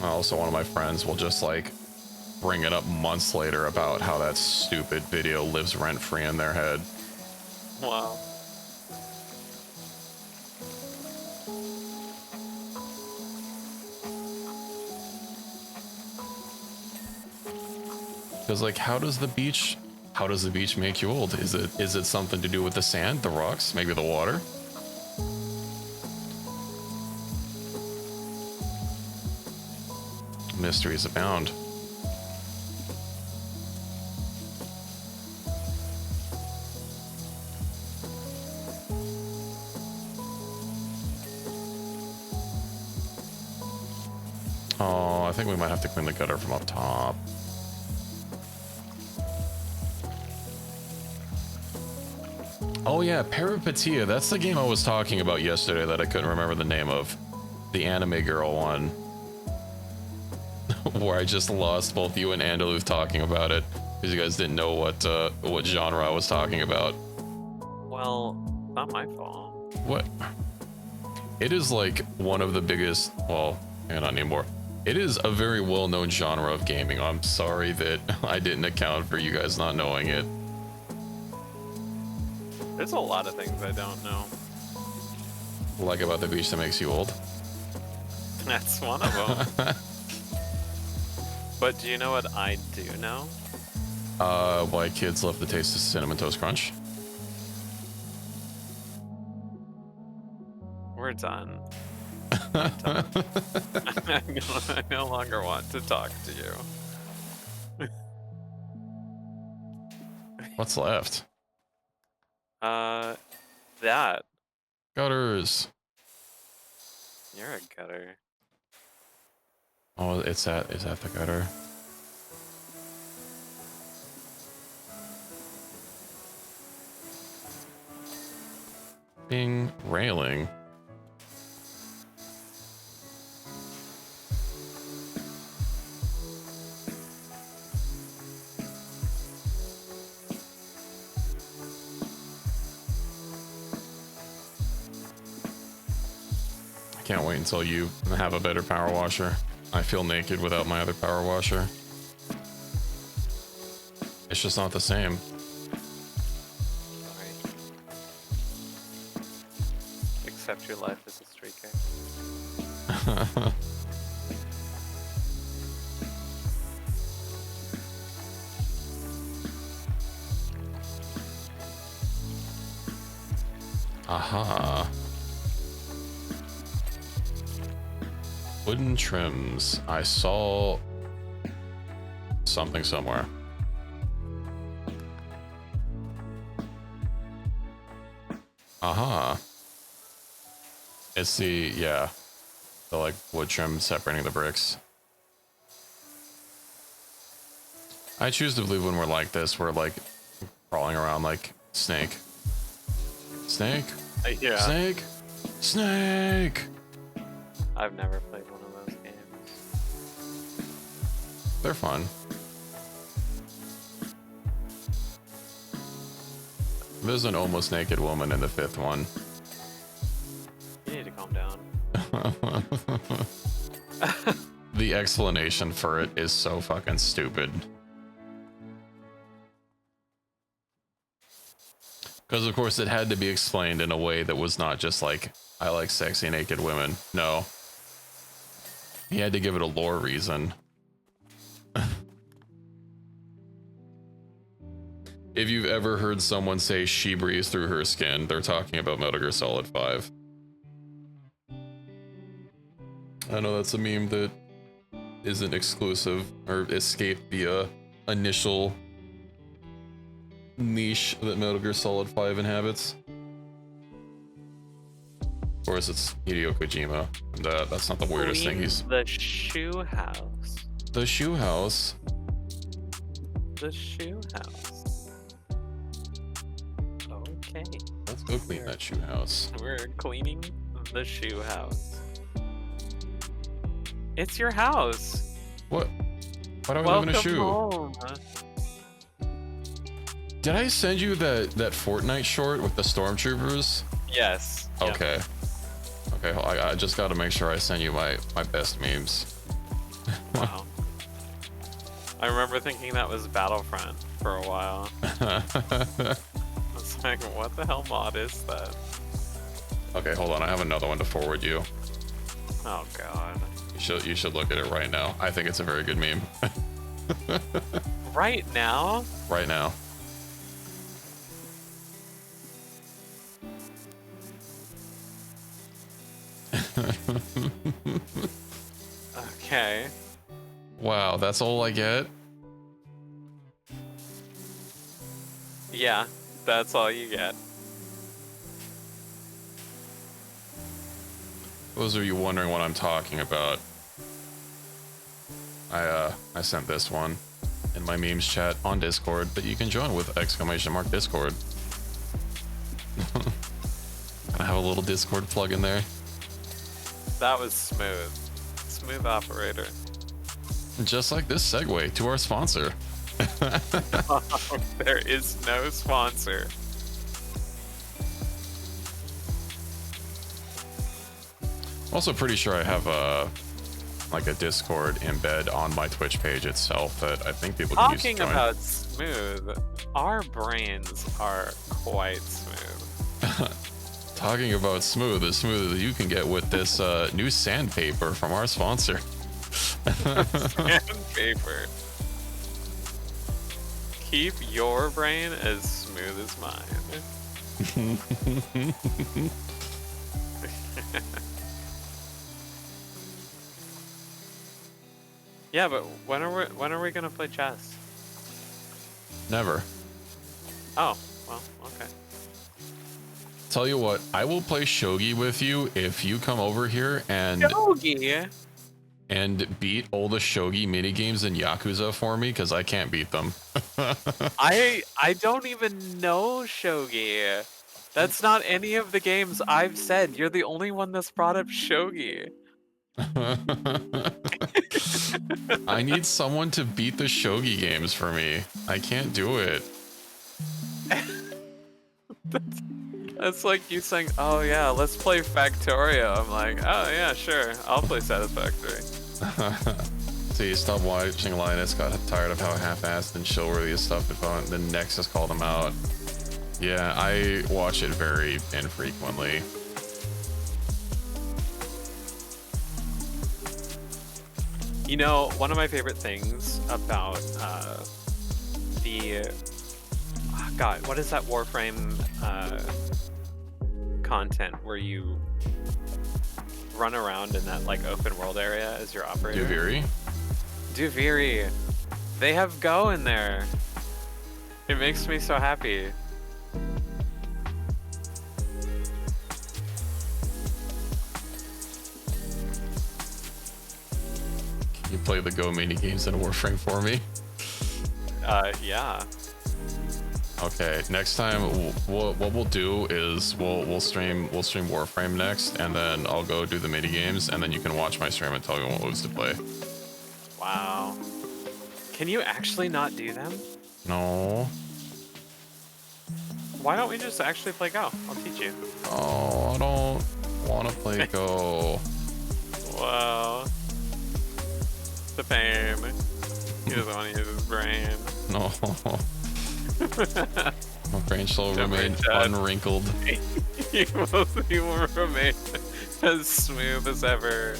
Also, one of my friends will just like bring it up months later about how that stupid video lives rent-free in their head. Wow. Because like, how does the beach make you old? Is it something to do with the sand, the rocks, maybe the water? Mysteries abound. think we might have to clean the gutter from up top. Oh yeah, Peripetia. That's the game I was talking about yesterday that I couldn't remember the name of. The anime girl one. Where I just lost both you and Andaloof talking about it. Because you guys didn't know what genre I was talking about. Well, not my fault. What? It is like one of the biggest, well, not anymore. It is a very well-known genre of gaming. I'm sorry that I didn't account for you guys not knowing it. There's a lot of things I don't know. Like about the beach that makes you old? That's one of them. But do you know what I do know? Why kids love the taste of Cinnamon Toast Crunch. We're done. I'm done. I no longer want to talk to you. What's left? That. Gutters. You're a gutter. Oh, is that the gutter? Bing, railing. I can't wait until you have a better power washer. I feel naked without my other power washer. It's just not the same. Sorry. Accept your life as a streaker. Aha. Wooden trims. I saw something somewhere. Aha. It's the, yeah, the like wood trim separating the bricks. I choose to believe when we're like this, we're like crawling around like snake. Snake? Yeah. Snake? Snake! I've never played one of those games. They're fun. There's an almost naked woman in the 5th one. You need to calm down. The explanation for it is so fucking stupid. Because of course it had to be explained in a way that was not just like, I like sexy naked women. No. He had to give it a lore reason. If you've ever heard someone say she breathes through her skin, they're talking about Metal Gear Solid 5. I know that's a meme that isn't exclusive or escaped the initial niche that Metal Gear Solid 5 inhabits. Of course, it's Hideo Kojima, and that's not the weirdest thing he's... The shoe house. The shoe house? The shoe house. Okay. Let's go clean that shoe house. We're cleaning the shoe house. It's your house. What? Why do I live in a shoe? Home. Did I send you that Fortnite short with the stormtroopers? Yes. Okay. Yep. Okay, I just got to make sure I send you my best memes. Wow. I remember thinking that was Battlefront for a while. I was like, what the hell mod is that? Okay, hold on. I have another one to forward you. Oh god. You should look at it right now. I think it's a very good meme. Right now? Right now. Okay. Wow, that's all I get? Yeah, that's all you get. Those of you wondering what I'm talking about. I sent this one in my memes chat on Discord that you can join with !Discord. I have a little Discord plug in there. That was smooth. Smooth operator. Just like this segue to our sponsor. There is no sponsor. Also pretty sure I have a Discord embed on my Twitch page itself that I think people can use to Talking join. about smooth, our brains are quite smooth. Talking about smooth, as smooth as you can get with this new sandpaper from our sponsor. Sandpaper. Keep your brain as smooth as mine. Yeah, but when are we gonna play chess? Never. Oh, well, okay. Tell you what, I will play shogi with you if you come over here and Yogi. and beat all the shogi minigames in Yakuza for me, because I can't beat them. I don't even know shogi. That's not any of the games I've said. You're the only one that's brought up shogi. I need someone to beat the shogi games for me. I can't do it. That's like you saying, "Oh yeah, let's play Factorio." I'm like, "Oh yeah, sure, I'll play Satisfactory." See, stop watching Linus, got tired of how half-assed and show-worthy his stuff about it. Then Nexus called him out. Yeah, I watch it very infrequently. You know, one of my favorite things about the God, what is that Warframe content where you run around in that like open world area as your operator? Duviri? Duviri. They have Go in there. It makes me so happy. Can you play the Go mini games in Warframe for me? Yeah. Okay, next time what we'll do is we'll stream Warframe next, and then I'll go do the mini games, and then you can watch my stream and tell me what moves to play. Wow. Can you actually not do them? No. Why don't we just actually play Go? I'll teach you. Oh, I don't want to play Go. Wow. The pain. He doesn't want to use his brain. No. My brain shall remain unwrinkled. He will remain as smooth as ever.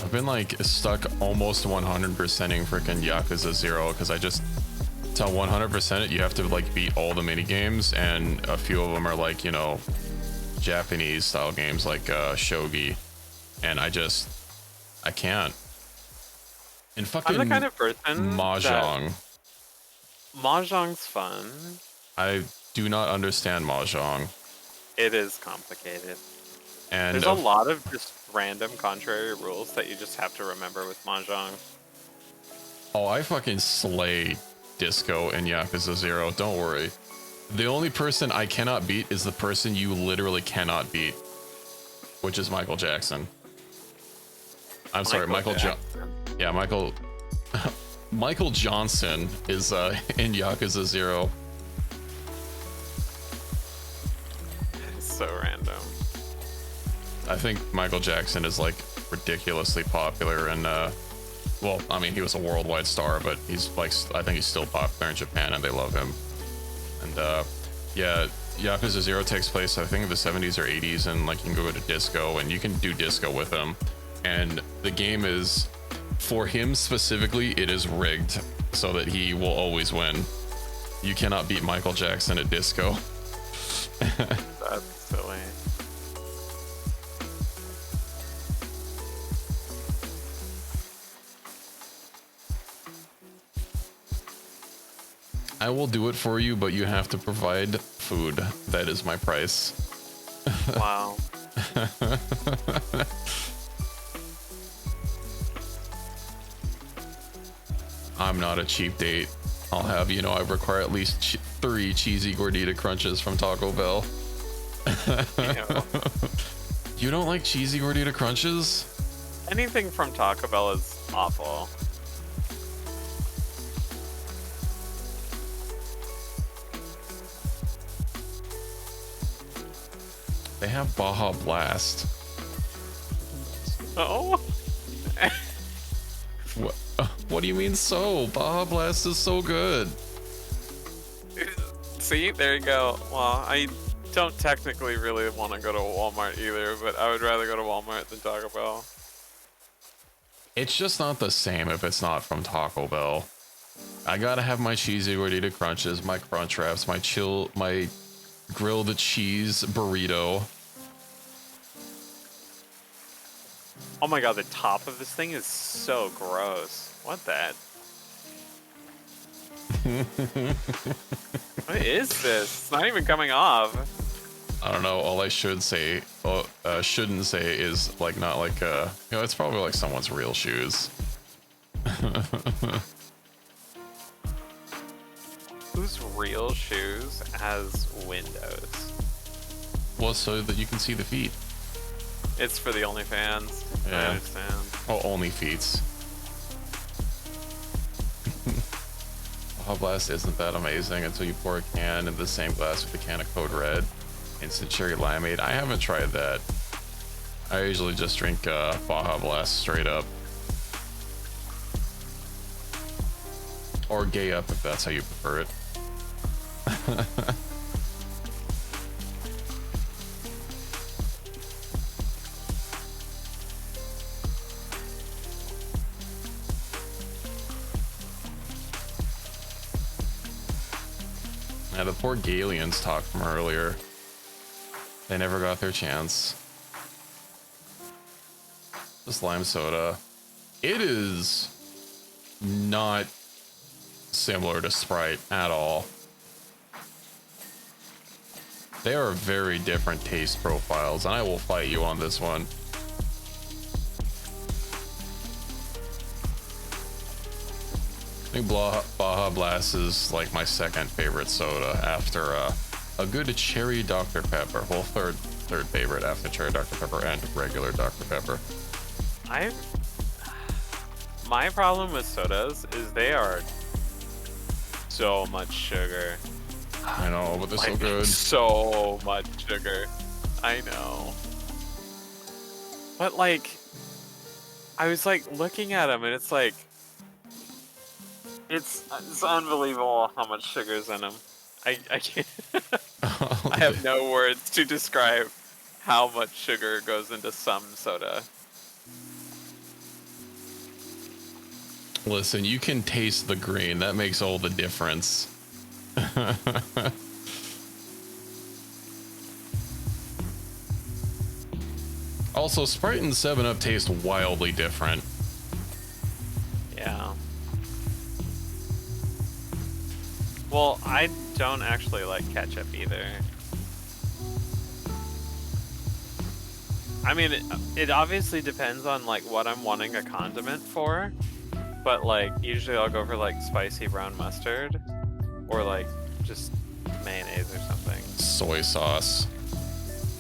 I've been like stuck almost 100%ing freaking Yakuza 0 because I just to 100% it you have to like beat all the mini games, and a few of them are like, you know, Japanese style games like shogi, and I can't. And fucking I'm the kind of person Mahjong. Mahjong's fun. I do not understand Mahjong. It is complicated. And there's a lot of just random contrary rules that you just have to remember with Mahjong. Oh, I fucking slay Disco in Yakuza 0, don't worry. The only person I cannot beat is the person you literally cannot beat, which is Michael Jackson. I'm sorry, Michael Yeah, Michael Johnson is in Yakuza 0. It's so random. I think Michael Jackson is like ridiculously popular, and well, I mean, he was a worldwide star, but he's like, I think he's still popular in Japan and they love him. And yeah, Yakuza 0 takes place, I think, in the 70s or 80s, and like you can go to disco and you can do disco with him. And the game is, for him specifically, it is rigged so that he will always win. You cannot beat Michael Jackson at disco. That's silly. I will do it for you, but you have to provide food. That is my price. Wow. I'm not a cheap date. I'll have, you know, I require at least 3 cheesy gordita crunches from Taco Bell. You don't like cheesy gordita crunches? Anything from Taco Bell is awful. They have Baja Blast. Oh. What do you mean so? Baja Blast is so good. See, there you go. Well, I don't technically really want to go to Walmart either, but I would rather go to Walmart than Taco Bell. It's just not the same if it's not from Taco Bell. I gotta have my cheesy gordita crunches, my crunch wraps, my grilled cheese burrito. Oh my god, the top of this thing is so gross. What that? What is this? It's not even coming off. I don't know. All I shouldn't say is like not like you know, it's probably like someone's real shoes. Whose real shoes has windows? Well, so that you can see the feet. It's for the OnlyFans. Yeah. I understand. Oh, only feet. Baja Blast isn't that amazing until you pour a can in the same glass with a can of Code Red. Instant cherry limeade. I haven't tried that. I usually just drink Baja Blast straight up. Or gay up if that's how you prefer it. Yeah, the poor Galians talked from earlier. They never got their chance. This lime soda. It is not similar to Sprite at all. They are very different taste profiles, and I will fight you on this one. I think Baja Blast is like my second favorite soda after a good cherry Dr. Pepper. Well, third favorite after cherry Dr. Pepper and regular Dr. Pepper. My problem with sodas is they are so much sugar. I know, but they're so Like, good. So much sugar. I know. But like, I was like looking at them and it's like, it's unbelievable how much sugar's in them. I can't. I have no words to describe how much sugar goes into some soda. Listen, you can taste the green. That makes all the difference. Also, Sprite and 7-Up taste wildly different. Yeah. Well, I don't actually like ketchup either. I mean, it obviously depends on like what I'm wanting a condiment for, but like usually I'll go for like spicy brown mustard or like just mayonnaise or something. Soy sauce.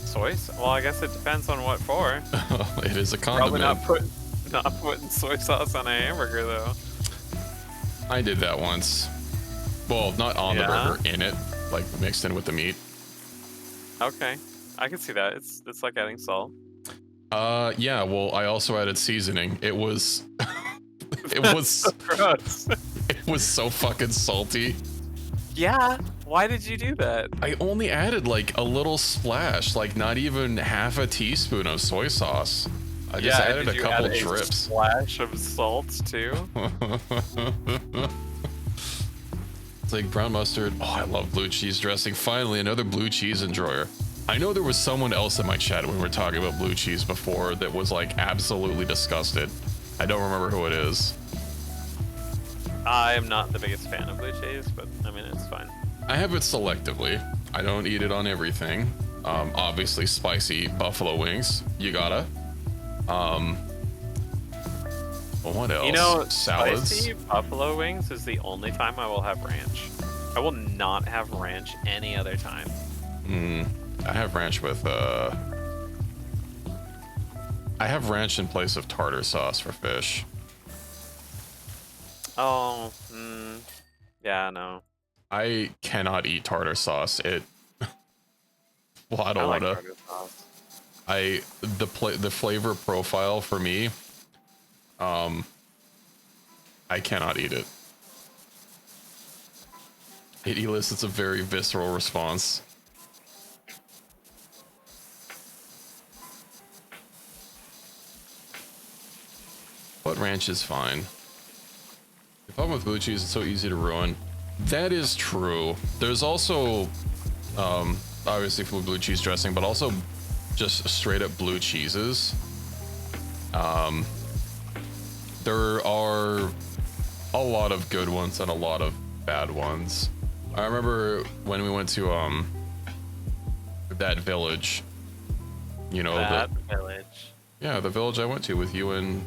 Soy? Well, I guess it depends on what for. It is a condiment. Probably not putting soy sauce on a hamburger though. I did that once. Well, not on the burger, in it, like mixed in with the meat. Okay, I can see that. It's like adding salt. Yeah. Well, I also added seasoning. It was, it was so gross. It was so fucking salty. Yeah. Why did you do that? I only added like a little splash, like not even half a teaspoon of soy sauce. I just added a couple drips. Splash of salt too. It's like brown mustard. Oh, I love blue cheese dressing. Finally, another blue cheese enjoyer. I know there was someone else in my chat when we were talking about blue cheese before that was like absolutely disgusted. I don't remember who it is. I am not the biggest fan of blue cheese, but I mean, it's fine. I have it selectively. I don't eat it on everything. Obviously spicy buffalo wings. You gotta. What else? You know, Salads? spicy buffalo wings is the only time I will have ranch. I will not have ranch any other time. I have ranch with, I have ranch in place of tartar sauce for fish. Oh, yeah, no. I cannot eat tartar sauce. Well, I I don't like want to. tartar sauce. The flavor profile for me, I cannot eat it. It elicits a very visceral response. But ranch is fine. The problem with blue cheese, it's so easy to ruin. That is true. There's also, obviously for blue cheese dressing, but also just straight up blue cheeses. There are a lot of good ones and a lot of bad ones. I remember when we went to that village. You know, That village. Yeah, the village I went to with you and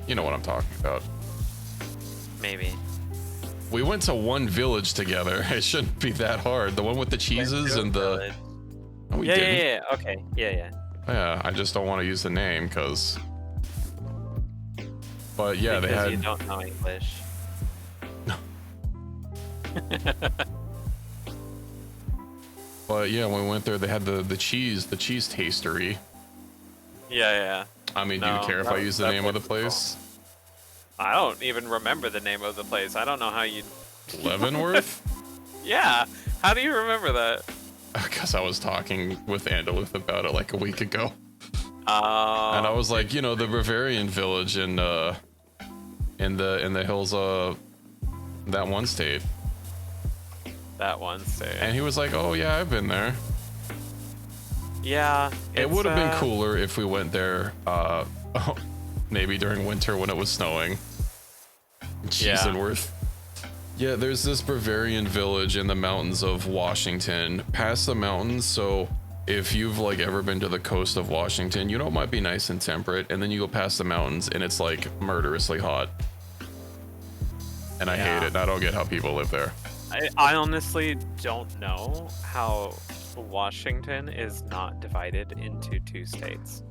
you know what I'm talking about. Maybe. We went to one village together. It shouldn't be that hard. The one with the cheeses and the Village. No, we Yeah, didn't. yeah, yeah. Okay. Yeah. Yeah, I just don't want to use the name because. But yeah, Because they had. you don't know English. But yeah, when we went there, they had the cheese tastery. Yeah. I mean, do you No, care if I use the that name of the place is place? I don't even remember the name of the place. I don't know how you. Leavenworth? Yeah. How do you remember that? Because I was talking with Andalith about it like a week ago. And I Oh. was like, you know, the Bavarian village in the hills of that one state. That one state. And he was like, oh yeah, I've been there. Yeah. It would have been cooler if we went there maybe during winter when it was snowing. Cheesenworth. Yeah, there's this Bavarian village in the mountains of Washington, past the mountains. So if you've like ever been to the coast of Washington, you know it might be nice and temperate, and then you go past the mountains and it's like murderously hot. And I hate it. And I don't get how people live there. I honestly don't know how Washington is not divided into 2 states.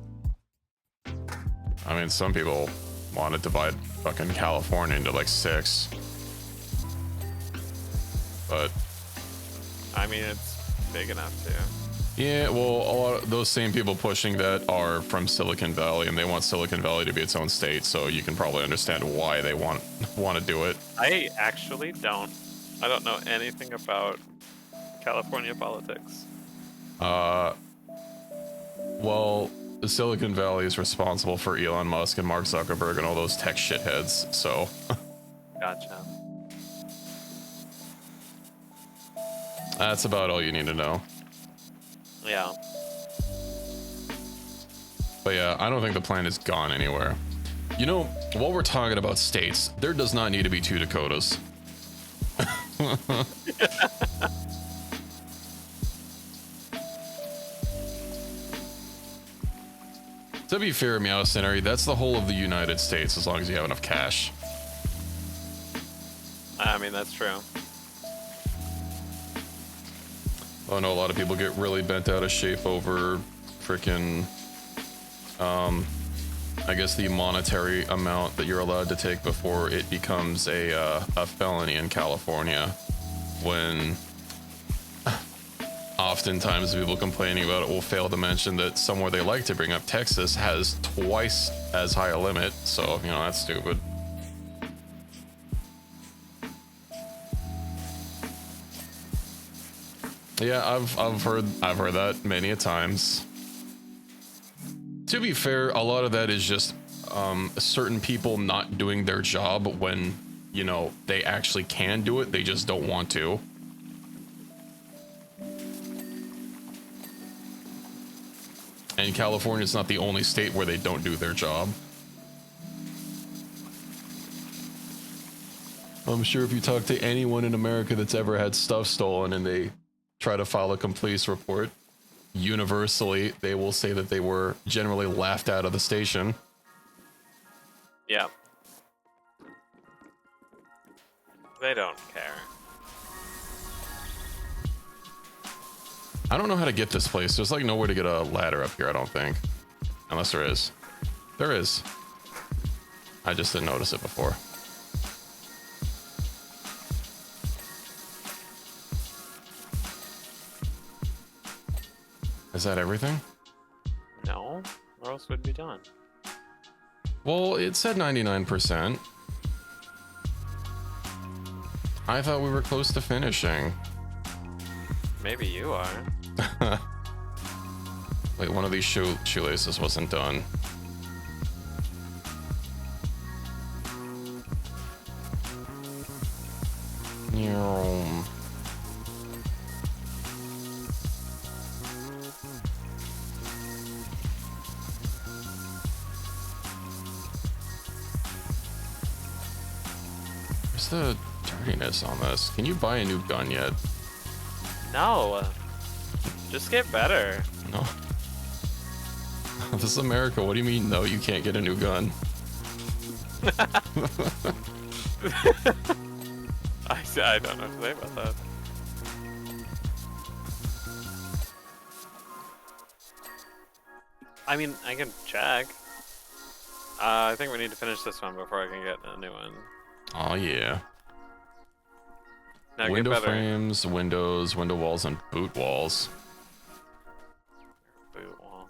I mean, some people want to divide fucking California into like 6. But I mean, it's big enough to. yeah, well, a lot of those same people pushing that are from Silicon Valley, and they want Silicon Valley to be its own state. So you can probably understand why they want to do it. I actually don't. I don't know anything about California politics. Well, the Silicon Valley is responsible for Elon Musk and Mark Zuckerberg and all those tech shitheads. So Gotcha. that's about all you need to know. Yeah. But yeah, I don't think the plan has gone anywhere. You know, while we're talking about states, there does not need to be 2 Dakotas. To be fair, Meow Scenery, that's the whole of the United States as long as you have enough cash. I mean, that's true. I know a lot of people get really bent out of shape over freaking, I guess the monetary amount that you're allowed to take before it becomes a felony in California. When oftentimes people complaining about it will fail to mention that somewhere they like to bring up, Texas, has twice as high a limit. So, you know, that's stupid. Yeah, I've heard that many a times. To be fair, a lot of that is just certain people not doing their job when, you know, they actually can do it. They just don't want to. And California's not the only state where they don't do their job. I'm sure if you talk to anyone in America that's ever had stuff stolen and they try to file a police report, universally, they will say that they were generally laughed out of the station. Yeah. They don't care. I don't know how to get this place. There's like nowhere to get a ladder up here, I don't think. Unless there is. There is. I just didn't notice it before. Is that everything? No. Where else would be done? Well, it said 99%. I thought we were close to finishing. Maybe you are. Wait, one of these shoelaces wasn't done. Where's the dirtiness on this? Can you buy a new gun yet? No. Just get better. No. This is America. What do you mean, no, you can't get a new gun? I don't know what to say about that. I mean, I can check. I think we need to finish this one before I can get a new one. Oh, yeah. Now Window get better. frames, windows, window walls, and boot walls. Boot wall.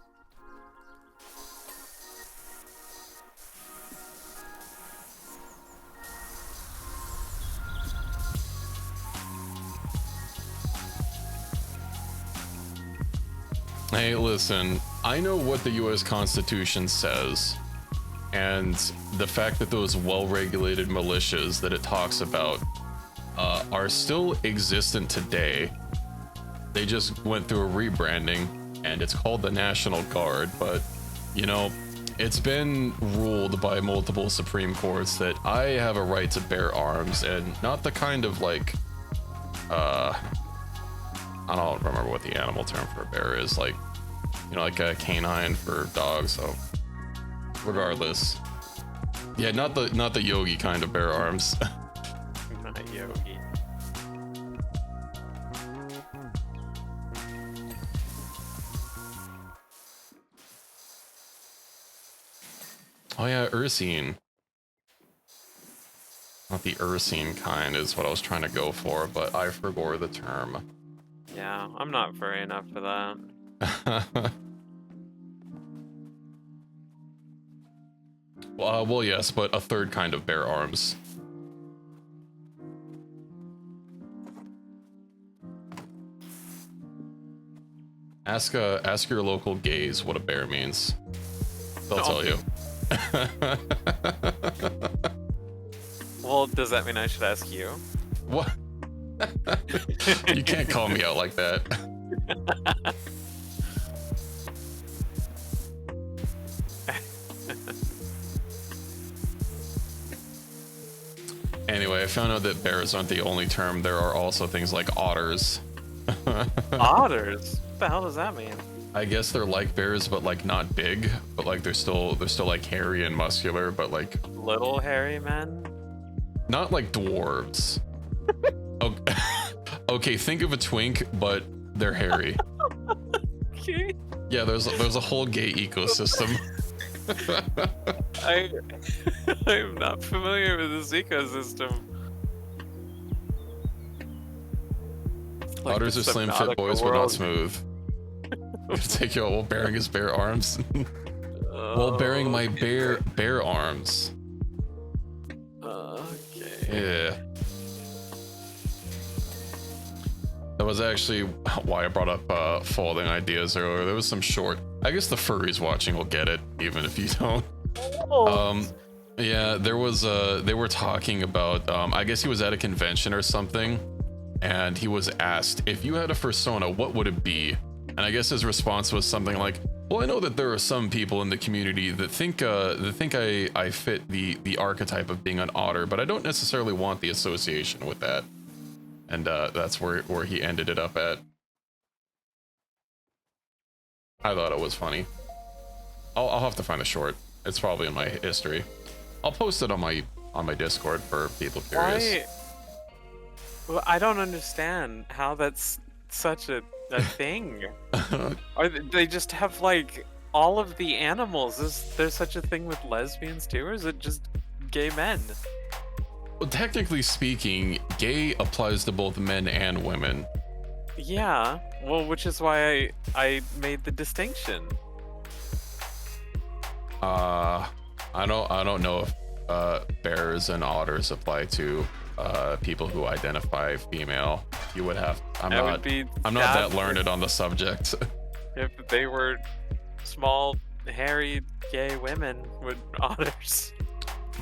Hey, listen, I know what the US Constitution says, and the fact that those well-regulated militias that it talks about are still existent today. They just went through a rebranding, and it's called the National Guard, but, you know, it's been ruled by multiple Supreme Courts that I have a right to bear arms, and not the kind of, like, I don't remember what the animal term for a bear is, like, you know, like a canine for dogs, so regardless. Yeah, not the yogi kind of bear arms. Not yogi. Oh yeah, Ursine. Not the Ursine kind is what I was trying to go for, but I forgot the term. Yeah, I'm not furry enough for that. Well, yes, but a third kind of bear arms. Ask your local gays what a bear means. They'll tell you. Well, does that mean I should ask you? What? You can't call me out like that. Anyway, I found out that bears aren't the only term. There are also things like otters. Otters? What the hell does that mean? I guess they're like bears, but like not big, but like they're still like hairy and muscular, but like Little hairy men? not like dwarves. Okay. Okay, think of a twink, but they're hairy. Okay. Yeah, there's a whole gay ecosystem. I'm not familiar with this ecosystem. Like Otters the are slim fit Subnautica boys, but not world. smooth. Gonna take you out while bearing his bare arms. While bearing my bare arms. Okay. Yeah. That was actually why I brought up folding ideas earlier. There was some short. I guess the furries watching will get it, even if you don't. Yeah, there was they were talking about I guess he was at a convention or something, and he was asked, if you had a persona, what would it be? And I guess his response was something like, well, I know that there are some people in the community that think I fit the archetype of being an otter, but I don't necessarily want the association with that. And that's where he ended it up at. I thought it was funny. I'll have to find a short. It's probably in my history. I'll post it on my Discord for people curious. Why? Well, I don't understand how that's such a thing. Or they just have like all of the animals. Is there such a thing with lesbians too, or is it just gay men? Well, technically speaking, gay applies to both men and women. Yeah. Well, which is why I made the distinction. I don't know if bears and otters apply to people who identify female. You would have. I'm not that learned on the subject. If they were small, hairy, gay women with otters.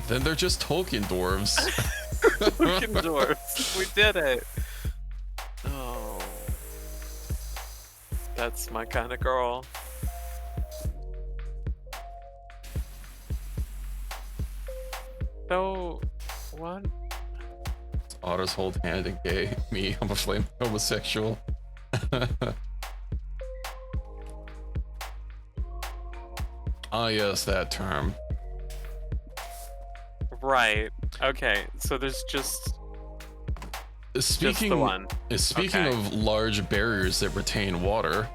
Then they're just Tolkien dwarves. Tolkien dwarves. We did it. Oh. That's my kind of girl. So, what? Otters hold hand and gay. Me, I'm a flame homosexual. Ah, yes, that term. Right. Okay. So there's just the one. Speaking of large barriers that retain water,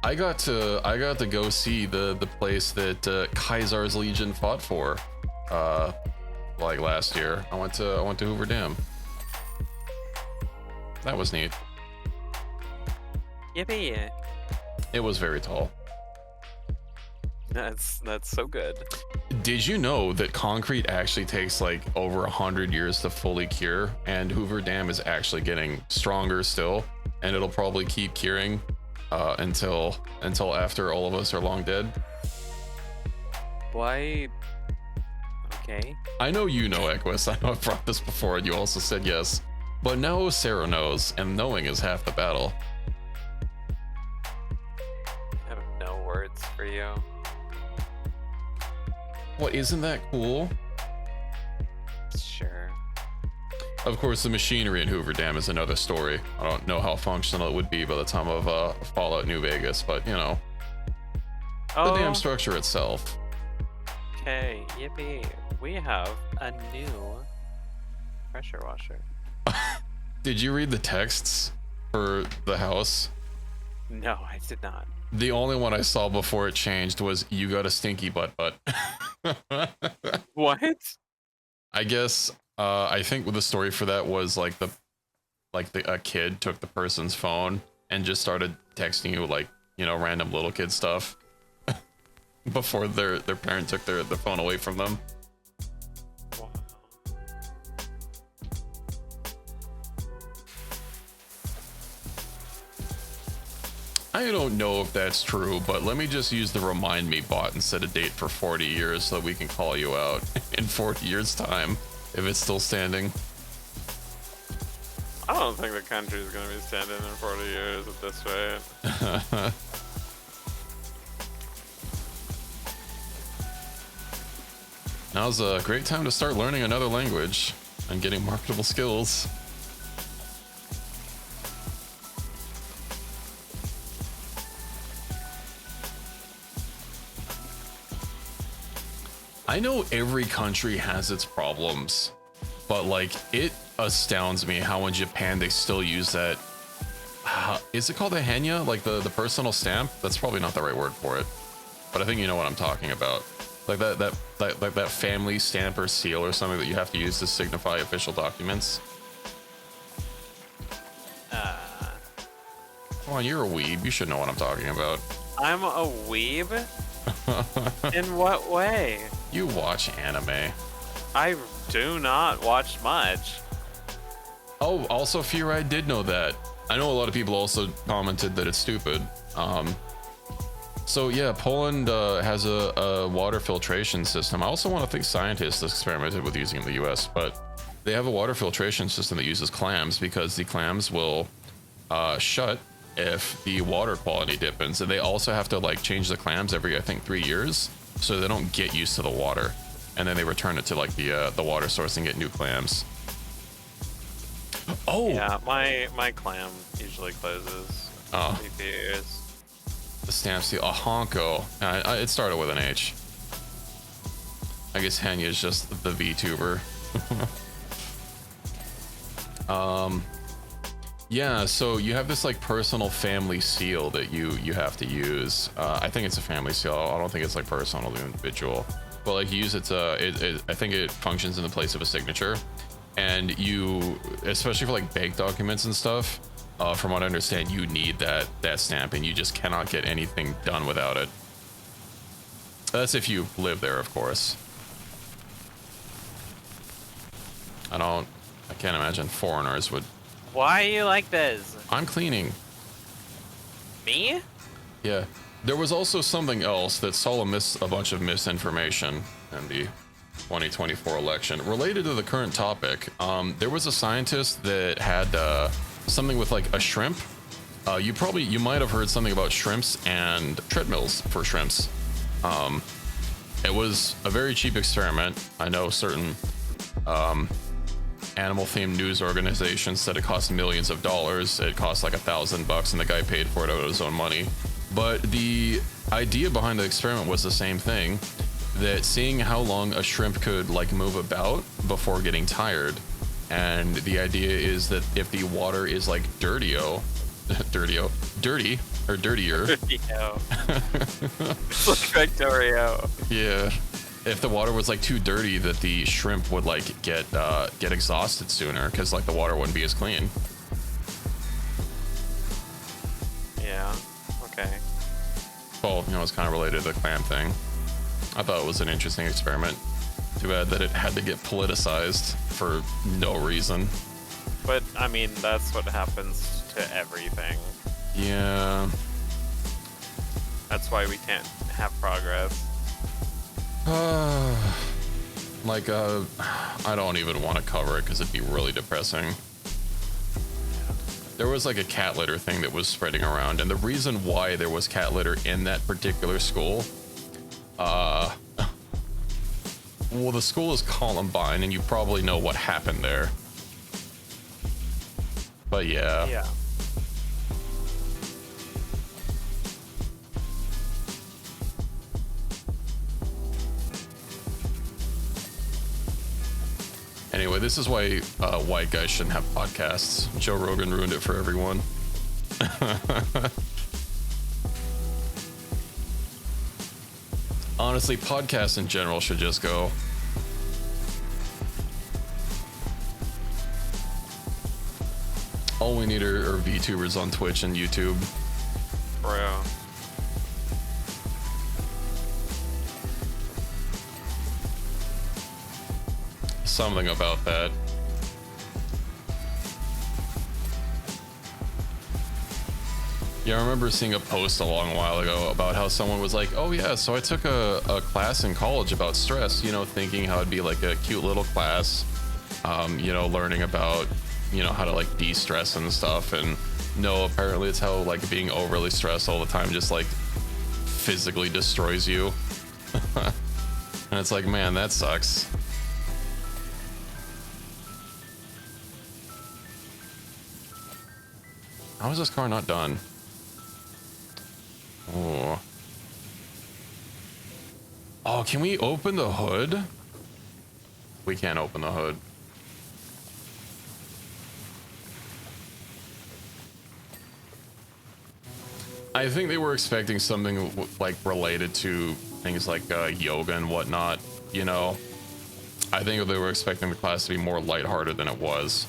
I got to go see the place that Kaisar's Legion fought for, like last year. I went to Hoover Dam. That was neat. Yippee! It was very tall. That's so good. Did you know that concrete actually takes like over 100 years to fully cure, and Hoover Dam is actually getting stronger still, and it'll probably keep curing until after all of us are long dead? Why? Okay. I know you know, Equus. I know I've brought this before, and you also said yes. But now Ocerra knows, and knowing is half the battle. I have no words for you. What, isn't that cool? Sure. Of course, the machinery in Hoover Dam is another story. I don't know how functional it would be by the time of Fallout New Vegas, but you know, the dam structure itself. Okay, yippee. We have a new pressure washer. Did you read the texts for the house? No, I did not. The only one I saw before it changed was "You got a stinky butt." What? I guess I think the story for that was like a kid took the person's phone and just started texting you like, you know, random little kid stuff before their parent took their phone away from them. Wow. I don't know if that's true, but let me just use the remind me bot and set a date for 40 years so that we can call you out in 40 years time if it's still standing. I don't think the country is going to be standing in 40 years at this rate. Now's a great time to start learning another language and getting marketable skills. I know every country has its problems, but like it astounds me how in Japan they still use that. Is it called a henya? Like the personal stamp? That's probably not the right word for it, but I think you know what I'm talking about. Like that family stamp or seal or something that you have to use to signify official documents. Come on, you're a weeb. You should know what I'm talking about. I'm a weeb? In what way? You watch anime. I do not watch much. Oh, also, Fear, I did know that. I know a lot of people also commented that it's stupid. So yeah, Poland has a water filtration system. I also want to think scientists experimented with using it in the US, but they have a water filtration system that uses clams because the clams will shut if the water quality dips, and they also have to like change the clams every, I think, 3 years, so they don't get used to the water, and then they return it to like the water source and get new clams. Oh yeah, my clam usually closes. Oh. Every few years. The stamp seal, a honko. It started with an H. I guess Henya is just the VTuber. Yeah, so you have this like personal family seal that you have to use. I think it's a family seal. I don't think it's like personal to the individual. But like you use it to, I think it functions in the place of a signature. And you, especially for like bank documents and stuff, from what I understand, you need that stamp, and you just cannot get anything done without it. That's if you live there, of course. I can't imagine foreigners would. Why are you like this? I'm cleaning. Me? Yeah. There was also something else that saw a bunch of misinformation in the 2024 election related to the current topic. There was a scientist that had something with like a shrimp. You might have heard something about shrimps and treadmills for shrimps. It was a very cheap experiment. I know certain animal-themed news organizations said it cost millions of dollars. It cost like $1,000, and the guy paid for it out of his own money. But the idea behind the experiment was the same thing, that seeing how long a shrimp could like move about before getting tired. And the idea is that if the water is like dirty or dirtier. Look like Dorio. Yeah. If the water was like too dirty, that the shrimp would like get exhausted sooner, because like the water wouldn't be as clean. Yeah. Okay. Well, you know, it's kind of related to the clam thing. I thought it was an interesting experiment. Too bad that it had to get politicized for no reason. But I mean, that's what happens to everything. Yeah. That's why we can't have progress. Like, I don't even want to cover it because it'd be really depressing. There was like a cat litter thing that was spreading around, and the reason why there was cat litter in that particular school, well, the school is Columbine, and you probably know what happened there. But yeah. Yeah. Anyway, this is why white guys shouldn't have podcasts. Joe Rogan ruined it for everyone. Honestly, podcasts in general should just go. All we need are VTubers on Twitch and YouTube. Bro. Something about that. Yeah, I remember seeing a post a long while ago about how someone was like, oh yeah, so I took a class in college about stress, you know, thinking how it'd be like a cute little class, you know, learning about, you know, how to like de-stress and stuff. And no, apparently it's how like being overly stressed all the time just like physically destroys you. And it's like, man, that sucks. How is this car not done? Oh. Oh, can we open the hood? We can't open the hood. I think they were expecting something like related to things like yoga and whatnot, you know? I think they were expecting the class to be more lighthearted than it was.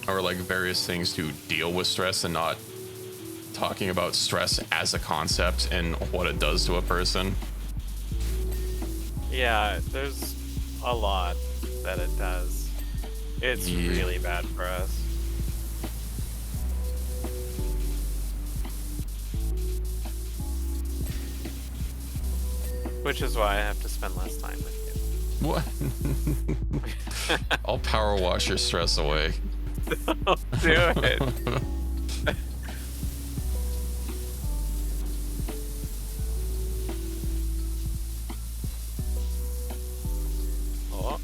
Or like various things to deal with stress, and not talking about stress as a concept and what it does to a person. Yeah, there's a lot that it does. It's really bad for us. Which is why I have to spend less time with What? I'll power wash your stress away. Don't do it. Oh,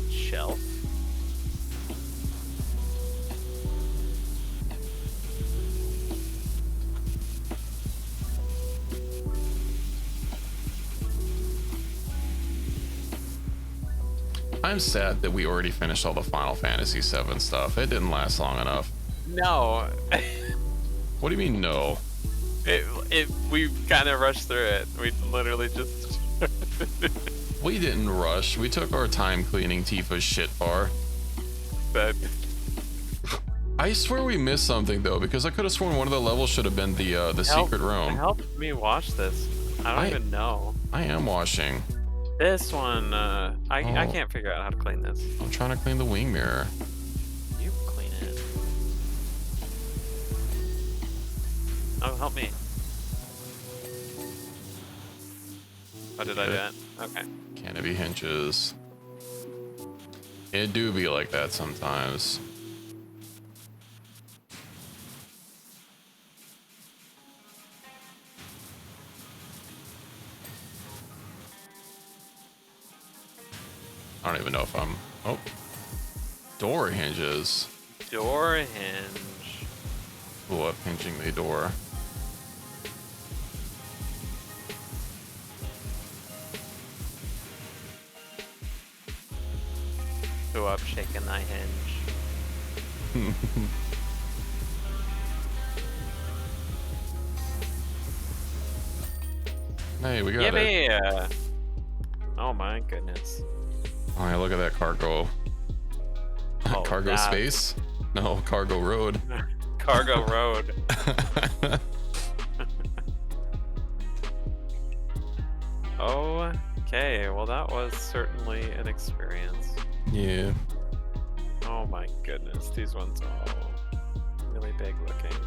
shelf. I'm sad that we already finished all the Final Fantasy VII stuff. It didn't last long enough. No. What do you mean, no? We kind of rushed through it. We literally just. We didn't rush. We took our time cleaning Tifa's shit bar. But I swear we missed something though, because I could have sworn one of the levels should have been the secret room. Help me watch this. I don't even know. I am washing. This one, I can't figure out how to clean this. I'm trying to clean the wing mirror. You clean it. Oh, help me. Oh, did I do that? Okay. Canopy hinges. It do be like that sometimes. I don't even know if I'm... Oh. Door hinges. Door hinge. Pull up hinging the door. Go up, shaking thy hinge. Hey, we got it. Yippee! Oh my goodness. Oh, yeah, look at that cargo. Oh, cargo space? No, cargo road. Cargo road. Okay, well that was certainly an experience. Yeah. Oh my goodness, these ones are all really big looking.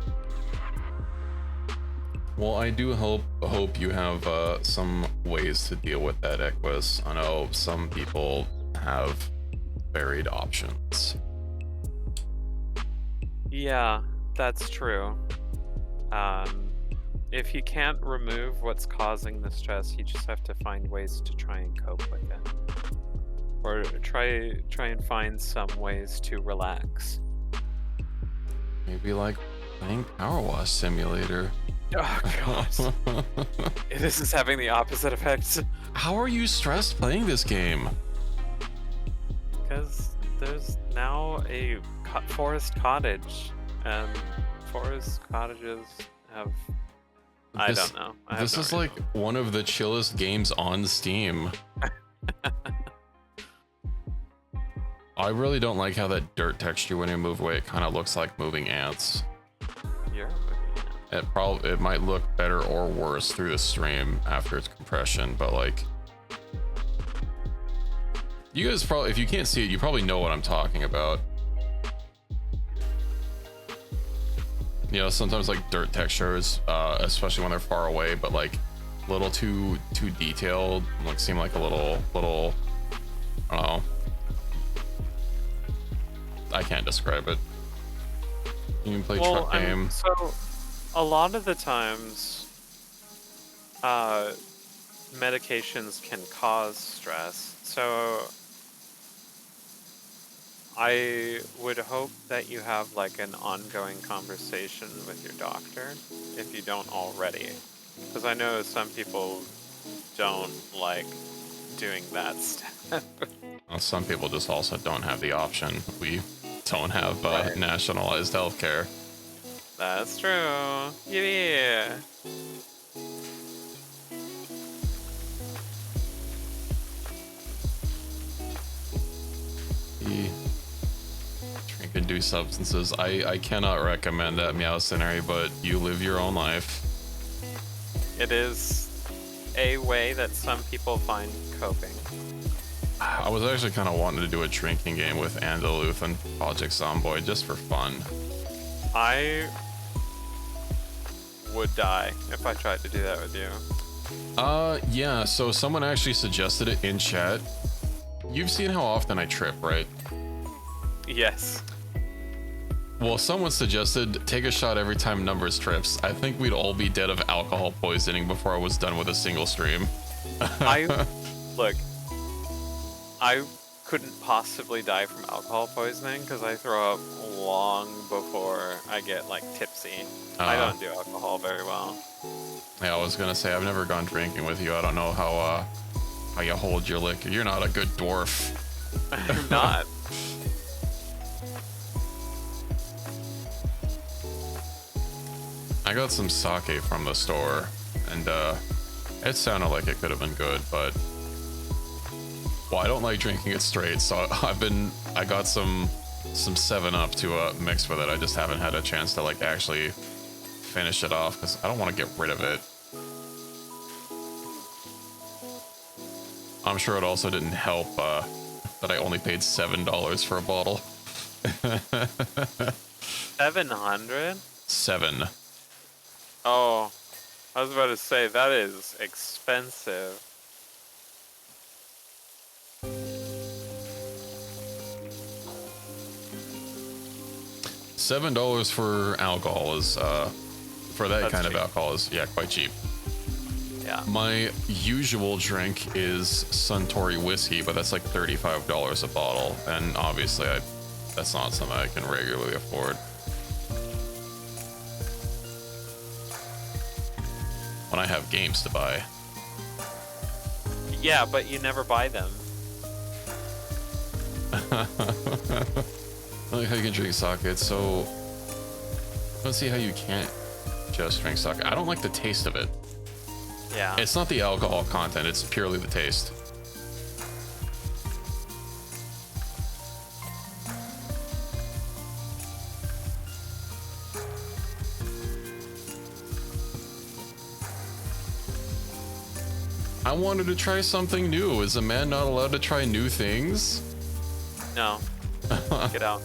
Well, I do hope you have some ways to deal with that, Equus. I know some people have varied options. Yeah, that's true. If you can't remove what's causing the stress, you just have to find ways to try and cope with it. Or try and find some ways to relax. Maybe like playing Power Wash Simulator. Oh god. This is having the opposite effect. How are you stressed playing this game? Because there's now a forest cottage, and forest cottages have... I don't know. This is like one of the chillest games on Steam. I really don't like how that dirt texture when you move away, it kind of looks like moving ants. You're a moving ant. It might look better or worse through the stream after its compression, but like, you guys probably, if you can't see it, you probably know what I'm talking about. You know, sometimes like dirt textures, especially when they're far away, but like a little too detailed, like seem like a little, I don't know. I can't describe it. You can play truck game. So a lot of the times, medications can cause stress. So I would hope that you have like an ongoing conversation with your doctor if you don't already. Because I know some people don't like doing that step. Well, some people just also don't have the option. We don't have nationalized healthcare. That's true. Yeah. Drink and do substances. I cannot recommend that Meow scenario, but you live your own life. It is a way that some people find coping. I was actually kind of wanting to do a drinking game with Andaluth and Project Zomboid just for fun. I would die if I tried to do that with you. Yeah, so someone actually suggested it in chat. You've seen how often I trip, right? Yes. Well, someone suggested take a shot every time Numbers trips. I think we'd all be dead of alcohol poisoning before I was done with a single stream. Look, I couldn't possibly die from alcohol poisoning because I throw up long before I get like tipsy. I don't do alcohol very well. Yeah, I was gonna say I've never gone drinking with you. I don't know how you hold your liquor. You're not a good dwarf. I'm not. I got some sake from the store, and it sounded like it could have been good, but well, I don't like drinking it straight, so I got some 7-Up to mix with it. I just haven't had a chance to like actually finish it off because I don't want to get rid of it. I'm sure it also didn't help that I only paid $7 for a bottle. 700? 7. Oh, I was about to say that is expensive. $7 for alcohol is for that That's kind cheap. of alcohol is quite cheap. Yeah. My usual drink is Suntory whiskey, but that's like $35 a bottle, and obviously that's not something I can regularly afford. When I have games to buy. Yeah, but you never buy them. I like how you can drink sake. It's so... I don't see how you can't just drink sake. I don't like the taste of it. Yeah. It's not the alcohol content, it's purely the taste. I wanted to try something new. Is a man not allowed to try new things? No. Get out.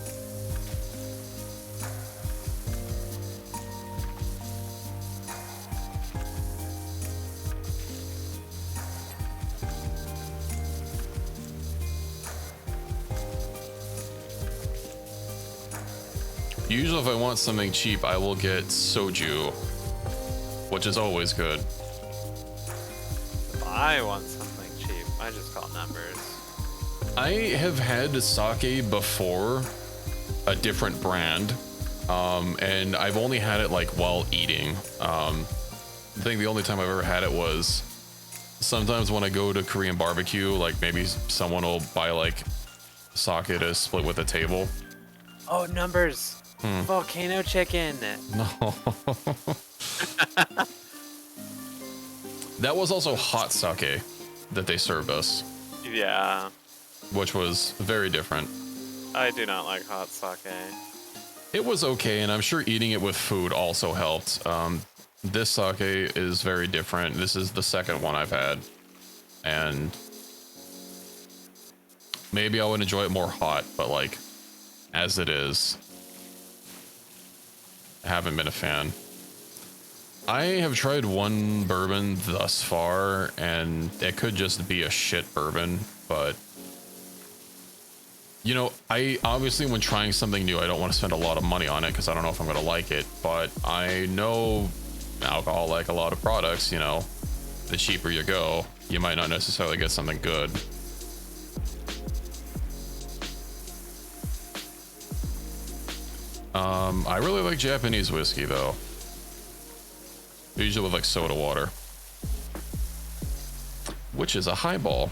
Usually if I want something cheap, I will get soju, which is always good. If I want something cheap, I just call numbers. I have had sake before, a different brand, and I've only had it like while eating. I think the only time I've ever had it was sometimes when I go to Korean barbecue, like maybe someone will buy like sake to split with a table. Oh, numbers. Volcano chicken. No. That was also hot sake that they served us, Yeah. which was very different. I do not like hot sake. It was okay, and I'm sure eating it with food also helped. This sake is very different. This is the second one I've had, and maybe I would enjoy it more hot, but like as it is, I haven't been a fan. I have tried one bourbon thus far, and it could just be a shit bourbon, but you know, I obviously when trying something new, I don't want to spend a lot of money on it because I don't know if I'm going to like it, but I know alcohol, like a lot of products, you know, the cheaper you go, you might not necessarily get something good. I really like Japanese whiskey though. Usually with like soda water, which is a highball.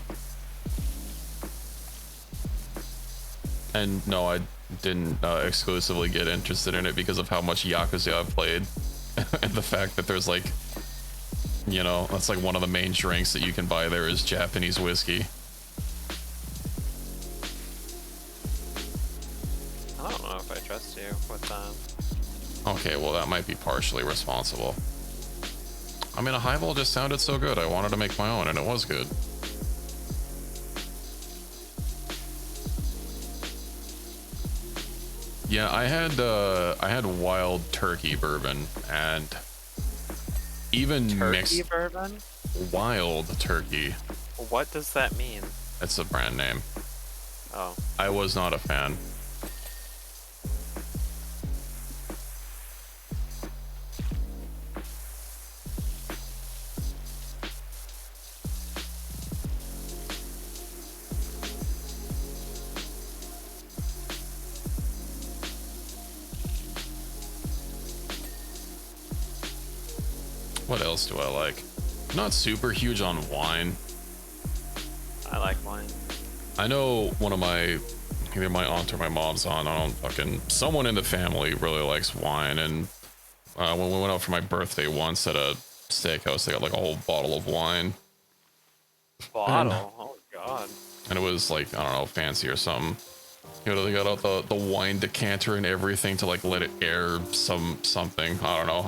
And no, I didn't exclusively get interested in it because of how much Yakuza I've played. And the fact that there's like, you know, that's like one of the main drinks that you can buy there is Japanese whiskey. I don't know if I trust you with that. Okay, well that might be partially responsible. I mean, a highball just sounded so good. I wanted to make my own, and it was good. Yeah, I had wild turkey bourbon, and even Turkey mixed bourbon? wild turkey. What does that mean? It's a brand name. Oh. I was not a fan. What else do I like? Not super huge on wine. I like wine. I know one of my, either my aunt or my mom's aunt, I don't fucking, someone in the family really likes wine. And when we went out for my birthday once at a steakhouse, they got like a whole bottle of wine. And, Bottle. Oh God. and it was like, I don't know, fancy or something. You know, they got out the wine decanter and everything to like let it air something. I don't know.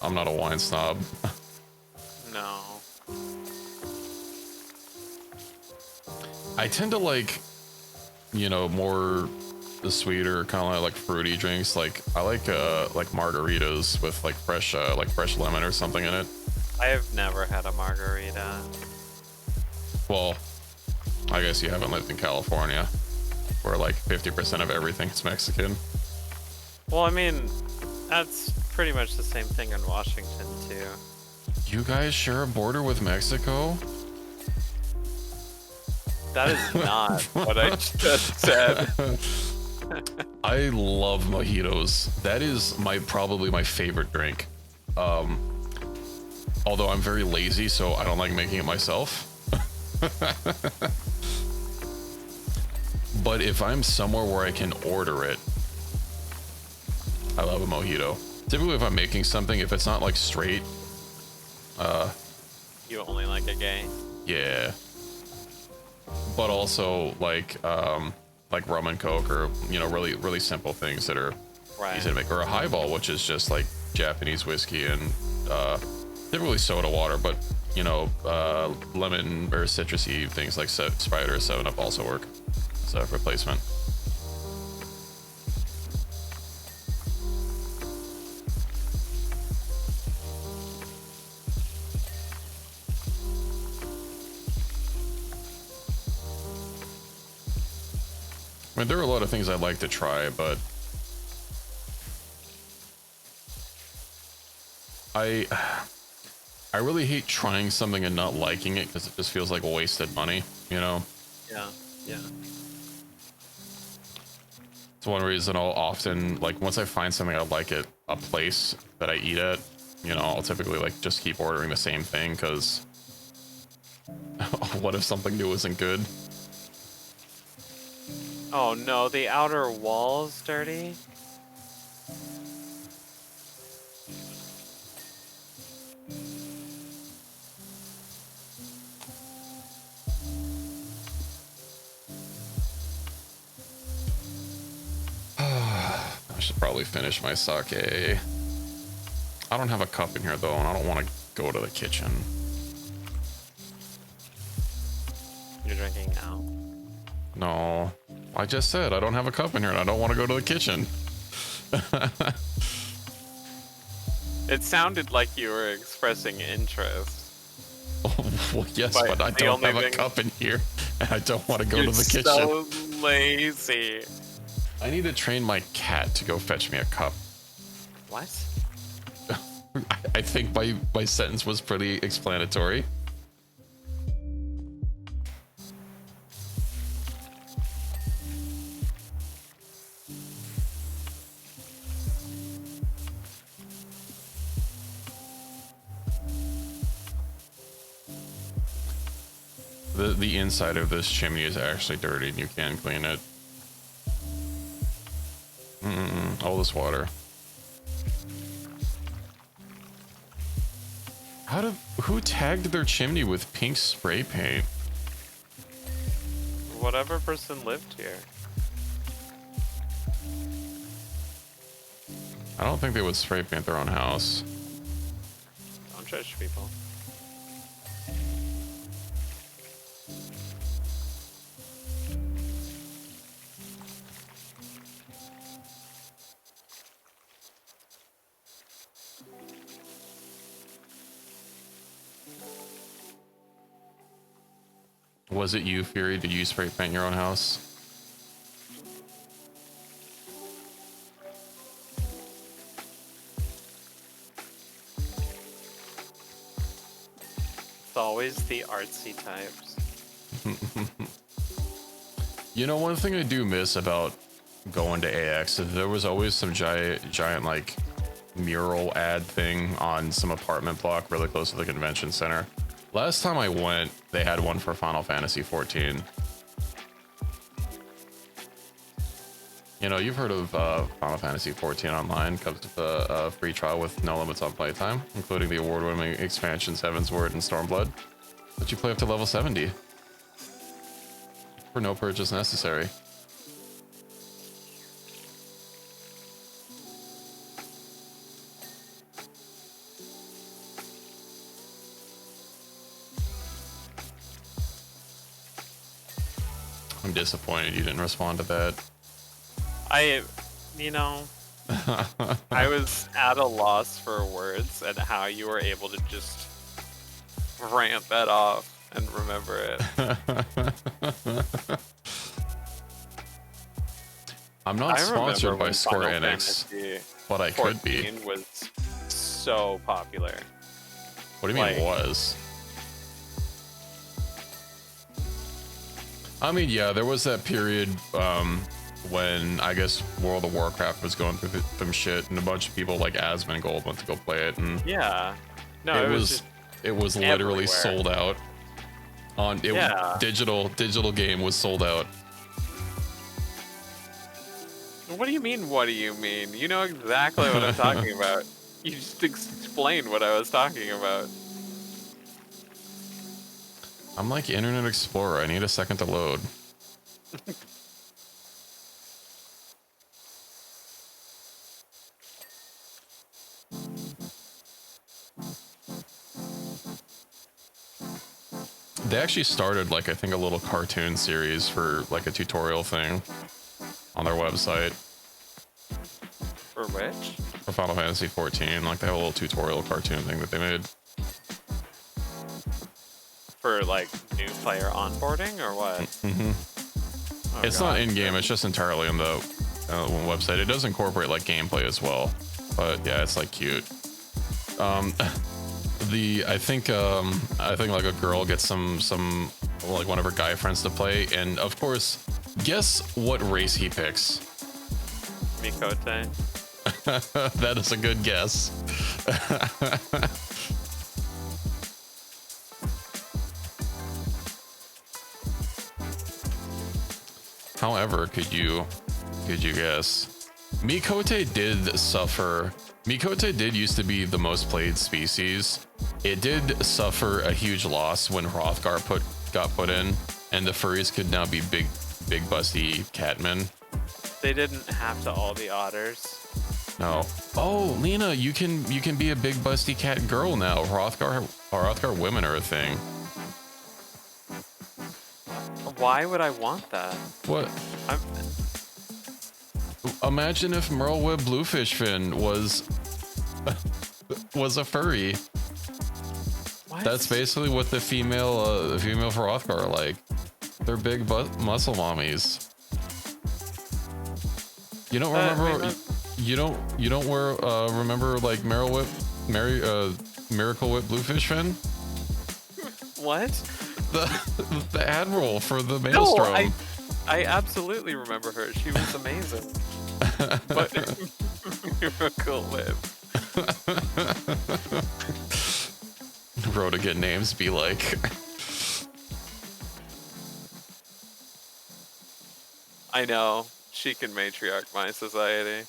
I'm not a wine snob. No. I tend to like, you know, more the sweeter kind of like fruity drinks. Like I like margaritas with like fresh lemon or something in it. I have never had a margarita. Well, I guess you haven't lived in California, where like 50% of everything is Mexican. Well, I mean, that's pretty much the same thing in Washington too. You guys share a border with Mexico? That is not what I just said. I love mojitos. That is probably my favorite drink. Although I'm very lazy, so I don't like making it myself. But if I'm somewhere where I can order it, I love a mojito. Typically, if I'm making something, if it's not like straight, You only like a gay. yeah. But also like rum and coke, or you know, really simple things that are Right. easy to make, or a highball, which is just like Japanese whiskey and typically soda water, but you know, lemon or citrusy things like Sprite or 7-Up also work as a replacement. I mean, there are a lot of things I'd like to try, but I really hate trying something and not liking it, because it just feels like wasted money, you know? Yeah. Yeah. It's one reason I'll often, like, once I find something I like at a place that I eat at, you know, I'll typically like just keep ordering the same thing, because what if something new isn't good? Oh no, the outer wall's dirty. I should probably finish my sake. I don't have a cup in here though, and I don't want to go to the kitchen. You're drinking now. No, I just said I don't have a cup in here, and I don't want to go to the kitchen. It sounded like you were expressing interest. Well, yes, But but I the don't only have a thing- cup in here, and I don't want to go You're to the kitchen. so lazy. I need to train my cat to go fetch me a cup. What? I think my sentence was pretty explanatory. The inside of this chimney is actually dirty, and you can clean it. All this water. Who tagged their chimney with pink spray paint? Whatever person lived here. I don't think they would spray paint their own house. Don't judge people. Was it you, Fury? Did you spray paint your own house? It's always the artsy types. You know, one thing I do miss about going to AX is there was always some giant like mural ad thing on some apartment block really close to the convention center. Last time I went, they had one for Final Fantasy 14. You know, you've heard of Final Fantasy 14 Online. Comes with a free trial with no limits on playtime, including the award-winning expansions Heaven's Word and Stormblood. But you play up to level 70 for no purchase necessary. I'm disappointed you didn't respond to that. You know, I was at a loss for words at how you were able to just rant that off and remember it. I'm not sponsored by Square Enix, but I could be. Was so popular. What do you mean was? I mean, yeah, there was that period when I guess World of Warcraft was going through some shit, and a bunch of people like Asmongold went to go play it, and yeah, no, it was literally everywhere. sold out. Digital game was sold out. What do you mean? What do you mean? You know exactly what I'm talking about. You just explained what I was talking about. I'm like Internet Explorer. I need a second to load. They actually started like I think a little cartoon series for like a tutorial thing on their website. For which? For Final Fantasy 14, like they have a little tutorial cartoon thing that they made. For like new player onboarding or what? Mm-hmm. It's not in game. It's just entirely on the website. It does incorporate like gameplay as well, but yeah, it's like cute. I think like a girl gets some like one of her guy friends to play, and of course, guess what race he picks? Mikote. That is a good guess. However, could you guess? Mikote did suffer. Mikote did used to be the most played species. It did suffer a huge loss when Hrothgar got put in, and the furries could now be big busty catmen. They didn't have to all be otters. No. Oh, Lena, you can be a big busty cat girl now. Hrothgar women are a thing. Why would I want that? What? Imagine if Merleweb Bluefishfin was a furry. What? That's basically what the female Hrothgar are like. They're big muscle mommies. You don't remember? You don't remember like Miracle Whip Bluefishfin? What? The admiral for the Maelstrom. No, I absolutely remember her. She was amazing. But Miracle Whip. Rhoda names be like. I know. She can matriarch my society.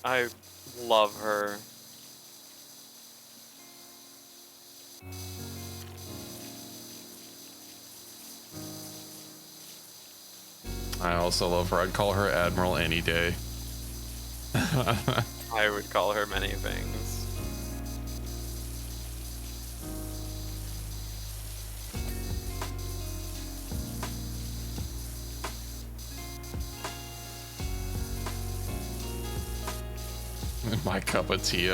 I love her. I also love her. I'd call her Admiral any day. I would call her many things. My cup of tea.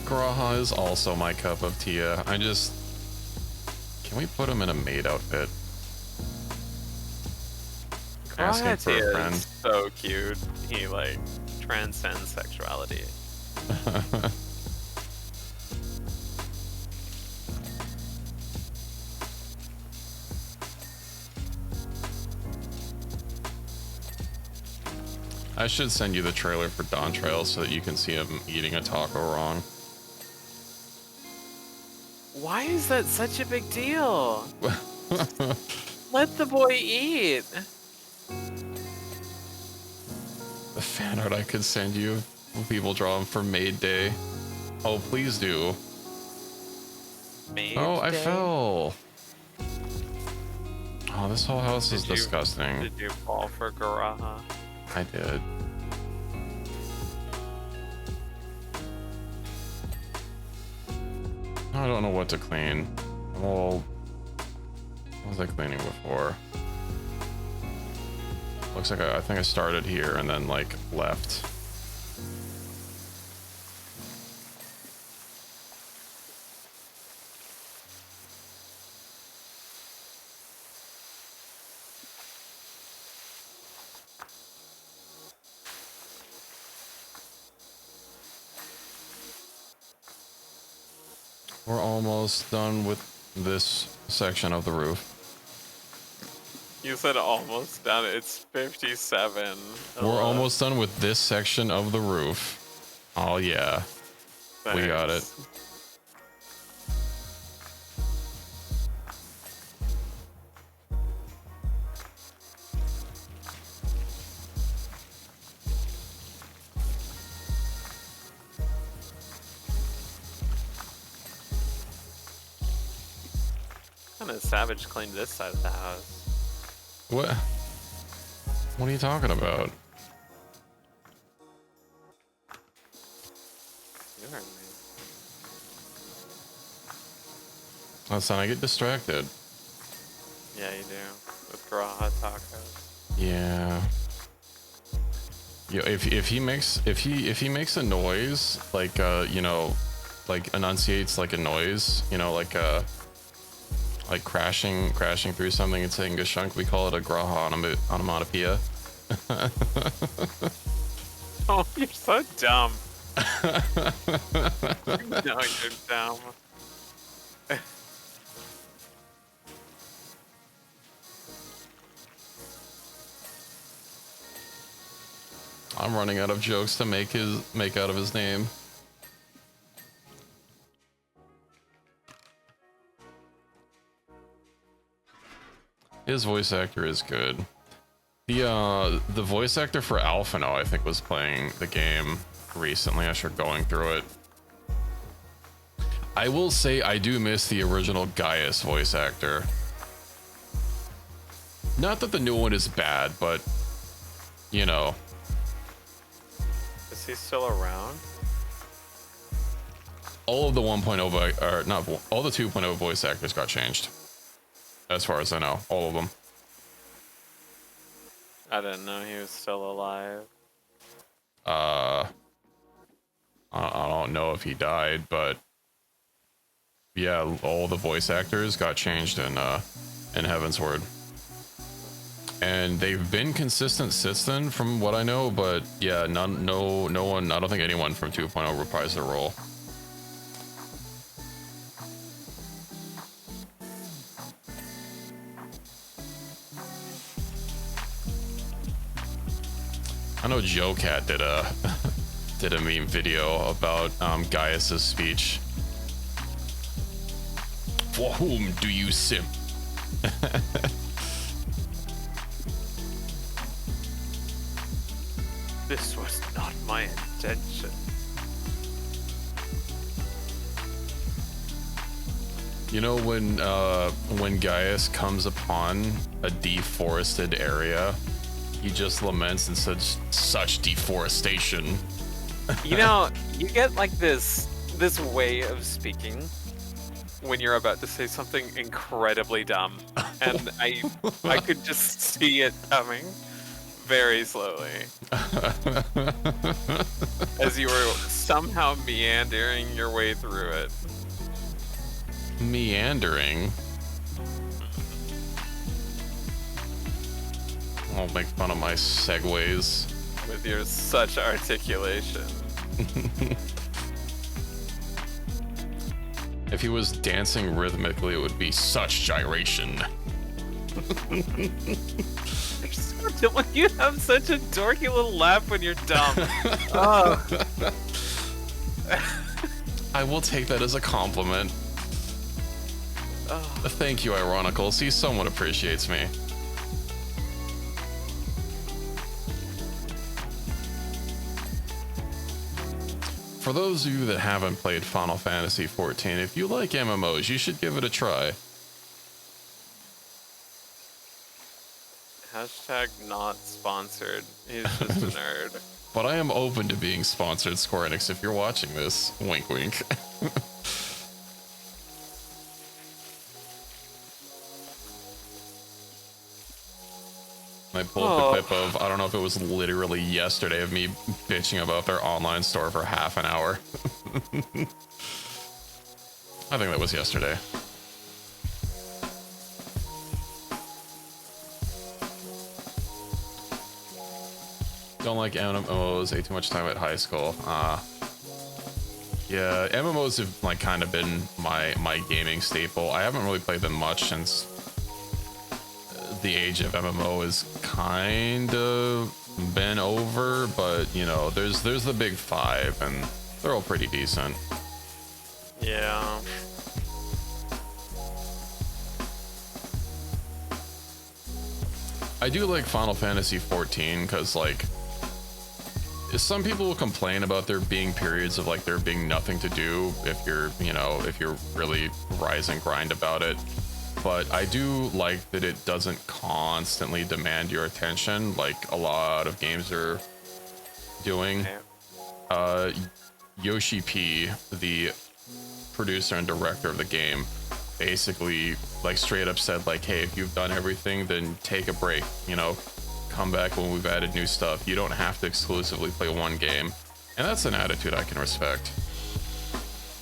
Graha is also my cup of tea. Can we put him in a maid outfit? Asking for a friend. Is so cute. He like transcends sexuality. I should send you the trailer for Dawn Trail so that you can see him eating a taco wrong. Why is that such a big deal? Let the boy eat. The fan art I could send you of people drawing for Maid Day. Oh, please do. Maid Oh, I Day? fell. Oh, this whole house is disgusting. Did you fall for Garaha? I did. I don't know what to clean. Well, what was I cleaning before? Looks like I think I started here and then like left. We're almost done with this section of the roof. You said almost done. It's 57. We're almost done with this section of the roof. Oh yeah, we got it. Kind of savage cleaned this side of the house. What? What are you talking about? You heard me. Listen, I get distracted. Yeah, you do. With Garaha tacos. Yeah. Yo, if he makes a noise like you know, like enunciates like a noise, you know, like crashing through something and taking a chunk, we call it a Graha onomatopoeia. Oh, you're so dumb. No, you're dumb. I'm running out of jokes to make out of his name. His voice actor is good. The voice actor for Alphino, I think, was playing the game recently. I started going through it. I will say I do miss the original Gaius voice actor. Not that the new one is bad, but you know. Is he still around? All of the 1.0 or not all the 2.0 voice actors got changed. As far as I know, all of them. I didn't know he was still alive. I don't know if he died, but yeah, all the voice actors got changed in Heavensward. And they've been consistent since then, from what I know, but yeah, no one, I don't think anyone from 2.0 reprised their role. I know Joe Cat did a meme video about Gaius's speech. For whom do you simp? This was not my intention. You know, when Gaius comes upon a deforested area, he just laments and says, "Such deforestation." You know, you get like this way of speaking when you're about to say something incredibly dumb, and I could just see it coming very slowly as you were somehow meandering your way through it. Meandering? I'll make fun of my segues. With your such articulation. If he was dancing rhythmically, it would be such gyration. You have such a dorky little laugh when you're dumb. Oh. I will take that as a compliment. Oh, Thank you, Ironical. See, someone appreciates me. For those of you that haven't played Final Fantasy XIV, if you like MMOs, you should give it a try. hashtag not sponsored. He's just a nerd. But I am open to being sponsored, Square Enix, if you're watching this. Wink, wink. I pulled up the clip of, I don't know if it was literally yesterday, of me bitching about their online store for half an hour. I think that was yesterday. Don't like MMOs, ate too much time at high school. Yeah, MMOs have like kind of been my gaming staple. I haven't really played them much since the age of MMO is kind of been over, but you know, there's the big five and they're all pretty decent. Yeah. I do like Final Fantasy XIV because like some people will complain about there being periods of like there being nothing to do if you're, you know, if you're really rise and grind about it. But I do like that it doesn't constantly demand your attention like a lot of games are doing. Yoshi P, the producer and director of the game, basically like straight up said like, hey, if you've done everything, then take a break, you know, come back when we've added new stuff. You don't have to exclusively play one game. And that's an attitude I can respect.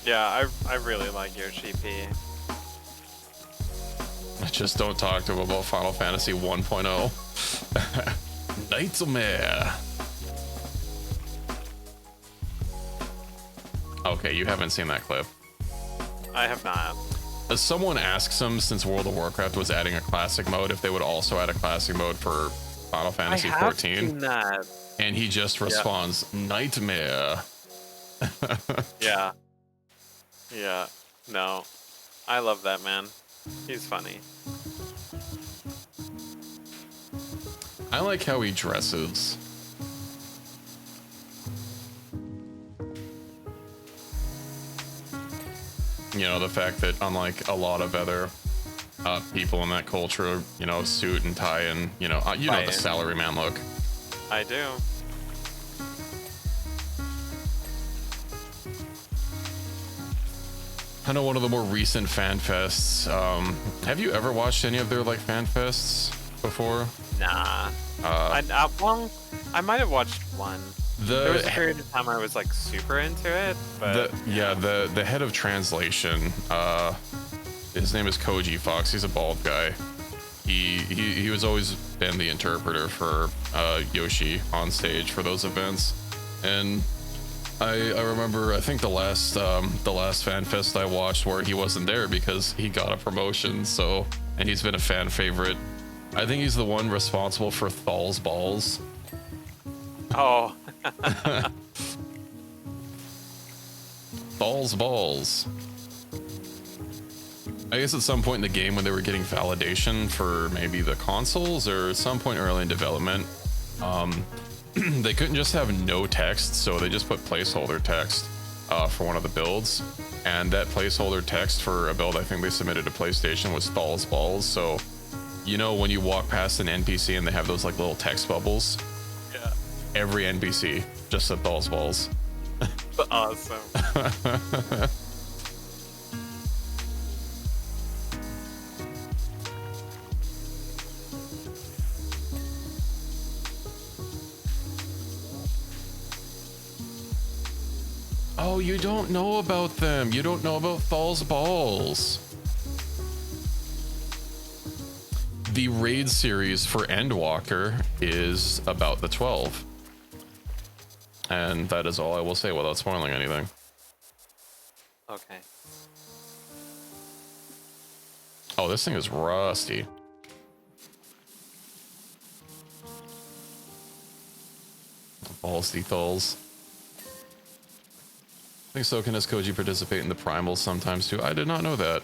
Yeah, I really like Yoshi P. Just don't talk to him about Final Fantasy 1.0. Nightmare. Okay, you haven't seen that clip. I have not. Someone asks him, since World of Warcraft was adding a classic mode, if they would also add a classic mode for Final Fantasy I have XIV. seen that. And he just responds, Nightmare. Yeah. Yeah. No. I love that man. He's funny. I like how he dresses. You know, the fact that unlike a lot of other people in that culture, you know, suit and tie and, you know the salaryman look. I do. I know one of the more recent fan fests. Have you ever watched any of their like fan fests before? Nah. Well, I might have watched one. There was a period of time I was like super into it, but the head of translation, his name is Koji Fox. He's a bald guy. He was always been the interpreter for Yoshi on stage for those events, and I remember I think the last fan fest I watched where he wasn't there because he got a promotion. So, and he's been a fan favorite. I think he's the one responsible for Thal's balls. Oh. Thal's balls. I guess at some point in the game when they were getting validation for maybe the consoles or some point early in development, they couldn't just have no text, so they just put placeholder text for one of the builds. And that placeholder text for a build I think they submitted to PlayStation was Thal's balls. So, you know, when you walk past an NPC and they have those like little text bubbles? Yeah. Every NPC just said Thal's balls. Awesome. Oh, you don't know about them. You don't know about Thal's balls. The raid series for Endwalker is about the 12. And that is all I will say without spoiling anything. Okay. Oh, this thing is rusty. Balls, the Thals. I think so can as Koji participate in the primals sometimes too. I did not know that.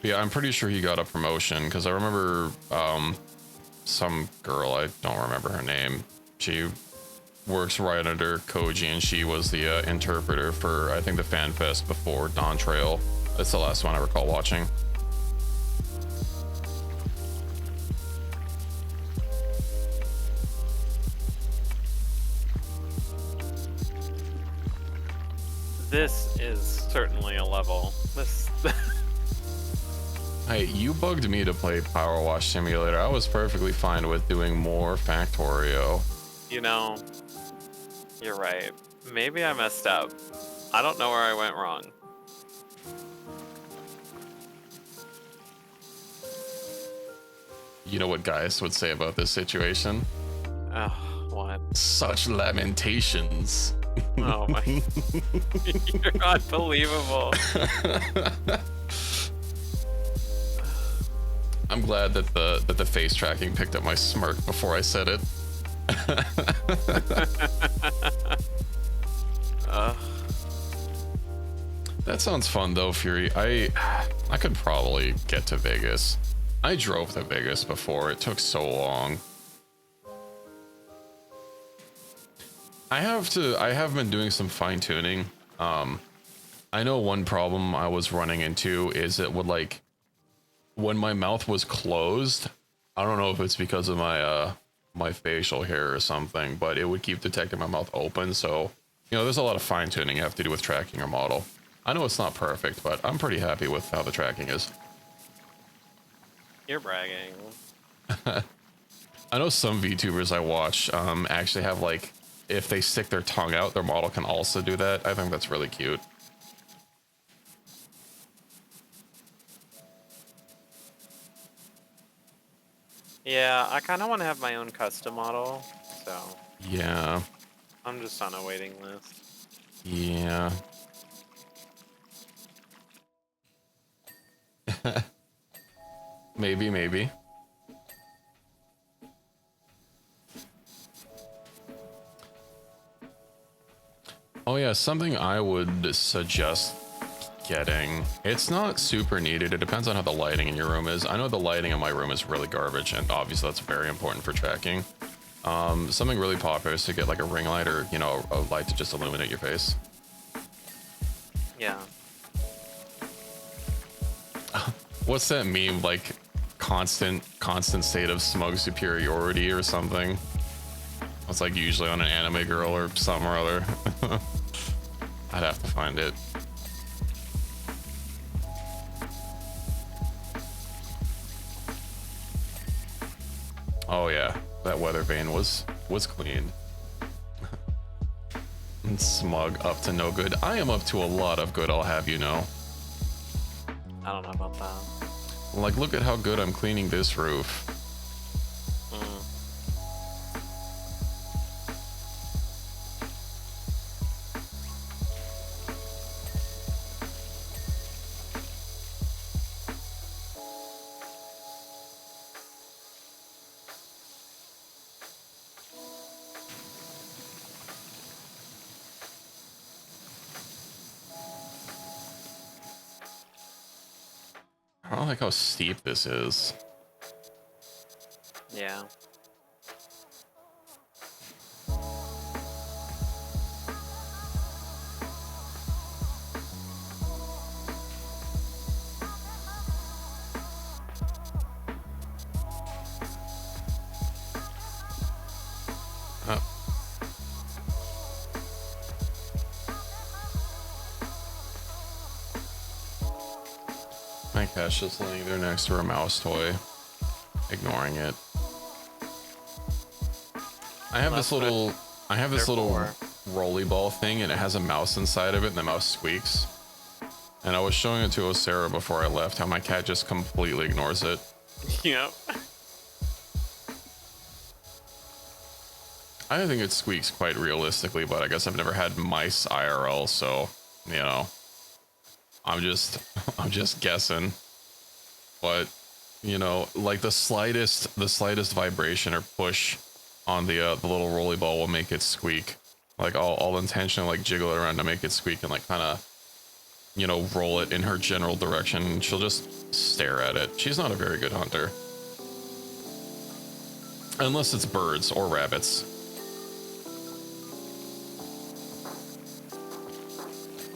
Yeah, I'm pretty sure he got a promotion because I remember some girl, I don't remember her name. She works right under Koji, and she was the interpreter for, I think, the fan fest before Dawn Trail. That's the last one I recall watching. This is certainly a level. This. Hey, you bugged me to play Power Wash Simulator. I was perfectly fine with doing more Factorio. You know, you're right. Maybe I messed up. I don't know where I went wrong. You know what Gaius would say about this situation? Oh, what? Such lamentations. Oh my. You're unbelievable. I'm glad that the face tracking picked up my smirk before I said it. That sounds fun though, Fury. I could probably get to Vegas. I drove to Vegas before. It took so long. I have been doing some fine tuning. I know one problem I was running into is it would, like, when my mouth was closed, I don't know if it's because of my my facial hair or something, but it would keep detecting my mouth open. So, you know, there's a lot of fine tuning you have to do with tracking your model. I know it's not perfect, but I'm pretty happy with how the tracking is. You're bragging. I know some VTubers I watch actually have, like, if they stick their tongue out, their model can also do that. I think that's really cute. Yeah, I kind of want to have my own custom model, so Yeah. I'm just on a waiting list. Yeah. Maybe. Oh yeah, something I would suggest getting. It's not super needed. It depends on how the lighting in your room is. I know the lighting in my room is really garbage, and obviously that's very important for tracking. Something really popular is to get like a ring light or, you know, a light to just illuminate your face. Yeah. What's that meme, like constant state of smug superiority or something? It's like usually on an anime girl or something or other. I'd have to find it. Oh yeah, that weather vane was clean. And smug up to no good. I am up to a lot of good, I'll have you know. I don't know about that. Like, look at how good I'm cleaning this roof. I don't like how steep this is. Yeah. My cat's just laying there next to her mouse toy, ignoring it. I have this little rolly ball thing, and it has a mouse inside of it, and the mouse squeaks. And I was showing it to Ocerra before I left, how my cat just completely ignores it. Yep. I think it squeaks quite realistically, but I guess I've never had mice IRL, so, you know, I'm just guessing. But, you know, like the slightest vibration or push on the little rolly ball will make it squeak. Like I'll intentionally like jiggle it around to make it squeak and like kind of you know, roll it in her general direction. She'll just stare at it. She's not a very good hunter. Unless it's birds or rabbits.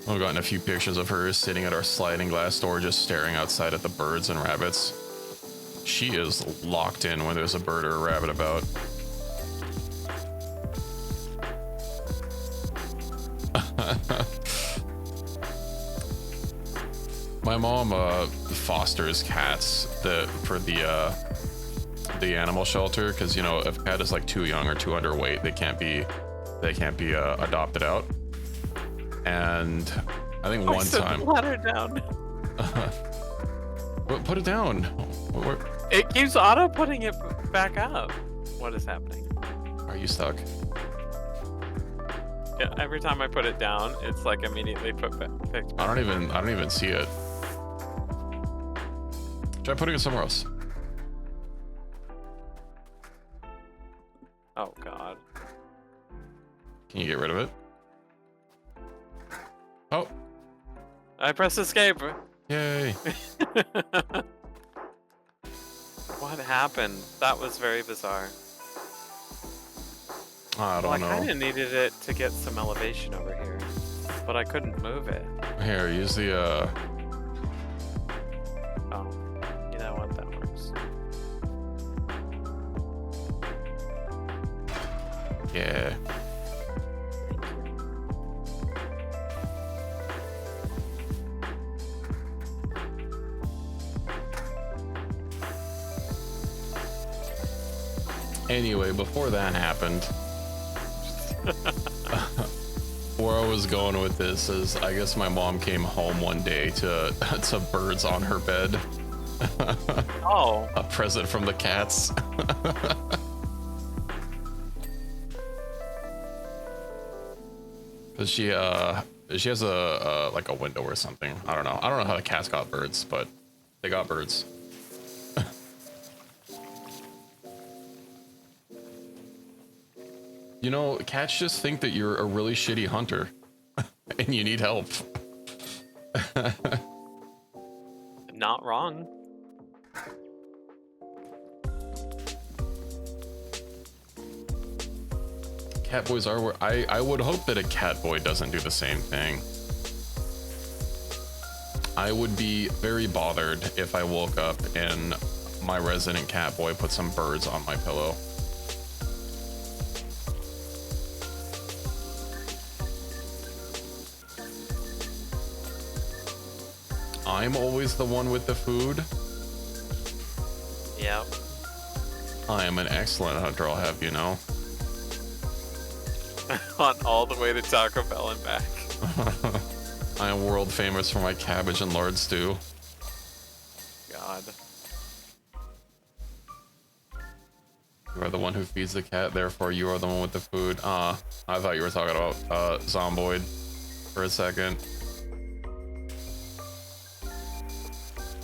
I've gotten a few pictures of her sitting at our sliding glass door just staring outside at the birds and rabbits. She is locked in when there's a bird or a rabbit about. My mom fosters cats for the animal shelter, because you know, if a cat is like too young or too underweight, they can't be adopted out. And I think one time. Let her down. Put it down. It keeps auto putting it back up. What is happening? Are you stuck? Yeah, every time I put it down, it's like immediately picked back. I don't even see it. Try putting it somewhere else. Oh God. Can you get rid of it? Oh. I pressed escape. Yay. What happened? That was very bizarre. I don't know. I kind of needed it to get some elevation over here, but I couldn't move it. Here, use the Oh, you know what? That works. yeah. Anyway, before that happened, where I was going with this is, I guess my mom came home one day to birds on her bed. Oh. A present from the cats. Cause she has a like a window or something. I don't know how the cats got birds, but they got birds. You know, cats just think that you're a really shitty hunter and you need help. Not wrong. Cat boys are where I would hope that a cat boy doesn't do the same thing. I would be very bothered if I woke up and my resident cat boy put some birds on my pillow. I'm always the one with the food. Yep. I am an excellent hunter, I'll have you know. On all the way to Taco Bell and back. I am world famous for my cabbage and lard stew. God. You are the one who feeds the cat, therefore you are the one with the food. I thought you were talking about Zomboid for a second.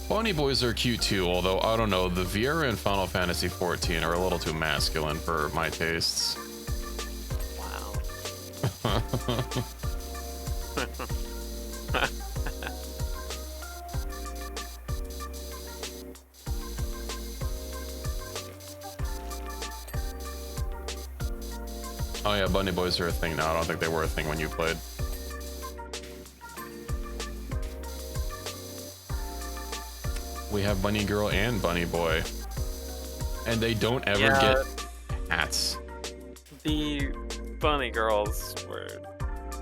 Bunny boys are cute too, although I don't know, the Viera in Final Fantasy XIV are a little too masculine for my tastes. Wow. Oh yeah, bunny boys are a thing now. I don't think they were a thing when you played. We have bunny girl and bunny boy, and they don't ever get hats. The bunny girls were,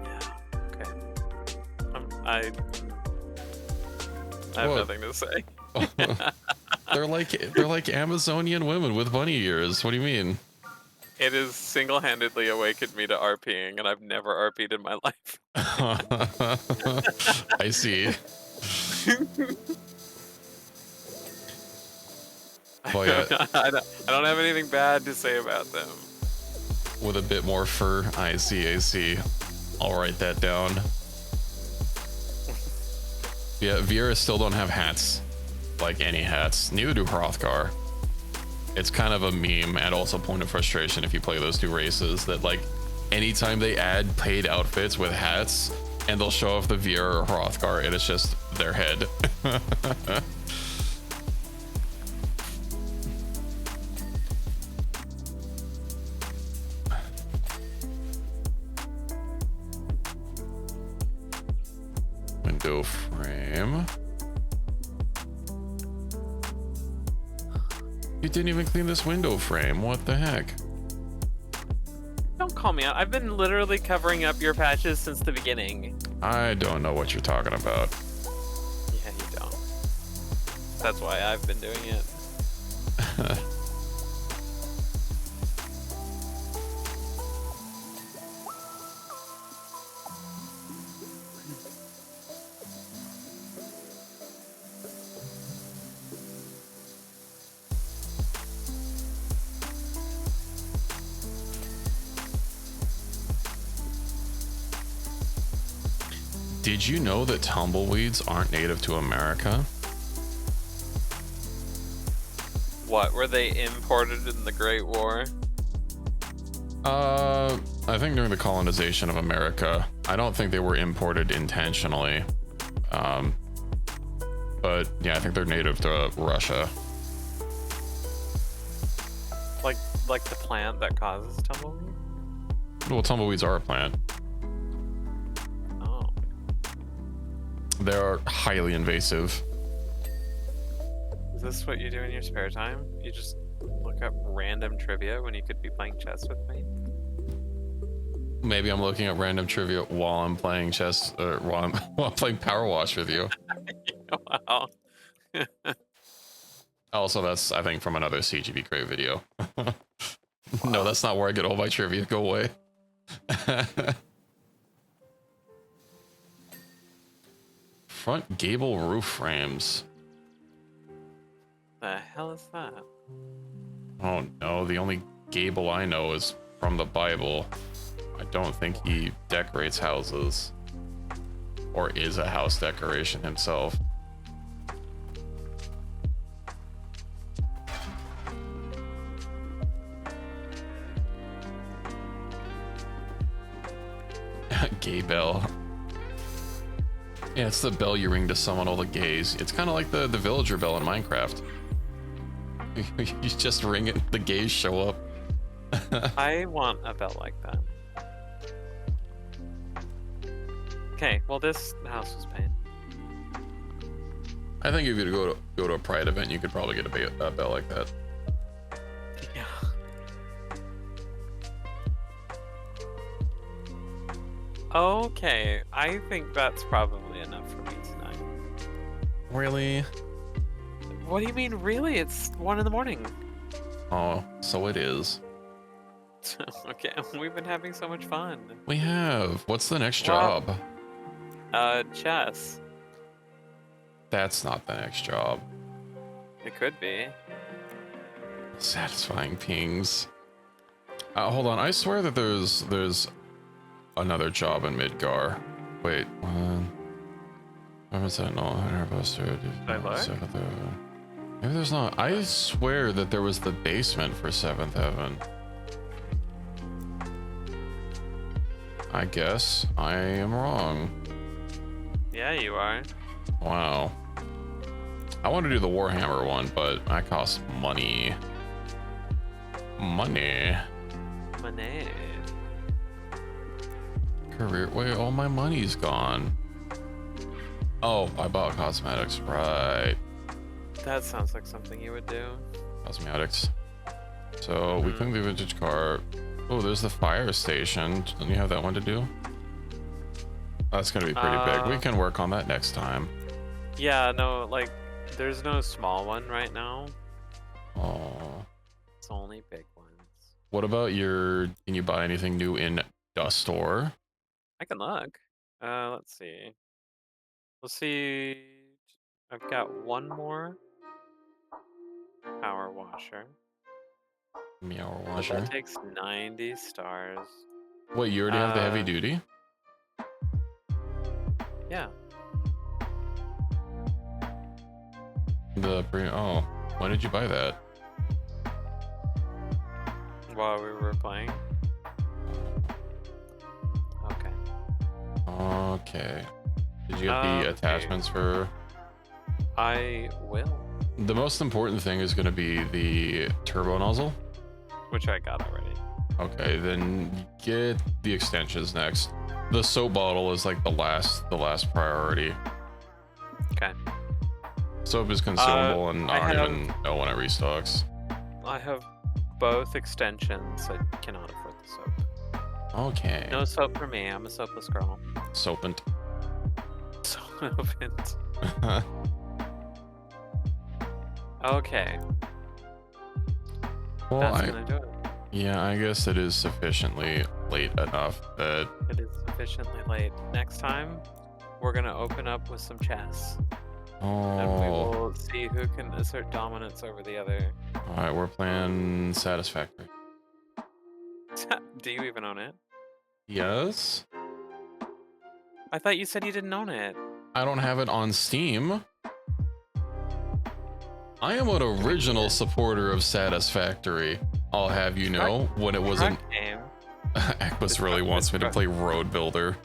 yeah, okay. I have What? nothing to say. They're like Amazonian women with bunny ears. What do you mean? It has single-handedly awakened me to RPing, and I've never RP'd in my life. I see. Well, yeah, I don't have anything bad to say about them. with a bit more fur. I see. I'll write that down. Yeah, Viera still don't have hats. Like any hats. Neither do Hrothgar. It's kind of a meme and also a point of frustration if you play those two races, that like anytime they add paid outfits with hats and they'll show off the Viera or Hrothgar, and it's just their head. Window frame. You didn't even clean this window frame. What the heck? Don't call me out. I've been literally covering up your patches since the beginning. I don't know what you're talking about. Yeah, you don't. That's why I've been doing it. Did you know that tumbleweeds aren't native to America? What, were they imported in the Great War? I think during the colonization of America. I don't think they were imported intentionally. But yeah, I think they're native to Russia. Like the plant that causes tumbleweed? Well, tumbleweeds are a plant. Oh. They're highly invasive. Is this what you do in your spare time? You just look up random trivia when you could be playing chess with me? Maybe I'm looking at random trivia while I'm playing chess, or while I'm playing Power Wash with you. Wow. Also, that's, I think, from another CGB Crave video. No, that's not where I get all my trivia. Go away. Front gable roof frames. The hell is that? Oh no, the only gable I know is from the Bible. I don't think he decorates houses. Or is a house decoration himself. Gay bell. Yeah, it's the bell you ring to summon all the gays. It's kind of like the villager bell in Minecraft. You just ring it, the gays show up. I want a bell like that. Okay, well this house was paid. I think if you go to a Pride event, you could probably get a bell like that. Yeah. Okay, I think that's probably enough for me tonight. Really? What do you mean, really? It's 1 in the morning. Oh, so it is. Okay, we've been having so much fun. We have. What's the next Well, job? Chess. That's not the next job. It could be. Satisfying pings. Hold on. I swear that there's another job in Midgar. Wait. What's that? No, I look? Maybe there's not. I swear that there was the basement for 7th Heaven. I guess I am wrong. Yeah, you are. Wow. I want to do the Warhammer one, but that costs money. Money. Money. Career. Wait, all my money's gone. Oh, I bought cosmetics. Right. That sounds like something you would do. Cosmetics. So we cleaned the vintage car. Oh, there's the fire station. Don't you have that one to do? That's gonna be pretty big. We can work on that next time. Yeah, no, like, there's no small one right now. Oh. It's only big ones. What about can you buy anything new in the store? I can look. Let's see. Let's see. I've got one more power washer. Meow But washer. that takes 90 stars. Wait, you already have the heavy duty? Yeah. Oh, when did you buy that? While we were playing. Okay. Okay. Did you get the Okay. attachments for? I will. The most important thing is going to be the turbo nozzle. Which I got already. Okay, then get the extensions next. The soap bottle is like the last priority. Okay. Soap is consumable, and I don't have- even know when it restocks. I have both extensions. I cannot afford the soap. Okay. No soap for me. I'm a soapless girl. Soapant. Soapant. Okay. Well, That's gonna do it. yeah, I guess it is sufficiently late enough that It is sufficiently late. Next time, we're gonna open up with some chess. And we will see who can assert dominance over the other. All right, we're playing Satisfactory. Do you even own it? Yes. I thought you said you didn't own it. I don't have it on Steam. I am an original supporter of Satisfactory. I'll have you know, when it wasn't. Game. Equus really wants me to play Road Builder.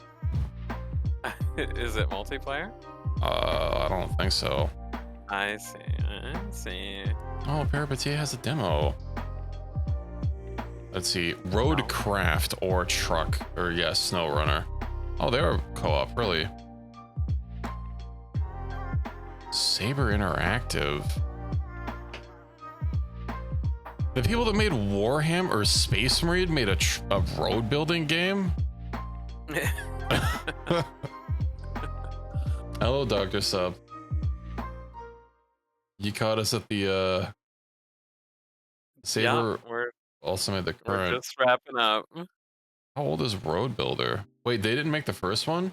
Is it multiplayer? I don't think so. I see. I see. Oh, Parapetia has a demo. Let's see. Roadcraft or Truck, or yes, Snow Runner. Oh, they are co-op, really. Saber Interactive. The people that made Warhammer or Space Marine made a road building game? Hello, Dr. Sub. You caught us at the Saber we're also made the current. just wrapping up. How old is Road Builder? Wait, they didn't make the first one?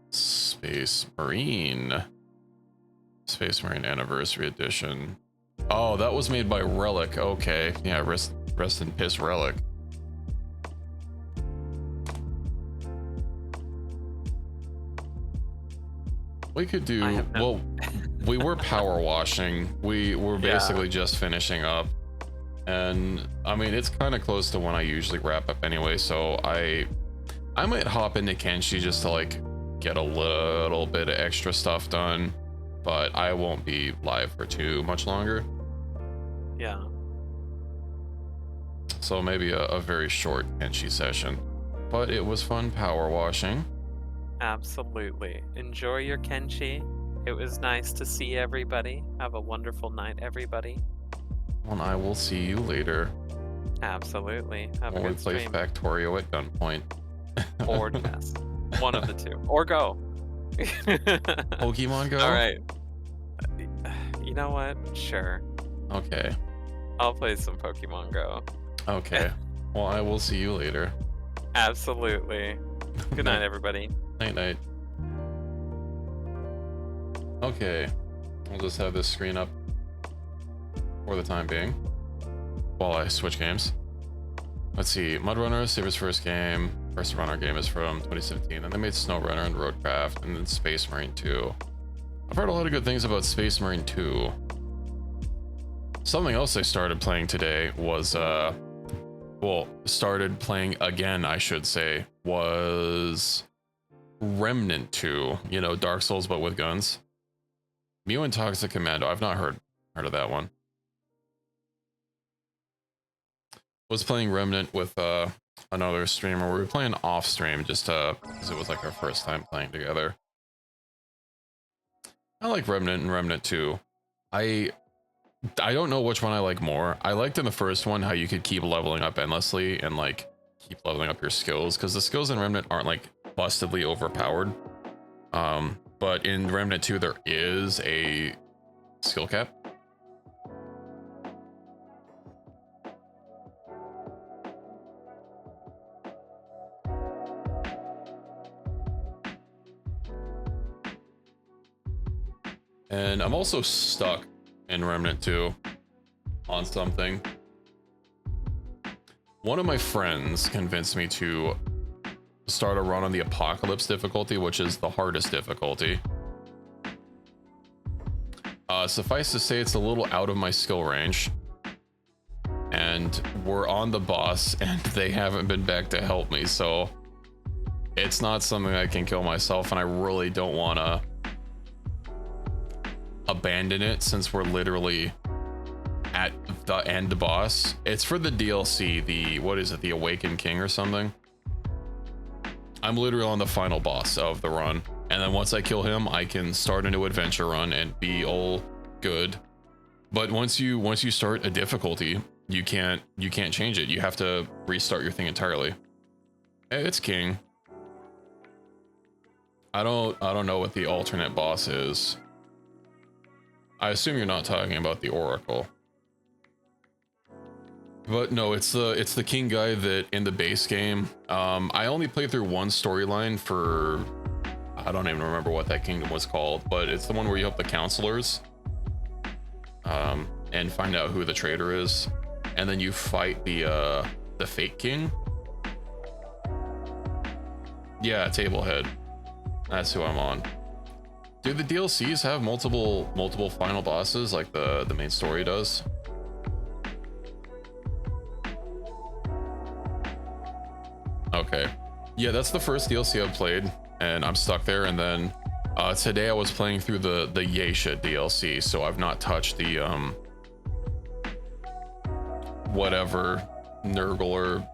Space Marine. Space Marine Anniversary Edition. Oh, that was made by Relic. Okay. Yeah, rest in piss, Relic. We could do, well, we were power washing. We were basically just finishing up. And I mean, it's kind of close to when I usually wrap up anyway, so I might hop into Kenshi just to like get a little bit of extra stuff done, but I won't be live for too much longer. Yeah. So maybe a very short Kenshi session, but it was fun power washing. Absolutely. Enjoy your Kenshi. It was nice to see everybody. Have a wonderful night, everybody. And I will see you later. Absolutely. Have a When we good play stream. Factorio at gunpoint. Or chess. One of the two. Or Go. Pokemon Go? All right. You know what? Sure. Okay. I'll play some Pokemon Go. Okay. Well, I will see you later. Absolutely. Good night, everybody. Night night. Okay. I'll just have this screen up for the time being while I switch games. Let's see. Mudrunner, Saber's first game. First Runner game is from 2017. And they made SnowRunner and Roadcraft, and then Space Marine 2. I've heard a lot of good things about Space Marine 2. Something else I started playing today was, well, started playing again, I should say, was Remnant 2. You know, Dark Souls, but with guns. Mew and Toxic Commando. I've not heard of that one. Was playing Remnant with another streamer. We were playing off stream just because it was like our first time playing together. I like Remnant and Remnant 2. I don't know which one I like more. I liked in the first one how you could keep leveling up endlessly and like keep leveling up your skills, because the skills in Remnant aren't like bustedly overpowered. But in Remnant 2 there is a skill cap. And I'm also stuck in Remnant 2 on something. One of my friends convinced me to start a run on the Apocalypse difficulty, which is the hardest difficulty. Suffice to say, it's a little out of my skill range. And and we're on the boss, and they haven't been back to help me, so it's not something I can kill myself, and I really don't want to abandon it since we're literally at the end boss. It's for the DLC, the, what is it, the Awakened King or something. I'm literally on the final boss of the run, and then once I kill him, I can start a new adventure run and be all good. But once you start a difficulty, you can't change it. You have to restart your thing entirely. It's King. I don't know what the alternate boss is. I assume you're not talking about the Oracle. But no, it's the King guy that in the base game. I only played through one storyline for, I don't even remember what that kingdom was called, but it's the one where you help the counselors and find out who the traitor is, and then you fight the fake king. Yeah, Tablehead. That's who I'm on. Do the DLCs have multiple final bosses like the main story does? Okay. Yeah, that's the first DLC I've played, and I'm stuck there. And then today I was playing through the Yesha DLC, so I've not touched the whatever Nurgle or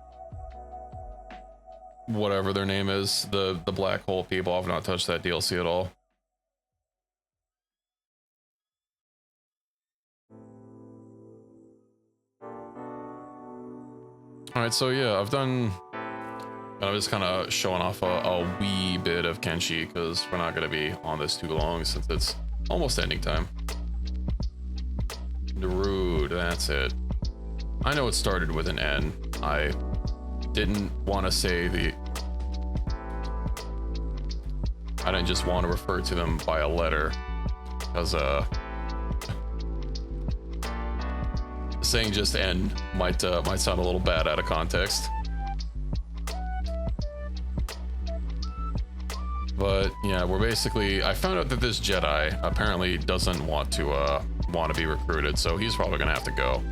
whatever their name is, the black hole people. I've not touched that DLC at all. All right, so yeah, I'm just kind of showing off a wee bit of Kenshi because we're not going to be on this too long since it's almost ending time. Rude, that's it. I know it started with an N. I didn't want to say I didn't just want to refer to them by a letter, because saying just N might sound a little bad out of context. But yeah, we're basically, I found out that this Jedi apparently doesn't want to be recruited, so he's probably gonna have to go.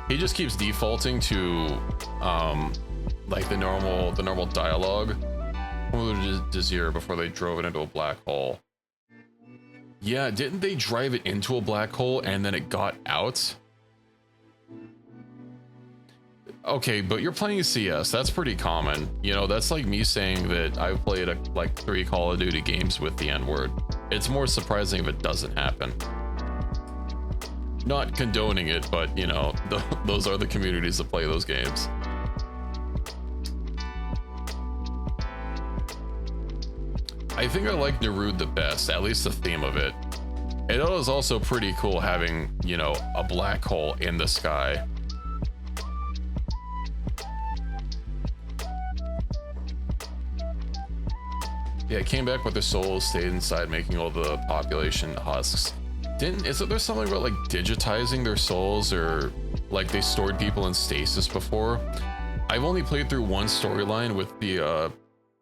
He just keeps defaulting to like the normal dialogue. Desir before they drove it into a black hole. Yeah, didn't they drive it into a black hole and then it got out? Okay, but you're playing CS. That's pretty common. You know, that's like me saying that I've played like 3 Call of Duty games with the N-word. It's more surprising if it doesn't happen. Not condoning it, but you know, those are the communities that play those games. I think I like Nerud the best, at least the theme of it. It was also pretty cool having, you know, a black hole in the sky. Yeah, it came back with their souls, stayed inside, making all the population husks. Isn't there something about like digitizing their souls, or like they stored people in stasis before? I've only played through one storyline with the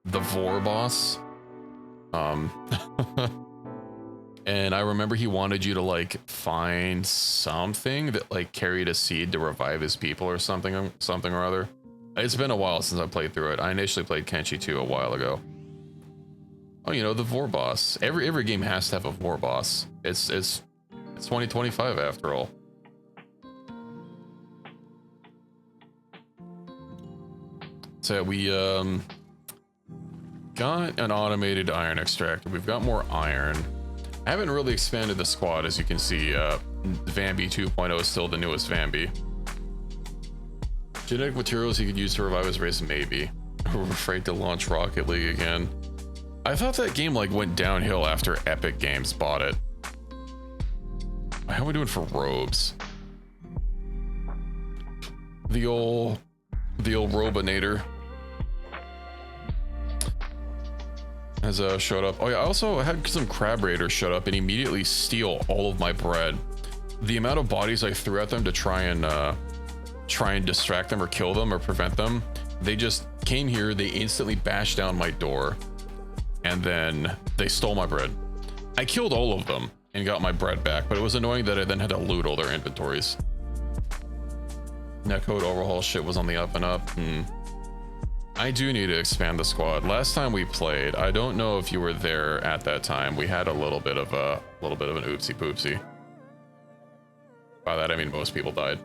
Vor boss. And I remember he wanted you to like find something that like carried a seed to revive his people or something or other. It's been a while since I played through it. I initially played Kenshi 2 a while ago. Oh, you know, the Vor boss. Every game has to have a Vor boss. It's 2025 after all. So we got an automated iron extractor. We've got more iron. I haven't really expanded the squad, as you can see. Vambi 2.0 is still the newest Vambi. Genetic materials he could use to revive his race, maybe. We're afraid to launch Rocket League again. I thought that game like went downhill after Epic Games bought it. How are we doing for robes? The old Robinator has showed up. Oh yeah, I also had some crab raiders showed up and immediately steal all of my bread. The amount of bodies I threw at them to try and distract them or kill them or prevent them, they just came here, they instantly bashed down my door, and then they stole my bread. I killed all of them, and got my bread back, but it was annoying that I then had to loot all their inventories. Netcode overhaul shit was on the up and up. I do need to expand the squad. Last time we played, I don't know if you were there at that time. We had a little bit of an oopsie poopsie. By that I mean most people died.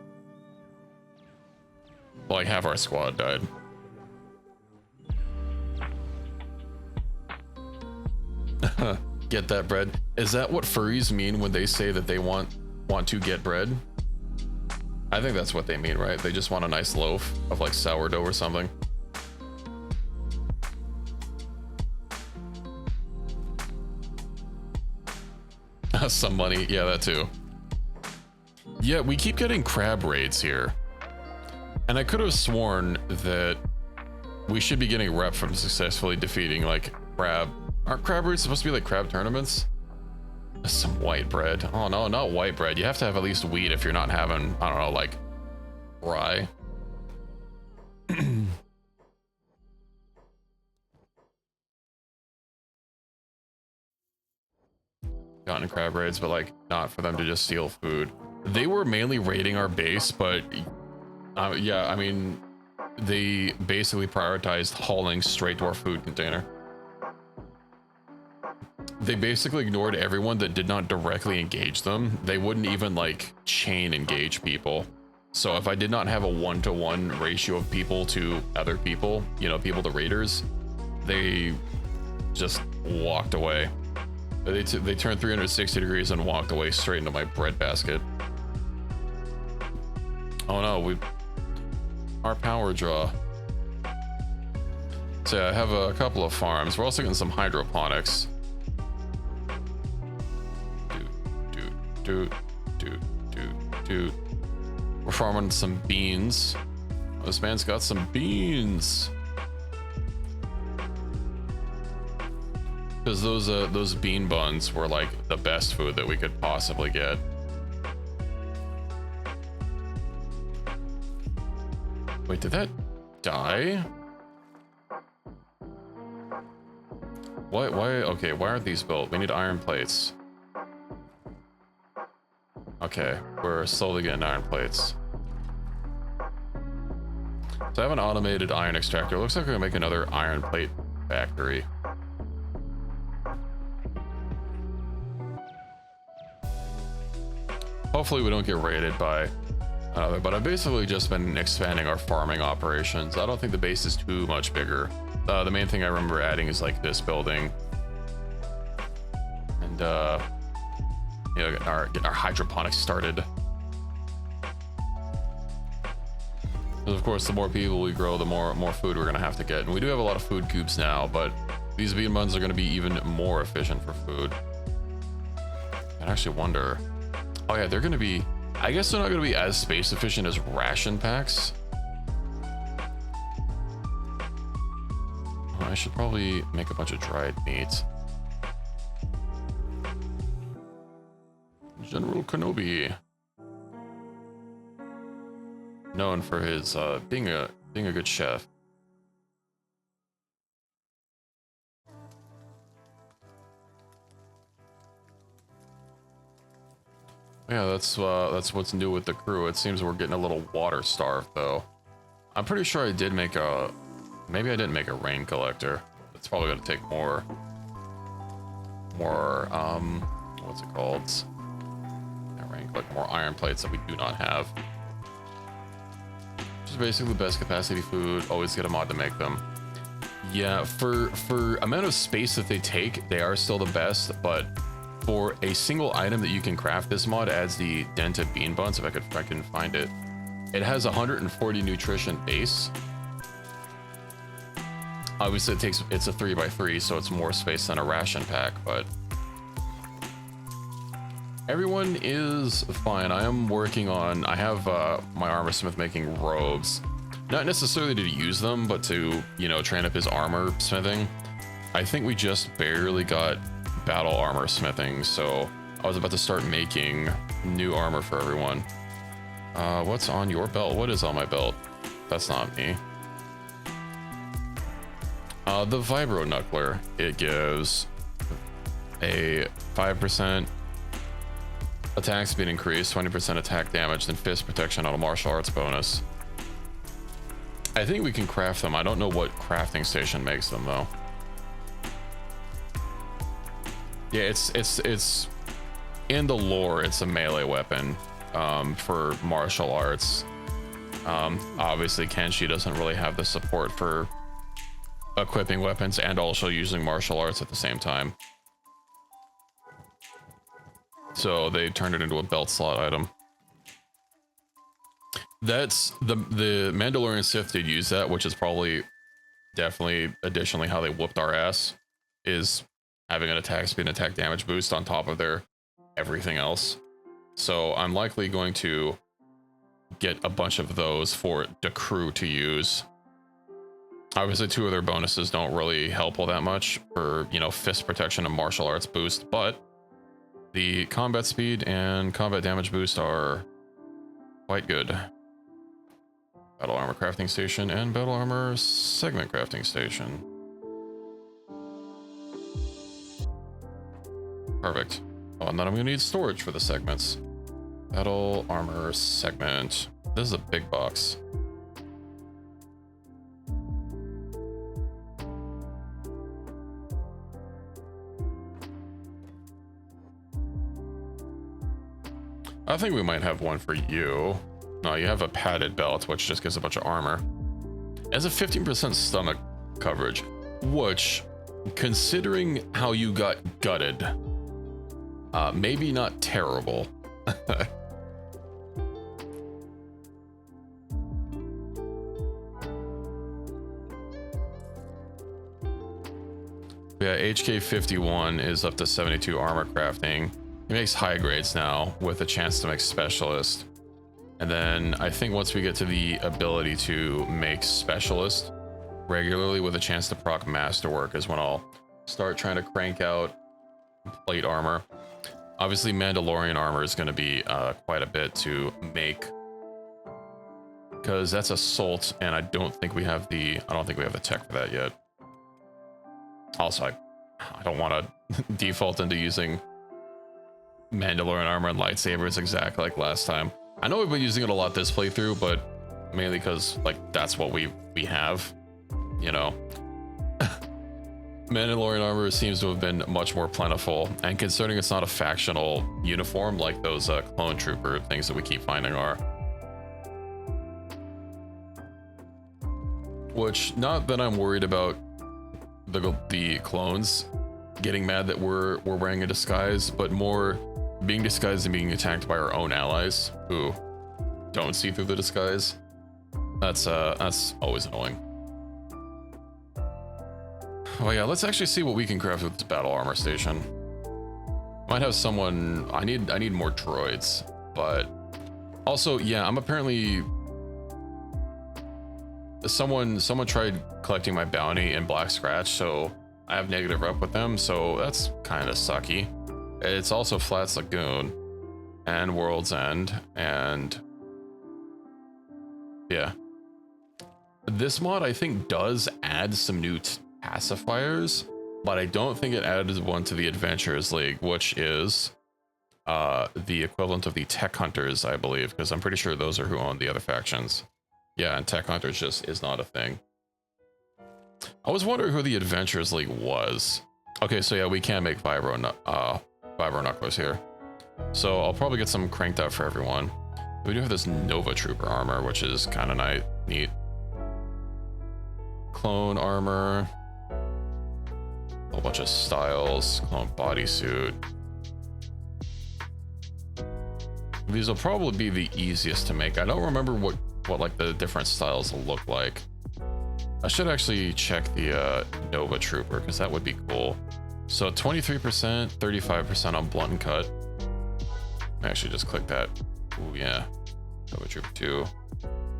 Like half our squad died. Get that bread. Is that what furries mean when they say that they want to get bread? I think that's what they mean, right? They just want a nice loaf of like sourdough or something. Some money, yeah, that too. Yeah, we keep getting crab raids here. And I could have sworn that we should be getting rep from successfully defeating like crab. Aren't crab raids supposed to be like crab tournaments? Some white bread. Oh no, not white bread. You have to have at least wheat if you're not having, I don't know, like rye. Gotten crab raids, but like not for them to just steal food. They were mainly raiding our base, but yeah, I mean, they basically prioritized hauling straight to our food container. They basically ignored everyone that did not directly engage them. They wouldn't even like chain engage people. So if I did not have a 1-to-1 ratio of people to other people, you know, people to raiders, they just walked away. They turned 360 degrees and walked away straight into my bread basket. Oh no, our power draw. So yeah, I have a couple of farms. We're also getting some hydroponics. We're farming some beans. This man's got some beans. Because those bean buns were like the best food that we could possibly get. Wait, did that die? Why, okay, why aren't these built? We need iron plates. Okay, we're slowly getting iron plates. So I have an automated iron extractor. Looks like we're gonna make another iron plate factory. Hopefully we don't get raided by another, but I've basically just been expanding our farming operations. I don't think the base is too much bigger. The main thing I remember adding is like this building. And you know, getting our hydroponics started. Because of course the more people we grow, the more food we're gonna have to get. And we do have a lot of food cubes now, but these bean buns are gonna be even more efficient for food. I actually wonder. Oh yeah, they're gonna be, I guess they're not gonna be as space efficient as ration packs. I should probably make a bunch of dried meat. General Kenobi, known for his being a good chef. Yeah, that's what's new with the crew. It seems we're getting a little water starved though. I'm pretty sure I did make a, maybe I didn't make a rain collector. It's probably gonna take more what's it called? Not rain, like more iron plates that we do not have. Just basically the best capacity food. Always get a mod to make them. Yeah, for amount of space that they take, they are still the best, but for a single item that you can craft, this mod adds the dented bean buns. If I can find it, it has 140 nutrition base. Obviously it's a 3x3, so it's more space than a ration pack, but everyone is fine. I am working on, I have my armor smith making robes, not necessarily to use them, but to, you know, train up his armor smithing. I think we just barely got battle armor smithing, so I was about to start making new armor for everyone. What's on your belt? What is on my belt? That's not me. The vibro knuckler. It gives a 5% Attack speed increase, 20% attack damage, and fist protection on a martial arts bonus. I think we can craft them. I don't know what crafting station makes them though. Yeah, it's in the lore, it's a melee weapon for martial arts. Obviously Kenshi doesn't really have the support for equipping weapons and also using martial arts at the same time. So they turned it into a belt slot item. That's the Mandalorian Sith did use that, which is probably definitely additionally how they whooped our ass, is having an attack speed and attack damage boost on top of their everything else. So I'm likely going to get a bunch of those for the crew to use. Obviously 2 of their bonuses don't really help all that much for, you know, fist protection and martial arts boost, but the combat speed and combat damage boost are quite good. Battle armor crafting station and battle armor segment crafting station. Perfect. Oh, and then I'm gonna need storage for the segments. Battle armor segment. This is a big box. I think we might have one for you. No, you have a padded belt, which just gives a bunch of armor. It has a 15% stomach coverage, which, considering how you got gutted, maybe not terrible. Yeah, HK 51 is up to 72 armor crafting. It makes high grades now with a chance to make specialist. And then I think once we get to the ability to make specialist regularly with a chance to proc masterwork is when I'll start trying to crank out plate armor. Obviously Mandalorian armor is going to be quite a bit to make, because that's assault, and I don't think we have the tech for that yet. Also, I don't want to default into using Mandalorian armor and lightsabers exactly like last time. I know we've been using it a lot this playthrough, but mainly because like that's what we have, you know. Mandalorian armor seems to have been much more plentiful, and considering it's not a factional uniform like those clone trooper things that we keep finding are. Which, not that I'm worried about the clones getting mad that we're wearing a disguise, but more being disguised and being attacked by our own allies who don't see through the disguise. That's always annoying. Oh yeah, let's actually see what we can craft with this battle armor station. Might have someone. I need more droids, but also, yeah, I'm apparently someone tried collecting my bounty in Black Scratch, so I have negative rep with them, so that's kind of sucky. It's also Flats Lagoon and World's End, and yeah, this mod I think does add some new pacifiers, but I don't think it added one to the Adventurers League, which is the equivalent of the Tech Hunters, I believe, because I'm pretty sure those are who own the other factions. Yeah, and Tech Hunters just is not a thing. I was wondering who the Adventurers League was. Okay, so yeah, we can make vibro knucklers here. So I'll probably get some cranked out for everyone. We do have this Nova Trooper armor, which is kind of neat. Clone armor. A whole bunch of styles. Clone bodysuit. These will probably be the easiest to make. I don't remember what like the different styles look like. I should actually check the Nova Trooper, because that would be cool. So 23%, 35% on blunt and cut. I actually just click that. Oh yeah, Nova Trooper 2.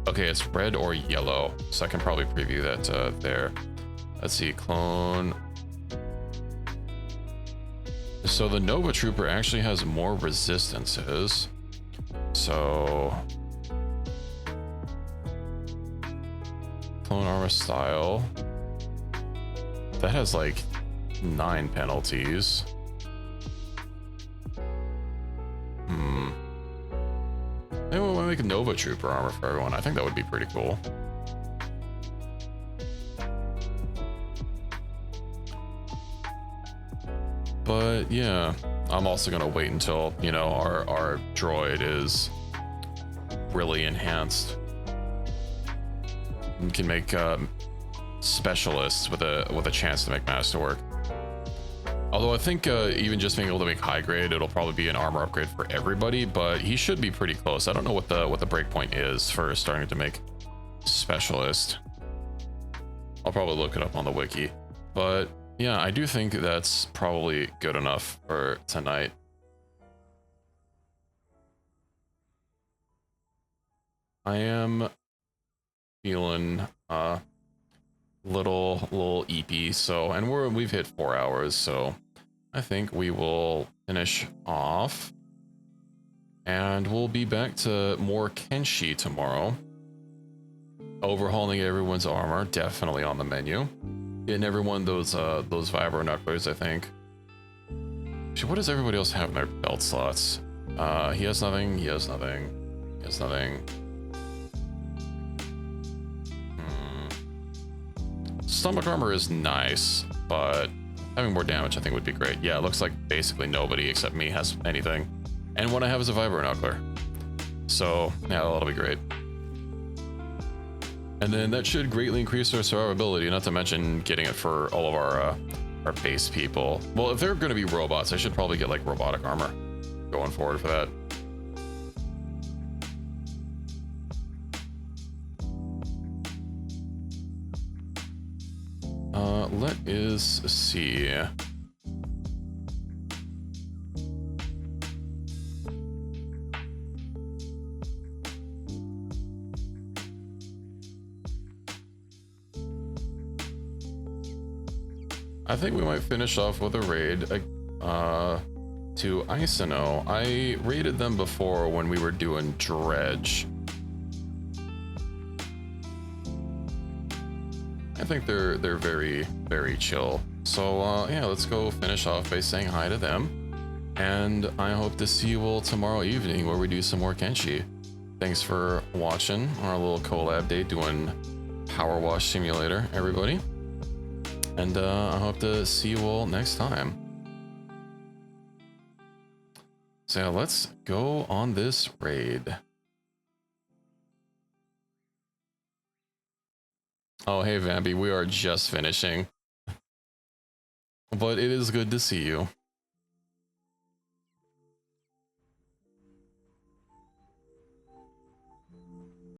Okay, it's red or yellow, so I can probably preview that there. Let's see, clone. So the Nova Trooper actually has more resistances. So clone armor style. That has like 9 penalties. make a Nova Trooper armor for everyone. I think that would be pretty cool. But yeah, I'm also gonna wait until, you know, our droid is really enhanced. We can make specialists with a chance to make masterwork. Although I think even just being able to make high grade, it'll probably be an armor upgrade for everybody, but he should be pretty close. I don't know what the breakpoint is for starting to make specialist. I'll probably look it up on the wiki. But yeah, I do think that's probably good enough for tonight. I am feeling little eepy, so, and we've hit 4 hours, so I think we will finish off, and we'll be back to more Kenshi tomorrow. Overhauling everyone's armor, definitely on the menu. Getting everyone those vibro knucklers, I think. Actually, what does everybody else have in their belt slots? He has nothing, he has nothing, he has nothing. Stomach armor is nice, but having more damage I think would be great. Yeah, it looks like basically nobody except me has anything. And what I have is a vibro knuckler. So yeah, that'll be great. And then that should greatly increase our survivability, not to mention getting it for all of our base people. Well, if they're going to be robots, I should probably get like robotic armor going forward for that. Let us see. I think we might finish off with a raid to Isino. I raided them before when we were doing Dredge. I think they're very, very chill. So yeah, let's go finish off by saying hi to them. And I hope to see you all tomorrow evening where we do some more Kenshi. Thanks for watching our little collab day doing Power Wash Simulator, everybody. And I hope to see you all next time. So let's go on this raid. Oh, hey, Vambi, we are just finishing. But it is good to see you.